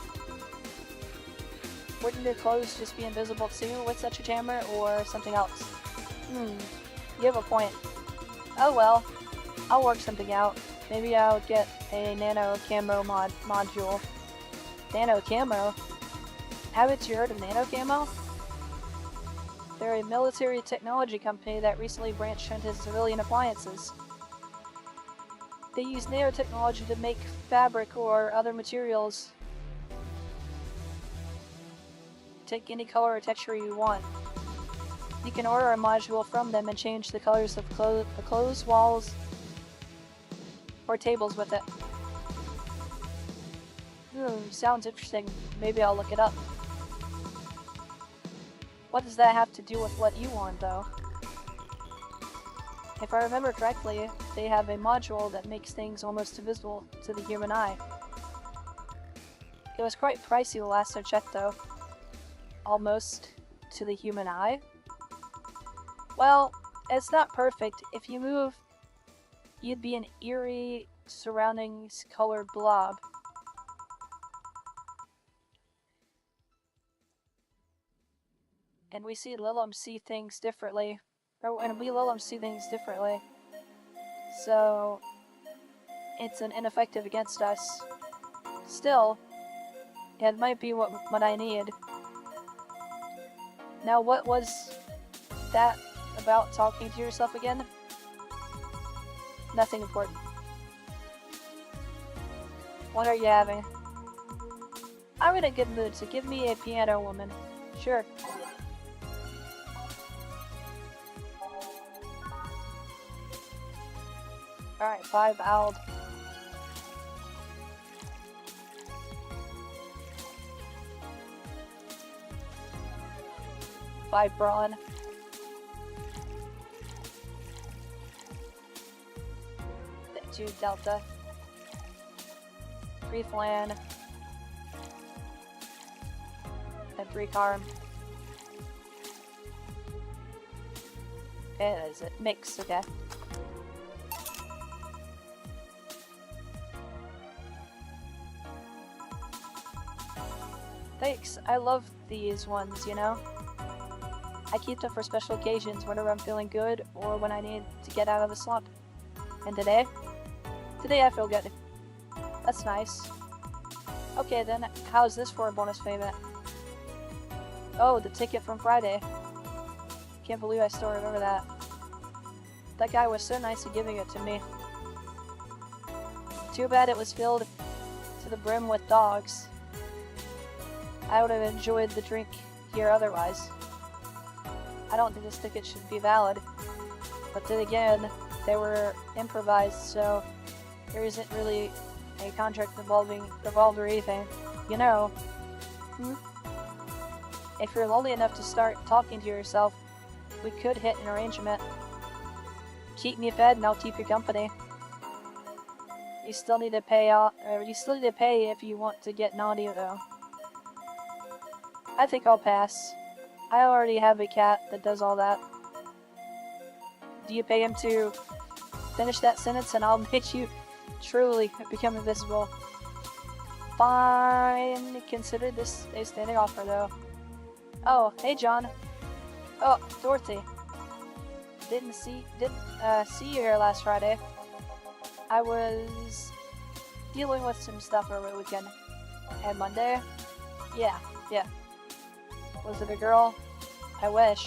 wouldn't your clothes just be invisible too with such a jammer, or something else? You have a point. Oh well, I'll work something out. Maybe I'll get a nano camo module. Nano camo? Haven't you heard of nano camo? They're a military technology company that recently branched into civilian appliances. They use nanotechnology to make fabric or other materials. Take any color or texture you want. You can order a module from them and change the colors of the clothes, walls, or tables with it. Sounds interesting. Maybe I'll look it up. What does that have to do with what you want, though? If I remember correctly, they have a module that makes things almost invisible to the human eye. It was quite pricey the last I checked, though. Almost to the human eye? Well, it's not perfect. If you move, you'd be an eerie, surroundings colored blob. And we Lilum see things differently. And we Lilum see things differently. So, it's an ineffective against us. Still, it might be what I need. Now, what was that about talking to yourself again? Nothing important. What are you having? I'm in a good mood, so give me a piano woman. Sure. Alright, 5 Ald. Five Brawn. 2 Delta. 3 Flan. Greek arm. Is it mix? Okay. Thanks. I love these ones, you know? I keep them for special occasions, whenever I'm feeling good or when I need to get out of a slump. And today? Today I feel good. That's nice. Okay then, how's this for a bonus payment? Oh, the ticket from Friday. Can't believe I still remember that. That guy was so nice at giving it to me. Too bad it was filled to the brim with dogs. I would have enjoyed the drink here otherwise. I don't think this ticket should be valid. But then again, they were improvised, so there isn't really a contract involved or anything. You know. If you're lonely enough to start talking to yourself, we could hit an arrangement. Keep me fed and I'll keep you company. You still need to pay if you want to get naughty though. I think I'll pass. I already have a cat that does all that. Do you pay him to finish that sentence and I'll make you truly become invisible? Fine. Consider this a standing offer though. Oh, hey John. Oh, Dorothy. Didn't see you here last Friday. I was dealing with some stuff over the weekend. And Monday? Yeah. Was it a girl? I wish.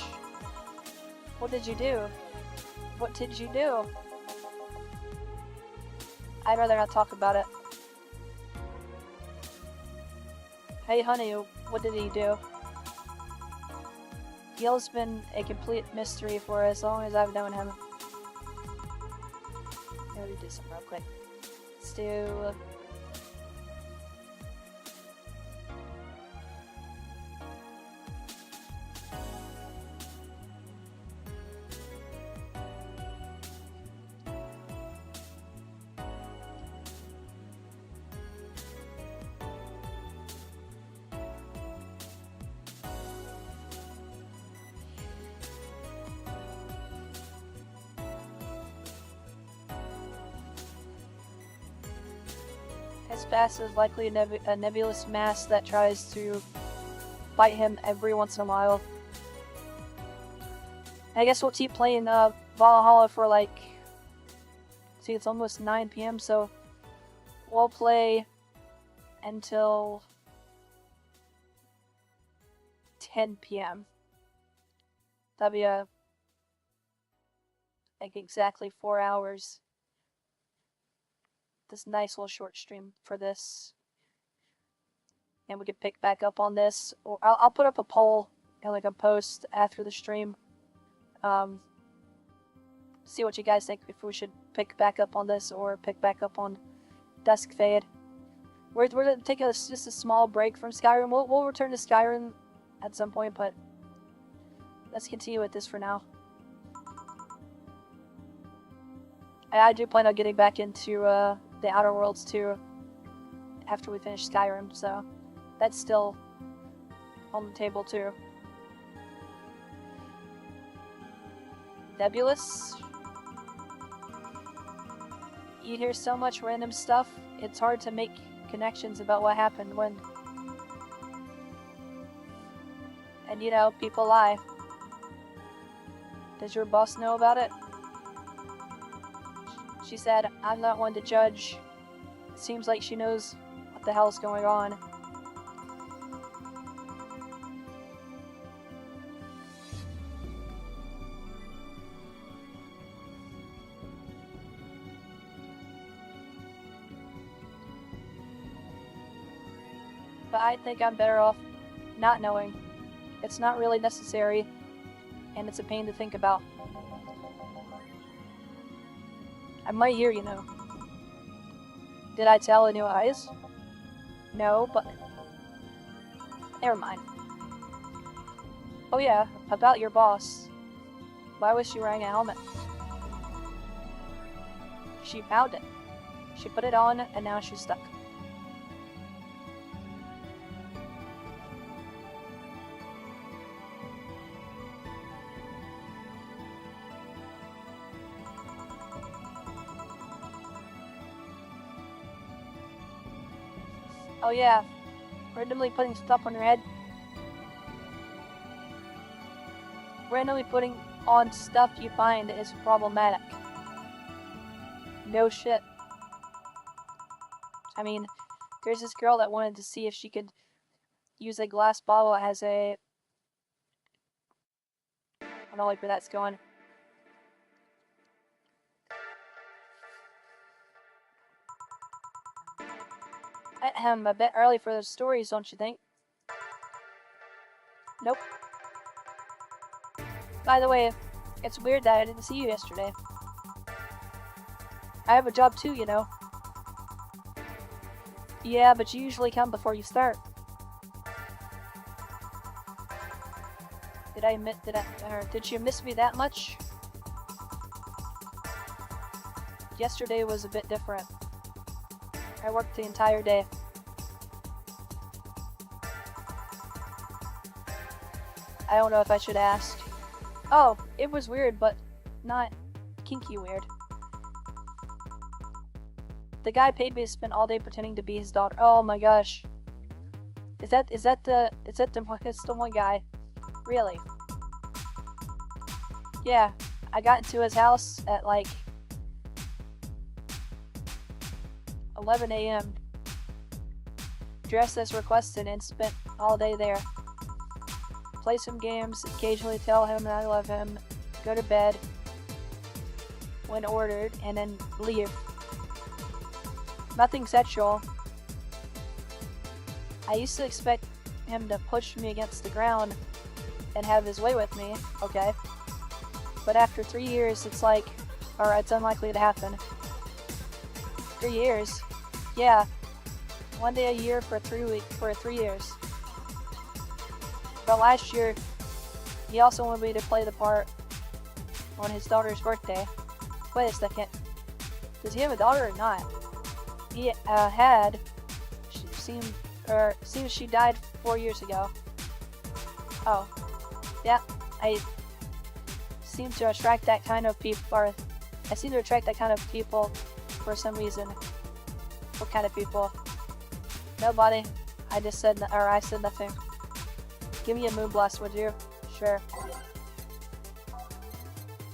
What did you do? What did you do? I'd rather not talk about it. Hey honey, what did he do? Gil's been a complete mystery for as long as I've known him. Let me do some real quick. Let's do... His past is likely a nebulous mass that tries to bite him every once in a while. I guess we'll keep playing Valhalla for like... See, it's almost 9 p.m, so we'll play until 10 p.m. That'll be like exactly 4 hours. This nice little short stream for this, and we can pick back up on this, or I'll put up a poll and like a post after the stream. See what you guys think, if we should pick back up on this or pick back up on Dusk Fade. We're gonna take just a small break from Skyrim. We'll return to Skyrim at some point, but let's continue with this for now. I do plan on getting back into the Outer Worlds too after we finish Skyrim, so that's still on the table too. Nebulous. You hear so much random stuff, it's hard to make connections about what happened when. And you know, people lie. Does your boss know about it? She said, I'm not one to judge. It seems like she knows what the hell's going on. But I think I'm better off not knowing. It's not really necessary, and it's a pain to think about. I might hear, you know. Did I tell in your eyes? No, but... Never mind. Oh yeah, about your boss. Why was she wearing a helmet? She found it. She put it on, and now she's stuck. Oh yeah, randomly putting stuff on your head. Randomly putting on stuff you find is problematic. No shit. I mean, there's this girl that wanted to see if she could use a glass bottle as a... I don't know like where that's going. A bit early for those stories, don't you think? Nope. By the way, it's weird that I didn't see you yesterday. I have a job too, you know. Yeah, but you usually come before you start. Did you miss me that much? Yesterday was a bit different. I worked the entire day. I don't know if I should ask. Oh, it was weird, but not kinky weird. The guy paid me to spend all day pretending to be his daughter. Oh my gosh. Is that the one guy? Really? Yeah, I got into his house at like 11 a.m. Dressed as requested and spent all day there. Play some games, occasionally tell him that I love him, go to bed when ordered, and then leave. Nothing sexual. I used to expect him to push me against the ground and have his way with me, okay? But after 3 years, it's like, or it's unlikely to happen. 3 years? Yeah. 1 day a year for 3 years. But last year, he also wanted me to play the part on his daughter's birthday. Wait a second. Does he have a daughter or not? He had. Seems she died 4 years ago. Oh. Yeah, I seem to attract that kind of people, or I seem to attract that kind of people for some reason. What kind of people? Nobody. I said nothing. Give me a moon blast, would you? Sure.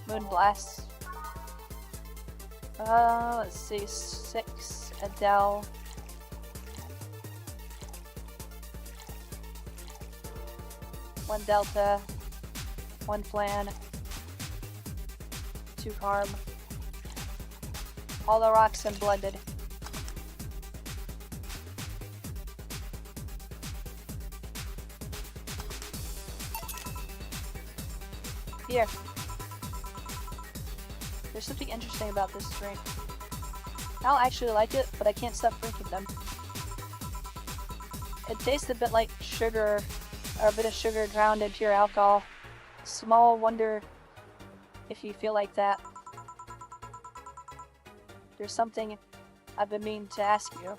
Moon blast. Let's see. 6. Adele. One delta. 1 flan. 2 carb. All the rocks and blended. Here. There's something interesting about this drink. I don't actually like it, but I can't stop drinking them. It tastes a bit like sugar, or a bit of sugar drowned in pure alcohol. Small wonder if you feel like that. There's something I've been meaning to ask you.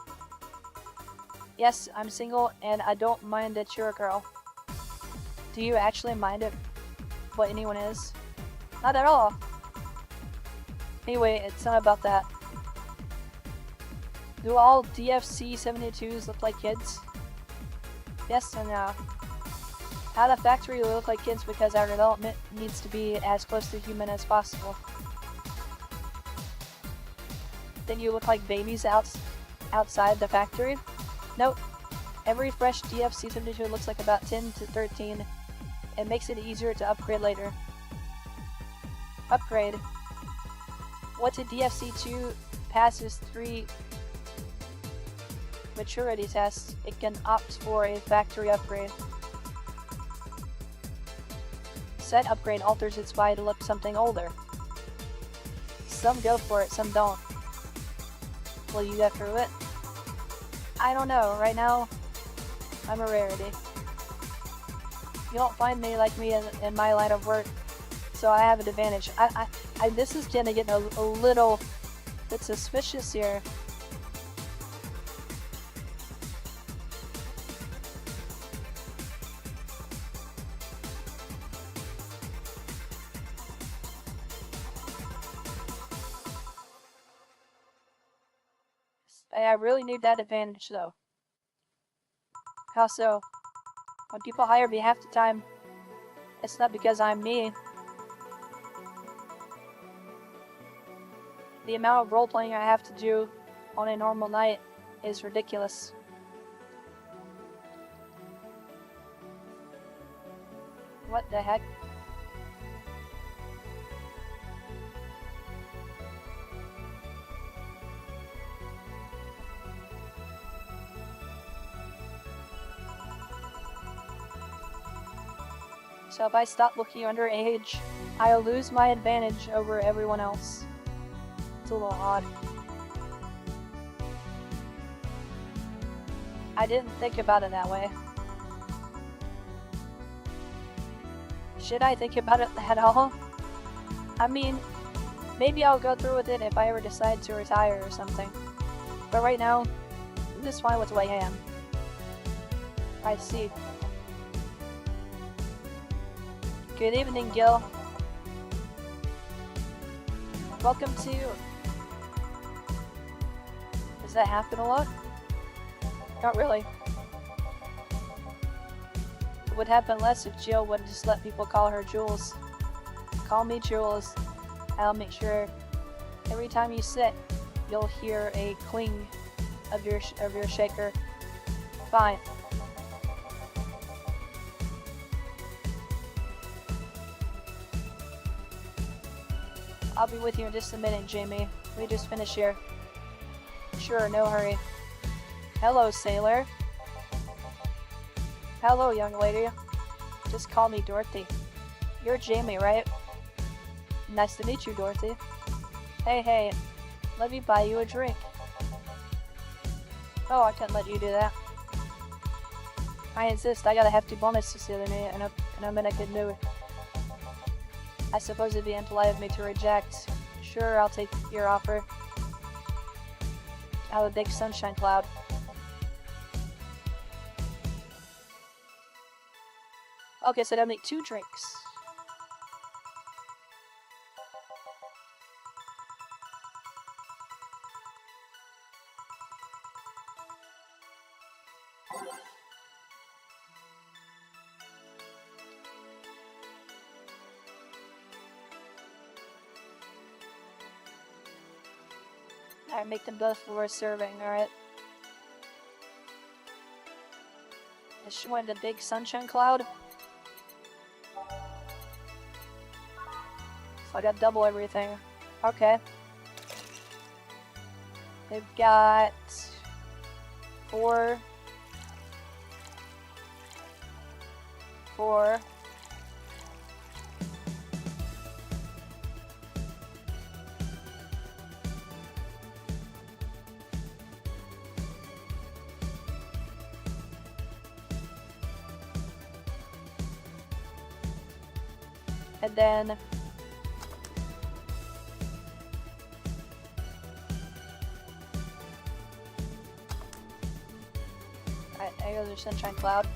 Yes, I'm single, and I don't mind that you're a girl. Do you actually mind it? What anyone is? Not at all. Anyway, it's not about that. Do all DFC 72s look like kids? Yes and no. At a factory, we look like kids because our development needs to be as close to human as possible. Then you look like babies outside the factory? Nope. Every fresh DFC 72 looks like about 10 to 13. It makes it easier to upgrade later. Upgrade. Once a DFC2 passes 3 maturity tests, it can opt for a factory upgrade. Said upgrade alters its body to look something older. Some go for it, some don't. Will you go through it? I don't know. Right now, I'm a rarity. You don't find me like me in my line of work, so I have an advantage. This is gonna get a little bit suspicious here. I really need that advantage though. How so? When people hire me half the time, it's not because I'm me. The amount of role-playing I have to do on a normal night is ridiculous. What the heck? So if I stop looking underage, I'll lose my advantage over everyone else. It's a little odd. I didn't think about it that way. Should I think about it at all? I mean, maybe I'll go through with it if I ever decide to retire or something. But right now, I'm just fine with the way I am. I see. Good evening, Gil. Welcome to... Does that happen a lot? Not really. It would happen less if Jill would just let people call her Jules. Call me Jules. I'll make sure every time you sit, you'll hear a cling of your shaker. Fine. I'll be with you in just a minute, Jamie. We just finished here. Sure, no hurry. Hello, sailor. Hello, young lady. Just call me Dorothy. You're Jamie, right? Nice to meet you, Dorothy. Hey, let me buy you a drink. Oh, I can't let you do that. I insist. I got a hefty bonus this other day, and I'm in a good mood. I suppose it'd be impolite of me to reject. Sure, I'll take your offer. Out of a big sunshine cloud. Okay, so that'll make 2 drinks. Alright, make them both for serving, alright? She wanted a big sunshine cloud. So I got double everything. Okay. They've got 4. And then alright, there goes our sunshine cloud.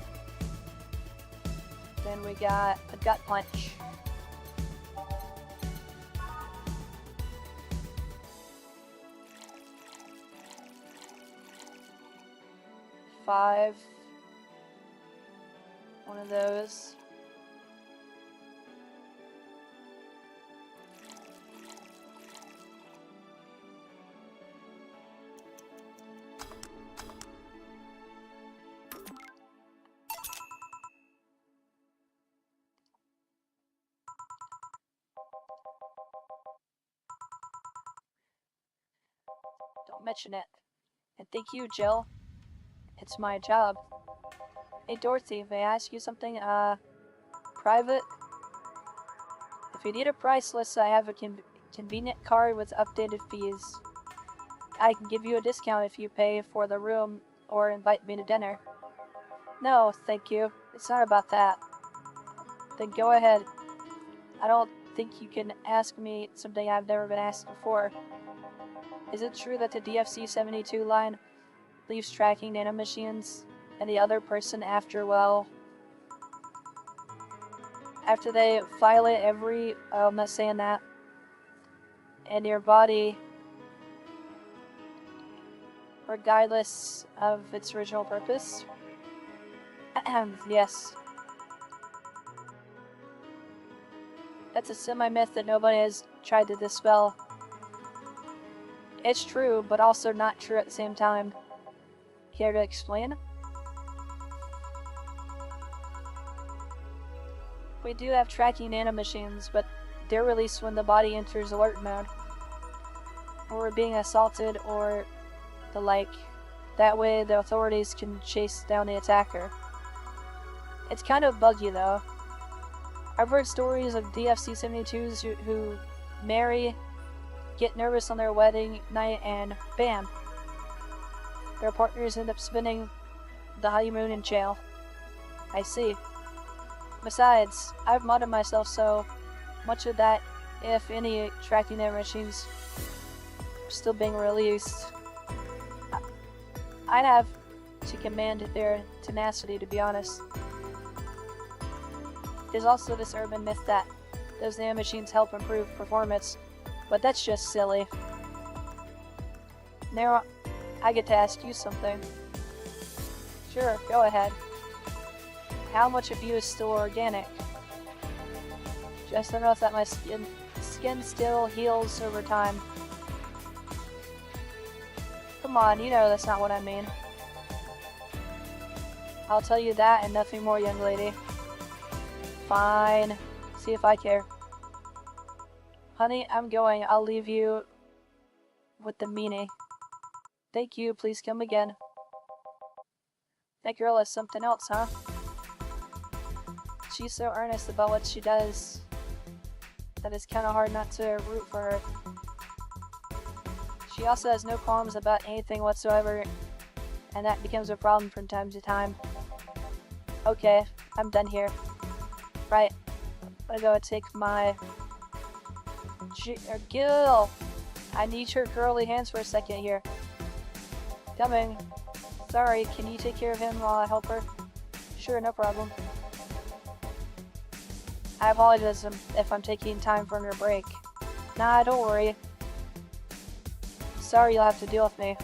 Then we got a gut punch. $5. One of those. Don't mention it. And thank you, Jill. It's my job. Hey, Dorothy, may I ask you something, private? If you need a price list, I have a convenient card with updated fees. I can give you a discount if you pay for the room or invite me to dinner. No, thank you. It's not about that. Then go ahead. I don't think you can ask me something I've never been asked before. Is it true that the DFC-72 line leaves tracking nanomachines and the other person after they violate every, I'm not saying that, and your body, regardless of its original purpose? Yes. That's a semi-myth that nobody has tried to dispel. It's true, but also not true at the same time. Care to explain? We do have tracking nanomachines, but they're released when the body enters alert mode, or we're being assaulted, or the like. That way the authorities can chase down the attacker. It's kind of buggy though. I've heard stories of DFC-72s who marry, get nervous on their wedding night, and bam! Their partners end up spending the honeymoon in jail. I see. Besides, I've modded myself so much of that, if any tracking their machines are still being released, I'd have to command their tenacity, to be honest. There's also this urban myth that those nanomachines help improve performance, but that's just silly. Now, I get to ask you something. Sure, go ahead. How much of you is still organic? Just enough that my skin still heals over time. Come on, you know that's not what I mean. I'll tell you that and nothing more, young lady. Fine. See if I care. Honey, I'm going. I'll leave you with the meanie. Thank you. Please come again. That girl is something else, huh? She's so earnest about what she does that it's kind of hard not to root for her. She also has no qualms about anything whatsoever, and that becomes a problem from time to time. Okay, I'm done here. Right, I'm gonna go take my... Gil! I need your curly hands for a second here. Coming. Sorry, can you take care of him while I help her? Sure, no problem. I apologize if I'm taking time from your break. Nah, don't worry. Sorry you'll have to deal with me.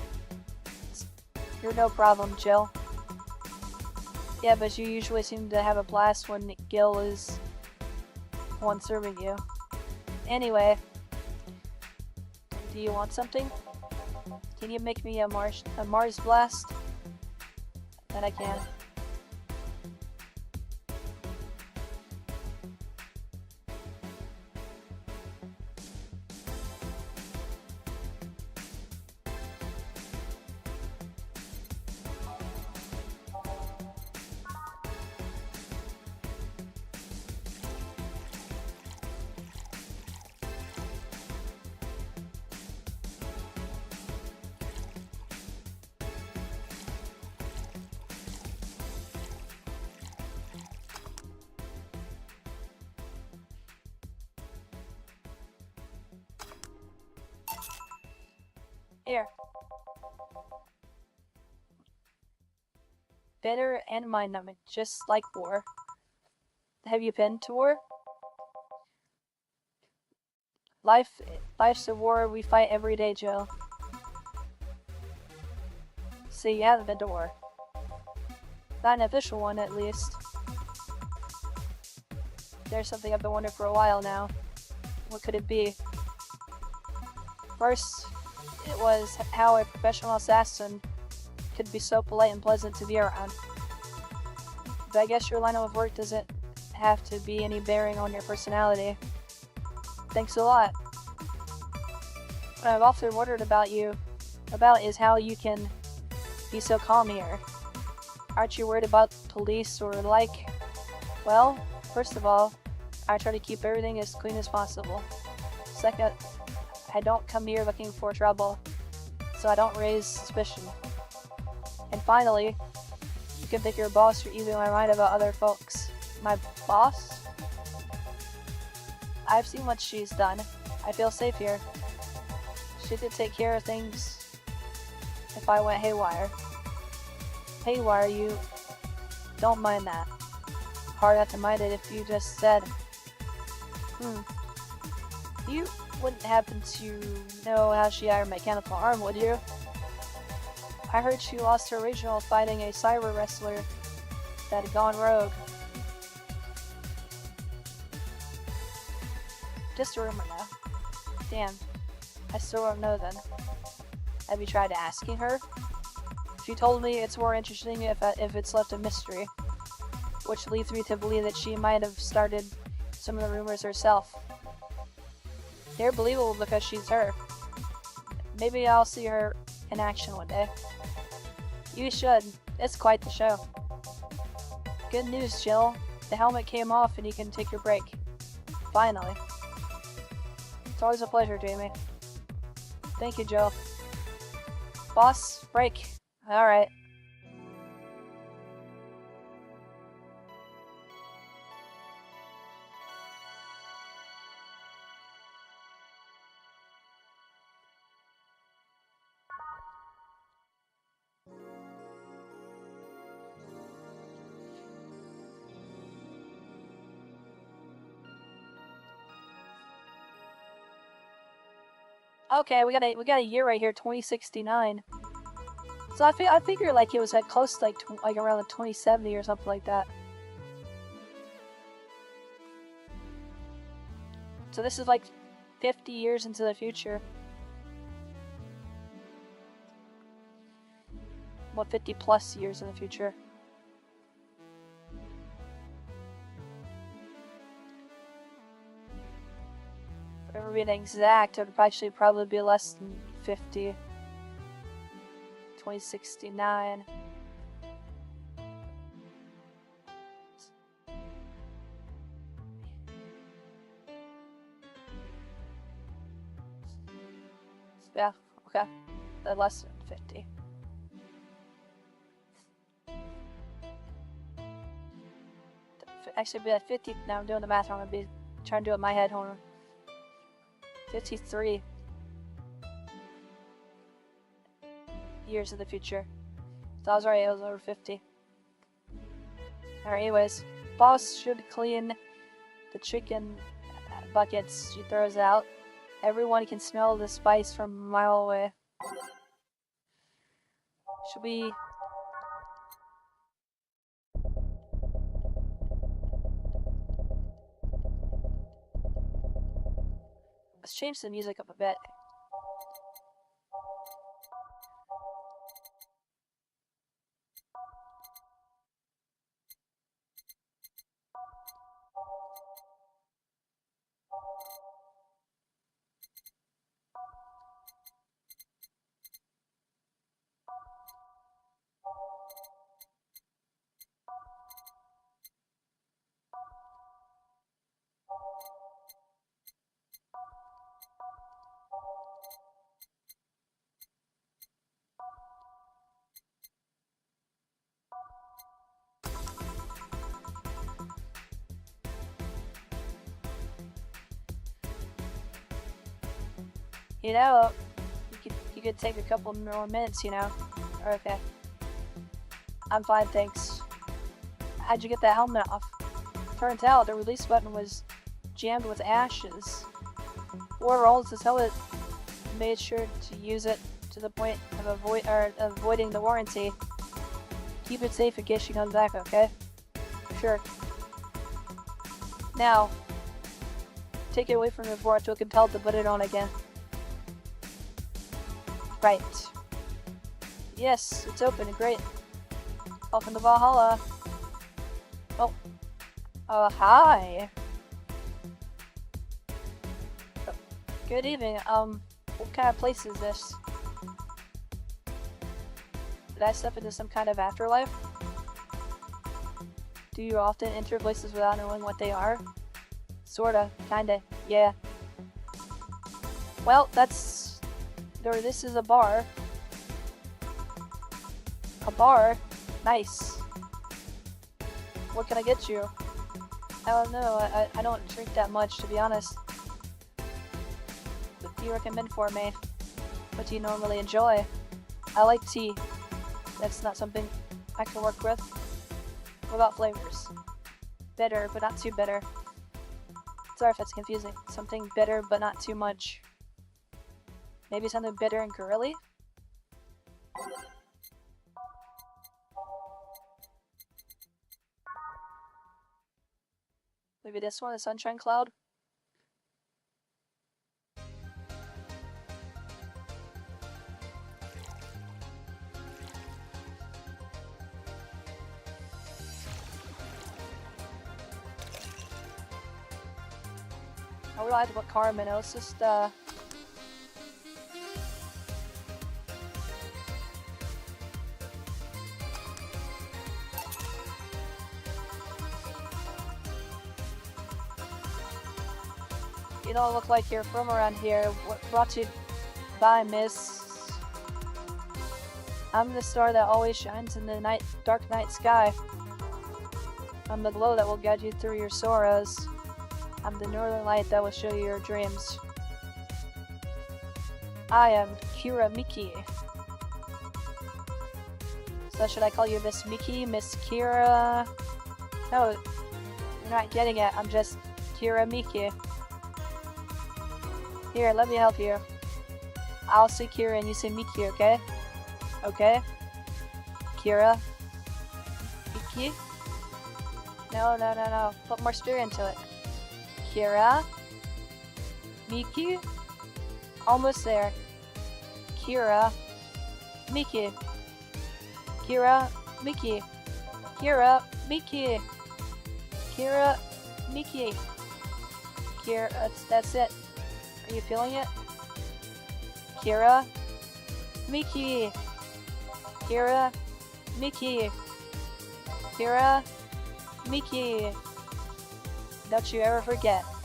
You're no problem, Jill. Yeah, but you usually seem to have a blast when Gil is the one serving you. Anyway, do you want something? Can you make me a Mars blast? That I can. Here. Bitter and mind-numbing, just like war. Have you been to war? Life's a war we fight every day, Joe. See, you haven't been to war. Not an official one, at least. There's something I've been wondering for a while now. What could it be? First, it was how a professional assassin could be so polite and pleasant to be around. But I guess your line of work doesn't have to be any bearing on your personality. Thanks a lot. What I've often wondered about is how you can be so calm here. Aren't you worried about police or like? Well, first of all, I try to keep everything as clean as possible. Second, I don't come here looking for trouble, so I don't raise suspicion. And finally, you can pick your boss for easing my mind about other folks. My boss? I've seen what she's done. I feel safe here. She could take care of things if I went haywire. Haywire, you don't mind that. Hard not to mind it if you just said, You wouldn't happen to know how she got her mechanical arm, would you? I heard she lost her original fighting a cyber wrestler that had gone rogue. Just a rumor now. Damn. I still don't know then. Have you tried asking her? She told me it's more interesting if it's left a mystery, which leads me to believe that she might have started some of the rumors herself. They're believable because she's her. Maybe I'll see her in action one day. You should. It's quite the show. Good news, Jill. The helmet came off and you can take your break. Finally. It's always a pleasure, Jamie. Thank you, Jill. Boss, break. Alright. Okay, we got a year right here, 2069. So I figure like it was at close to like around the 2070 or something like that. So this is like 50 years into the future. Well, 50 plus years in the future. If we're being exact, it would actually probably be less than 50. 2069. Yeah, okay. Less than 50. Actually, be at 50. Now I'm doing the math. I'm gonna be trying to do it in my head. Hold on. 53 years in the future. So I was right. I was over 50. Alright. Anyways, boss should clean the chicken buckets she throws out. Everyone can smell the spice from a mile away. Should we... Let's change the music up a bit. You know, you could take a couple more minutes, you know. Okay. I'm fine, thanks. How'd you get that helmet off? Turns out the release button was jammed with ashes. Whoever owns this helmet made sure to use it to the point of avoiding the warranty. Keep it safe in case she comes back, okay? Sure. Now, take it away from her before I feel compelled to put it on again. Right. Yes, it's open. Great. Welcome to Valhalla. Oh. Hi. Good evening. What kind of place is this? Did I step into some kind of afterlife? Do you often enter places without knowing what they are? Sorta. Kinda. Yeah. Well, this is a bar. A bar? Nice. What can I get you? I don't know. I don't drink that much, to be honest. What do you recommend for me? What do you normally enjoy? I like tea. That's not something I can work with. What about flavors? Bitter, but not too bitter. Sorry if that's confusing. Something bitter, but not too much. Maybe something bitter and girly? Maybe this one, the Sunshine Cloud? I would like to put Carmen. Let's just, you don't look like you're from around here. What brought you by, miss? I'm the star that always shines in the dark night sky. I'm the glow that will guide you through your sorrows. I'm the northern light that will show you your dreams. I am Kira Miki. So should I call you Miss Miki, Miss Kira? No, you're not getting it. I'm just Kira Miki. Here, let me help you. I'll say Kira and you say Miki, okay? Okay? Kira? Miki? No. Put more stir into it. Kira? Miki? Almost there. Kira? Miki? Kira? Miki? Kira? Miki? Kira? Miki? Kira? That's it. Are you feeling it? Kira? Miki? Kira? Miki? Kira? Miki? Don't you ever forget. What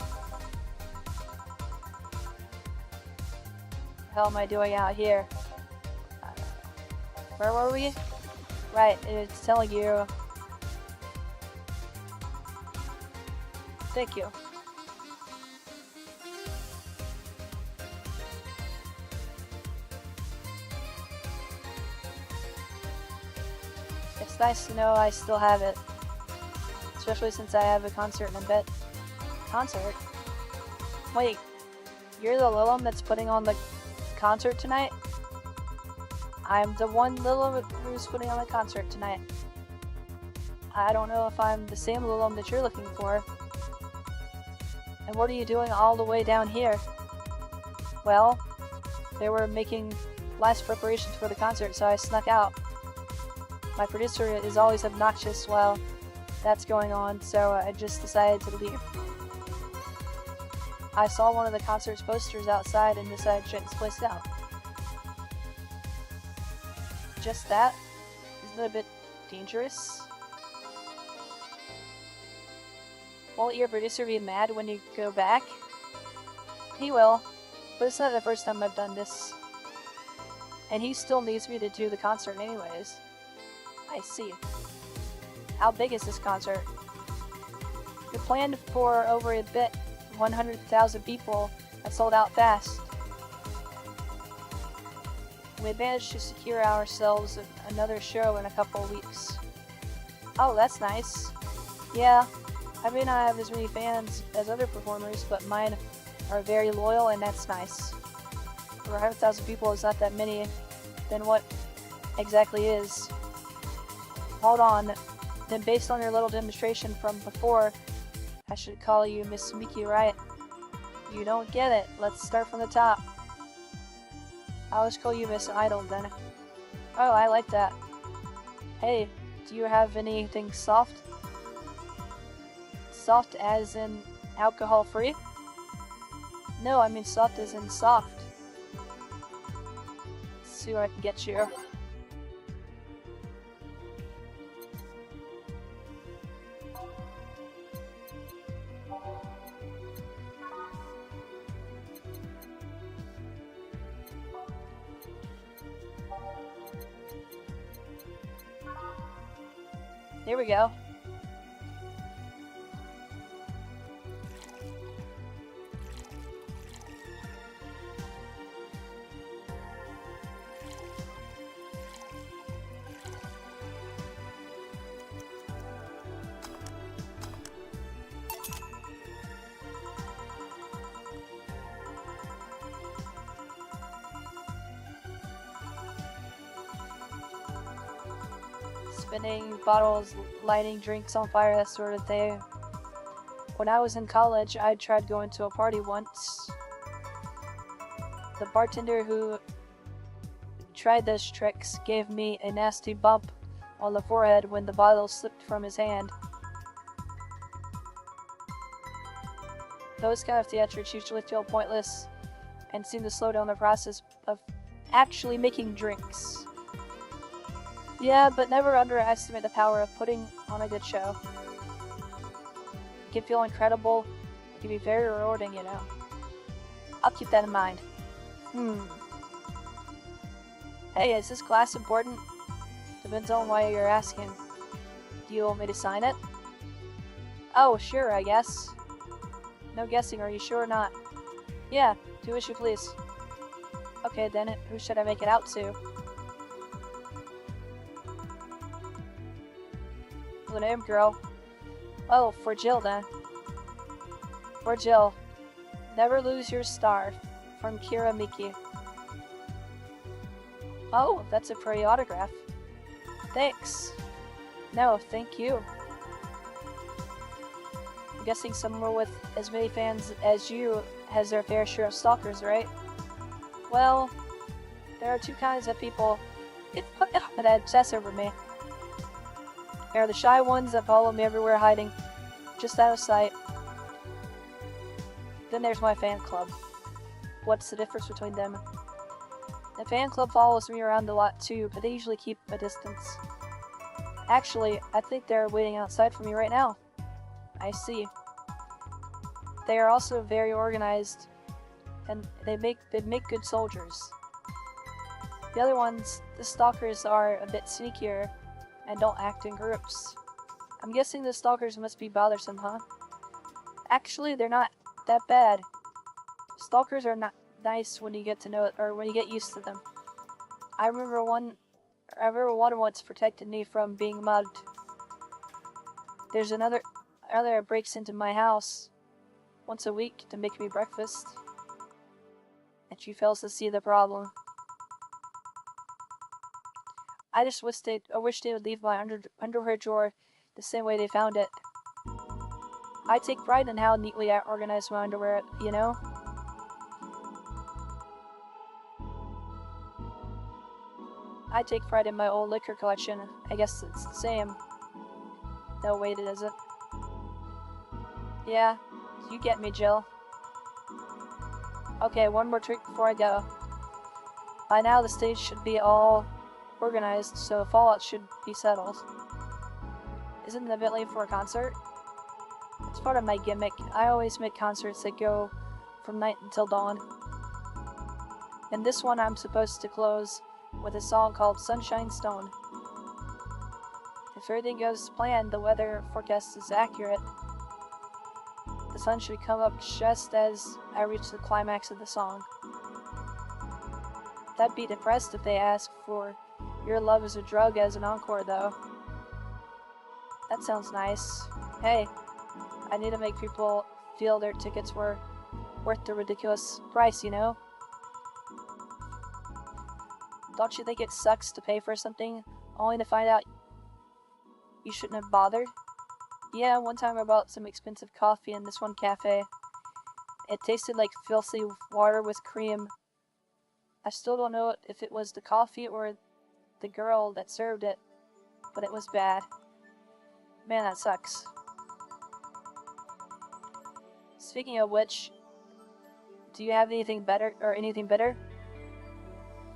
the hell am I doing out here? Where were we? Right, it's telling you. Thank you. It's nice to know I still have it. Especially since I have a concert in a bit. Concert? Wait, you're the Lilum that's putting on the concert tonight? I'm the one Lilum who's putting on the concert tonight. I don't know if I'm the same Lilum that you're looking for. And what are you doing all the way down here? Well, they were making last preparations for the concert, so I snuck out. My producer is always obnoxious while that's going on, so I just decided to leave. I saw one of the concert's posters outside and decided to check this place out. Just that? Isn't it a bit dangerous? Won't your producer be mad when you go back? He will, but it's not the first time I've done this. And he still needs me to do the concert anyways. I see. How big is this concert? It planned for over a bit, 100,000 people, and sold out fast. We managed to secure ourselves another show in a couple of weeks. Oh, that's nice. Yeah, I may not have as many fans as other performers, but mine are very loyal, and that's nice. Over 100,000 people is not that many, then what exactly is? Hold on, then based on your little demonstration from before, I should call you Miss Miki, right? You don't get it. Let's start from the top. I'll just call you Miss Idol then. Oh, I like that. Hey, do you have anything soft? Soft as in alcohol free? No, I mean soft as in soft. Let's see what I can get you. Here we go. Spinning bottles, lighting drinks on fire, that sort of thing. When I was in college, I tried going to a party once. The bartender who tried those tricks gave me a nasty bump on the forehead when the bottle slipped from his hand. Those kind of theatrics usually feel pointless and seem to slow down the process of actually making drinks. Yeah, but never underestimate the power of putting on a good show. It can feel incredible. It can be very rewarding, you know. I'll keep that in mind. Hey, is this glass important? Depends on why you're asking. Do you want me to sign it? Oh, sure, I guess. No guessing, are you sure or not? Yeah, do as you please. Okay, then who should I make it out to? The name, girl. Oh, for Jill then. For Jill. Never lose your star. From Kira Miki. Oh, that's a pretty autograph. Thanks. No, thank you. I'm guessing someone with as many fans as you has their fair share of stalkers, right? Well, there are two kinds of people that obsess over me. There are the shy ones that follow me everywhere hiding, just out of sight. Then there's my fan club. What's the difference between them? The fan club follows me around a lot too, but they usually keep a distance. Actually, I think they're waiting outside for me right now. I see. They are also very organized, and they make good soldiers. The other ones, the stalkers, are a bit sneakier and don't act in groups. I'm guessing the stalkers must be bothersome, huh? Actually, they're not that bad. Stalkers are not nice when you get to know it, or when you get used to them. I remember one once protected me from being mugged. There's another breaks into my house once a week to make me breakfast, and she fails to see the problem. I wish they would leave my underwear drawer the same way they found it. I take pride in how neatly I organize my underwear, you know? I take pride in my old liquor collection. I guess it's the same. No, wait, it isn't. Yeah, you get me, Jill. Okay, one more trick before I go. By now, the stage should be all organized, so Fallout should be settled. Isn't it a bit late for a concert? It's part of my gimmick. I always make concerts that go from night until dawn. And this one I'm supposed to close with a song called Sunshine Stone. If everything goes as planned, the weather forecast is accurate. The sun should come up just as I reach the climax of the song. I'd be depressed if they ask for Your Love is a Drug as an encore, though. That sounds nice. Hey, I need to make people feel their tickets were worth the ridiculous price, you know? Don't you think it sucks to pay for something only to find out you shouldn't have bothered? Yeah, one time I bought some expensive coffee in this one cafe. It tasted like filthy water with cream. I still don't know if it was the coffee or the girl that served it, but it was bad. Man, that sucks. Speaking of which, do you have anything better or anything better?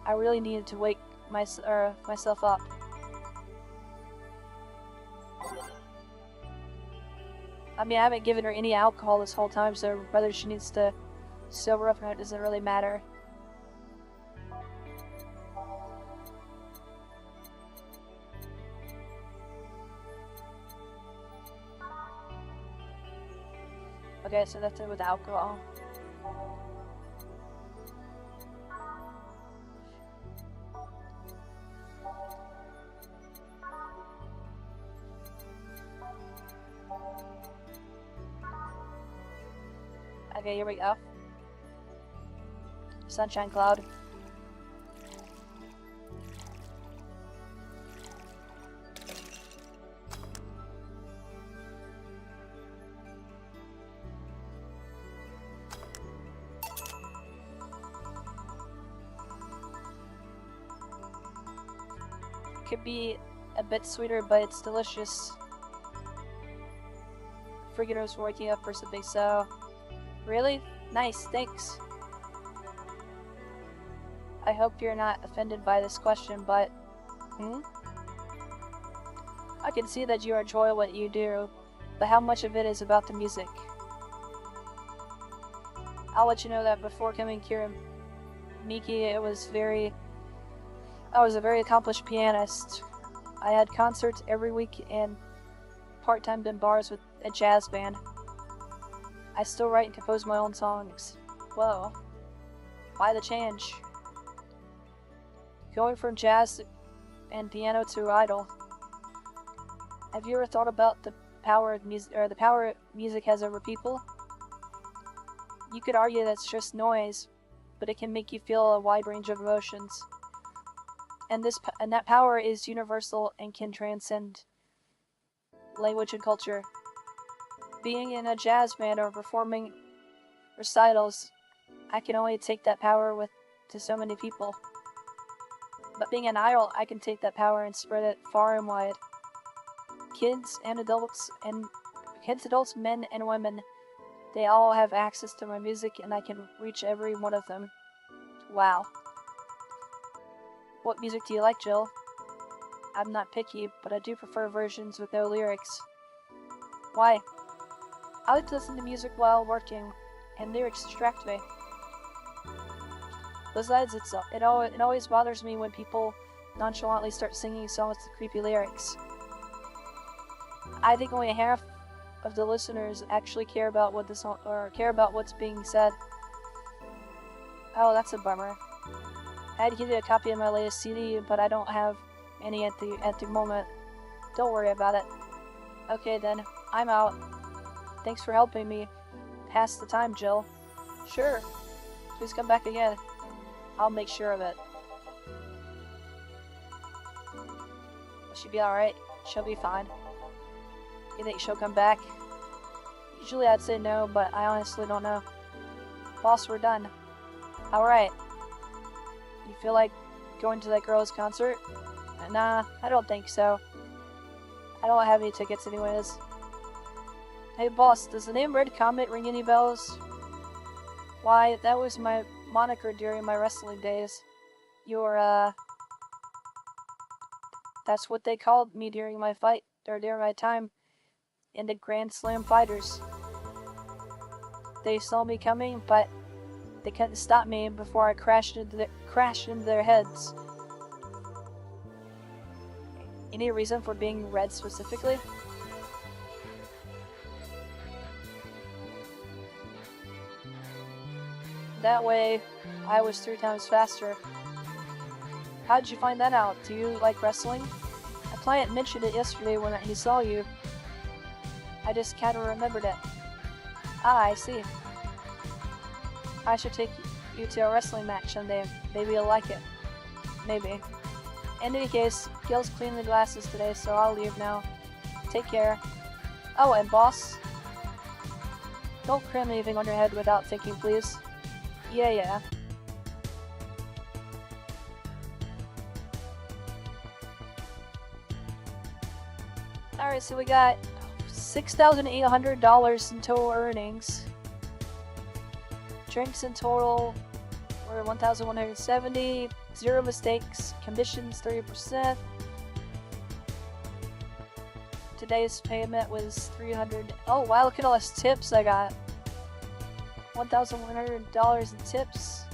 I really needed to wake myself up. I mean, I haven't given her any alcohol this whole time, so whether she needs to sober up or not doesn't really matter. Okay, so that's it with alcohol. Okay, here we go. Sunshine Cloud. could be a bit sweeter, but it's delicious. Freaking was waking up or something, so... Really? Nice, thanks. I hope you're not offended by this question, but... I can see that you enjoy what you do, but how much of it is about the music? I'll let you know that before coming here, Miki, I was a very accomplished pianist. I had concerts every week and part-time in bars with a jazz band. I still write and compose my own songs. Whoa. Why the change? Going from jazz and piano to idol. Have you ever thought about the power of music, or the power music has over people? You could argue that's just noise, but it can make you feel a wide range of emotions. And that power is universal and can transcend language and culture. Being in a jazz band or performing recitals, I can only take that power to so many people. But being an idol, I can take that power and spread it far and wide. Kids, adults, men and women, they all have access to my music and I can reach every one of them. Wow. What music do you like, Jill? I'm not picky, but I do prefer versions with no lyrics. Why? I like to listen to music while working, and lyrics distract me. Besides, it always bothers me when people nonchalantly start singing songs with creepy lyrics. I think only half of the listeners actually care about what the song or care about what's being said. Oh, that's a bummer. I had to give you a copy of my latest CD, but I don't have any at the moment. Don't worry about it. Okay then, I'm out. Thanks for helping me pass the time, Jill. Sure. Please come back again. I'll make sure of it. Will she be alright? She'll be fine. You think she'll come back? Usually I'd say no, but I honestly don't know. Boss, we're done. Alright. You feel like going to that girl's concert? Nah, I don't think so. I don't have any tickets anyways. Hey boss, does the name Red Comet ring any bells? Why, that was my moniker during my wrestling days. That's what they called me during my time in the Grand Slam Fighters. They saw me coming, but they couldn't stop me before I crashed into their heads. Any reason for being red specifically? That way, I was 3 times faster. How did you find that out? Do you like wrestling? A client mentioned it yesterday when he saw you. I just kinda remembered it. Ah, I see. I should take you to a wrestling match someday. Maybe you'll like it. Maybe. In any case, Gil's cleaning the glasses today, so I'll leave now. Take care. Oh, and boss, don't cram anything on your head without thinking, please. Yeah. Alright, so we got $6,800 in total earnings. Drinks in total were 1,170. 0 mistakes. Commissions 30%. Today's payment was $300. Oh wow, look at all those tips I got. $1,100 in tips.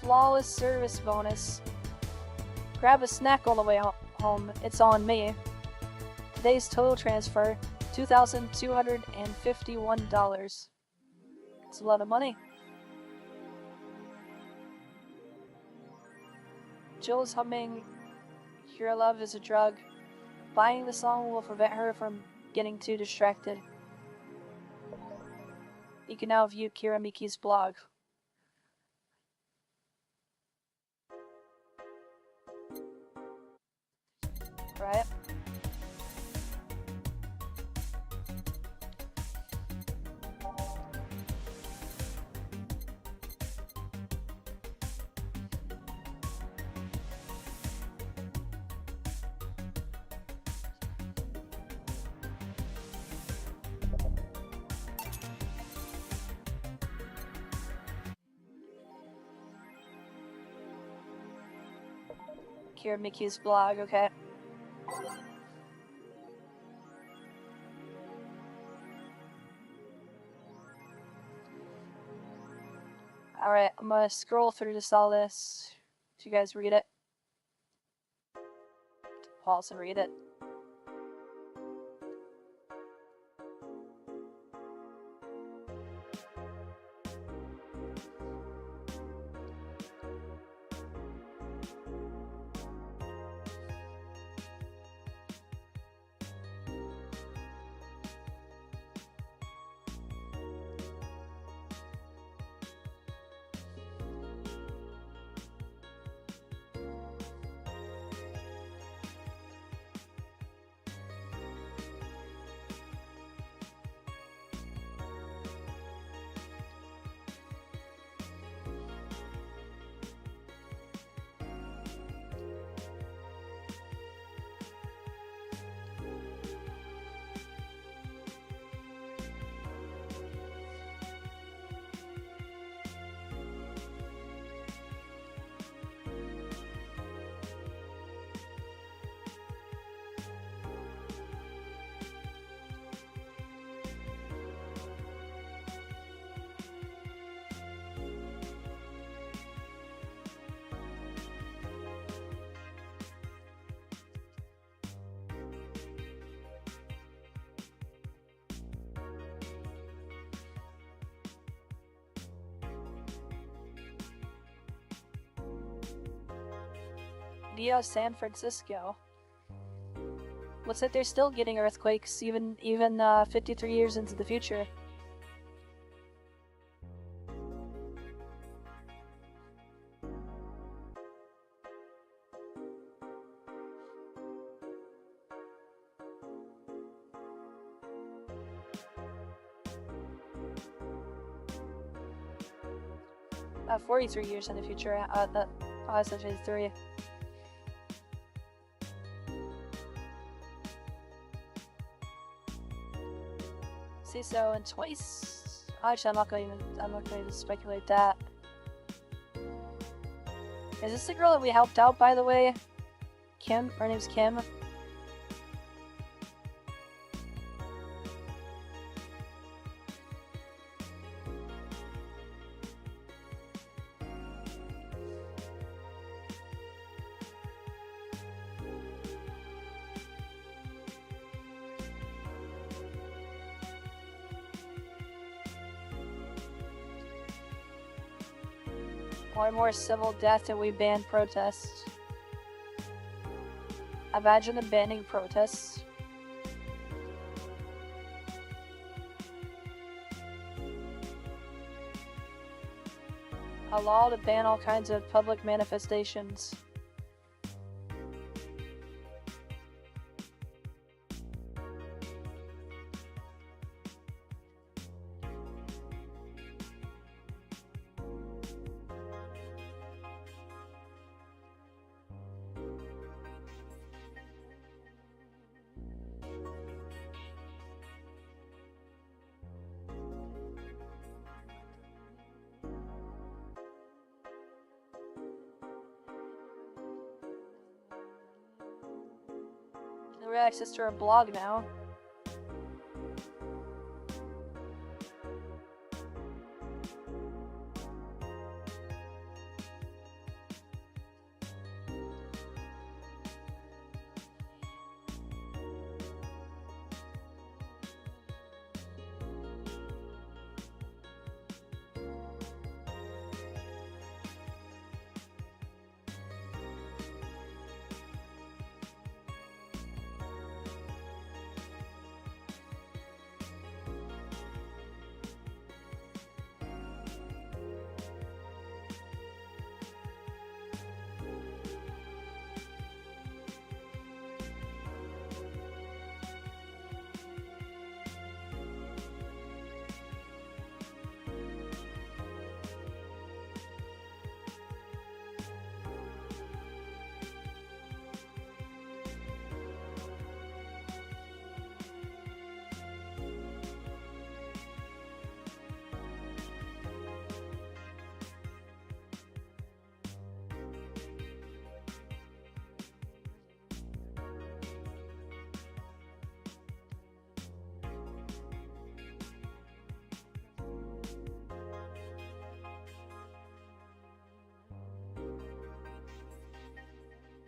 Flawless service bonus. Grab a snack on the way home. It's on me. Today's total transfer, $2,251. It's a lot of money. Jill's humming Your Love is a Drug. Buying the song will prevent her from getting too distracted. You can now view Kira Miki's blog. Right? here, Mickey's blog, okay? Alright, I'm gonna scroll through all this so you guys read it. Pause and read it. Via San Francisco. Looks like they're still getting earthquakes, even 53 years into the future. Uh, 43 years in the future. That's 53. See, so in twice. Actually, I'm not going to even speculate that. Is this the girl that we helped out, by the way? Kim? Her name's Kim. One more civil death and we ban protests. Imagine the banning protests. A law to ban all kinds of public manifestations. We have access to our blog now.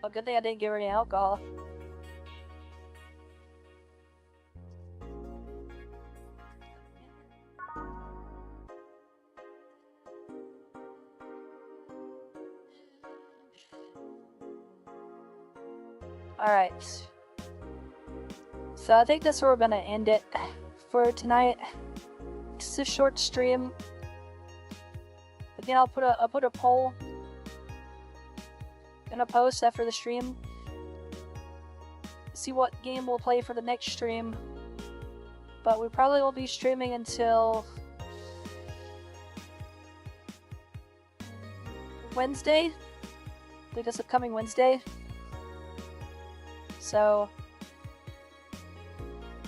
Oh, good thing I didn't give her any alcohol. Alright. So I think that's where we're gonna end it for tonight. Just a short stream. Again, I'll put a poll. Gonna post after the stream. See what game we'll play for the next stream. But we probably won't be streaming until Wednesday. I think this upcoming Wednesday. So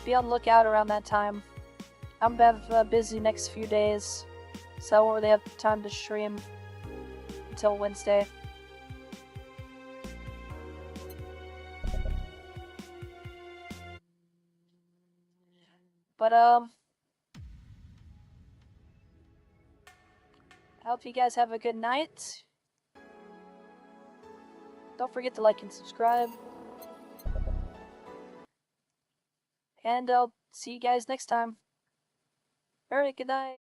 be on the lookout around that time. I'm gonna have a busy next few days, so I won't really have time to stream until Wednesday. But I hope you guys have a good night. Don't forget to like and subscribe. And I'll see you guys next time. Alright, good night.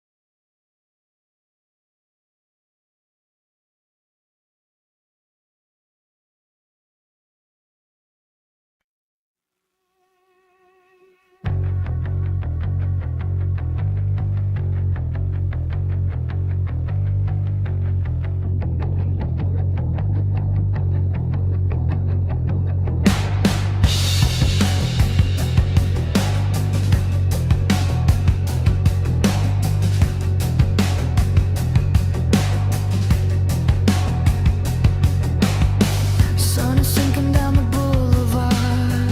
Sun is sinking down the boulevard,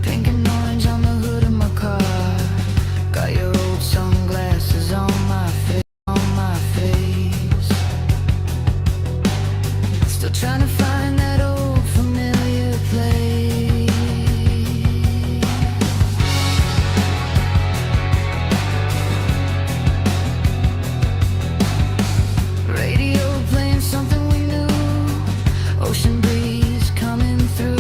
pink and orange on the hood of my car. Got your old sunglasses on my face. Still trying to find that old familiar place. Radio playing something we knew. Ocean breeze coming through.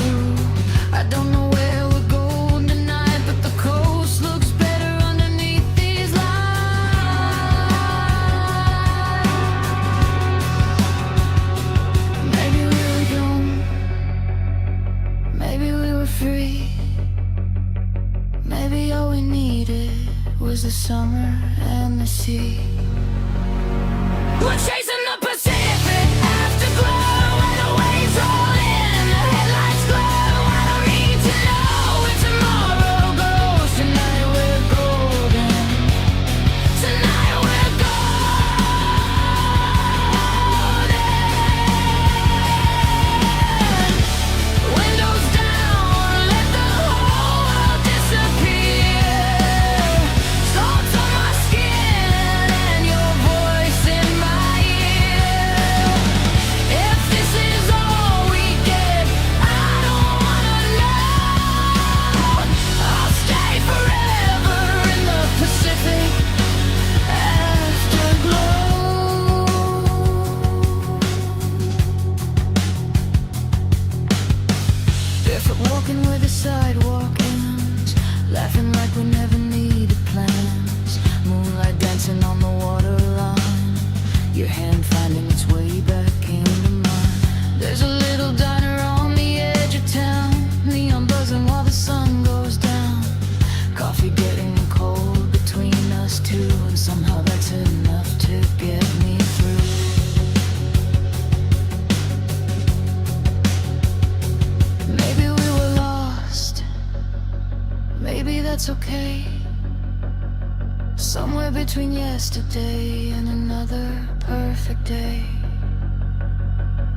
I don't know where we're going tonight, but the coast looks better underneath these lights. Maybe we were young, maybe we were free. Maybe all we needed was the summer and the sea. We're chasing the Pacific afterglow, and the waves roll in, the headlights glow. I don't need to know where tomorrow goes. Tonight we're golden. Tonight we're golden. Windows down, let the whole world disappear. Salt on my skin and your voice in my ear. If this is all we get, I don't wanna know. I'll stay forever in the Pacific afterglow. Barefoot walking where the sidewalk ends, laughing like we never needed plans. Moonlight dancing on the waterline, your hand finding its way back into mine. There's a little diner on the edge of town, neon buzzing while the sun goes down. Coffee getting cold between us two, and somehow that's enough to get me through. Maybe we were lost, maybe that's okay. Somewhere between yesterday and another perfect day.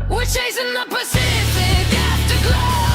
We're chasing the Pacific afterglow.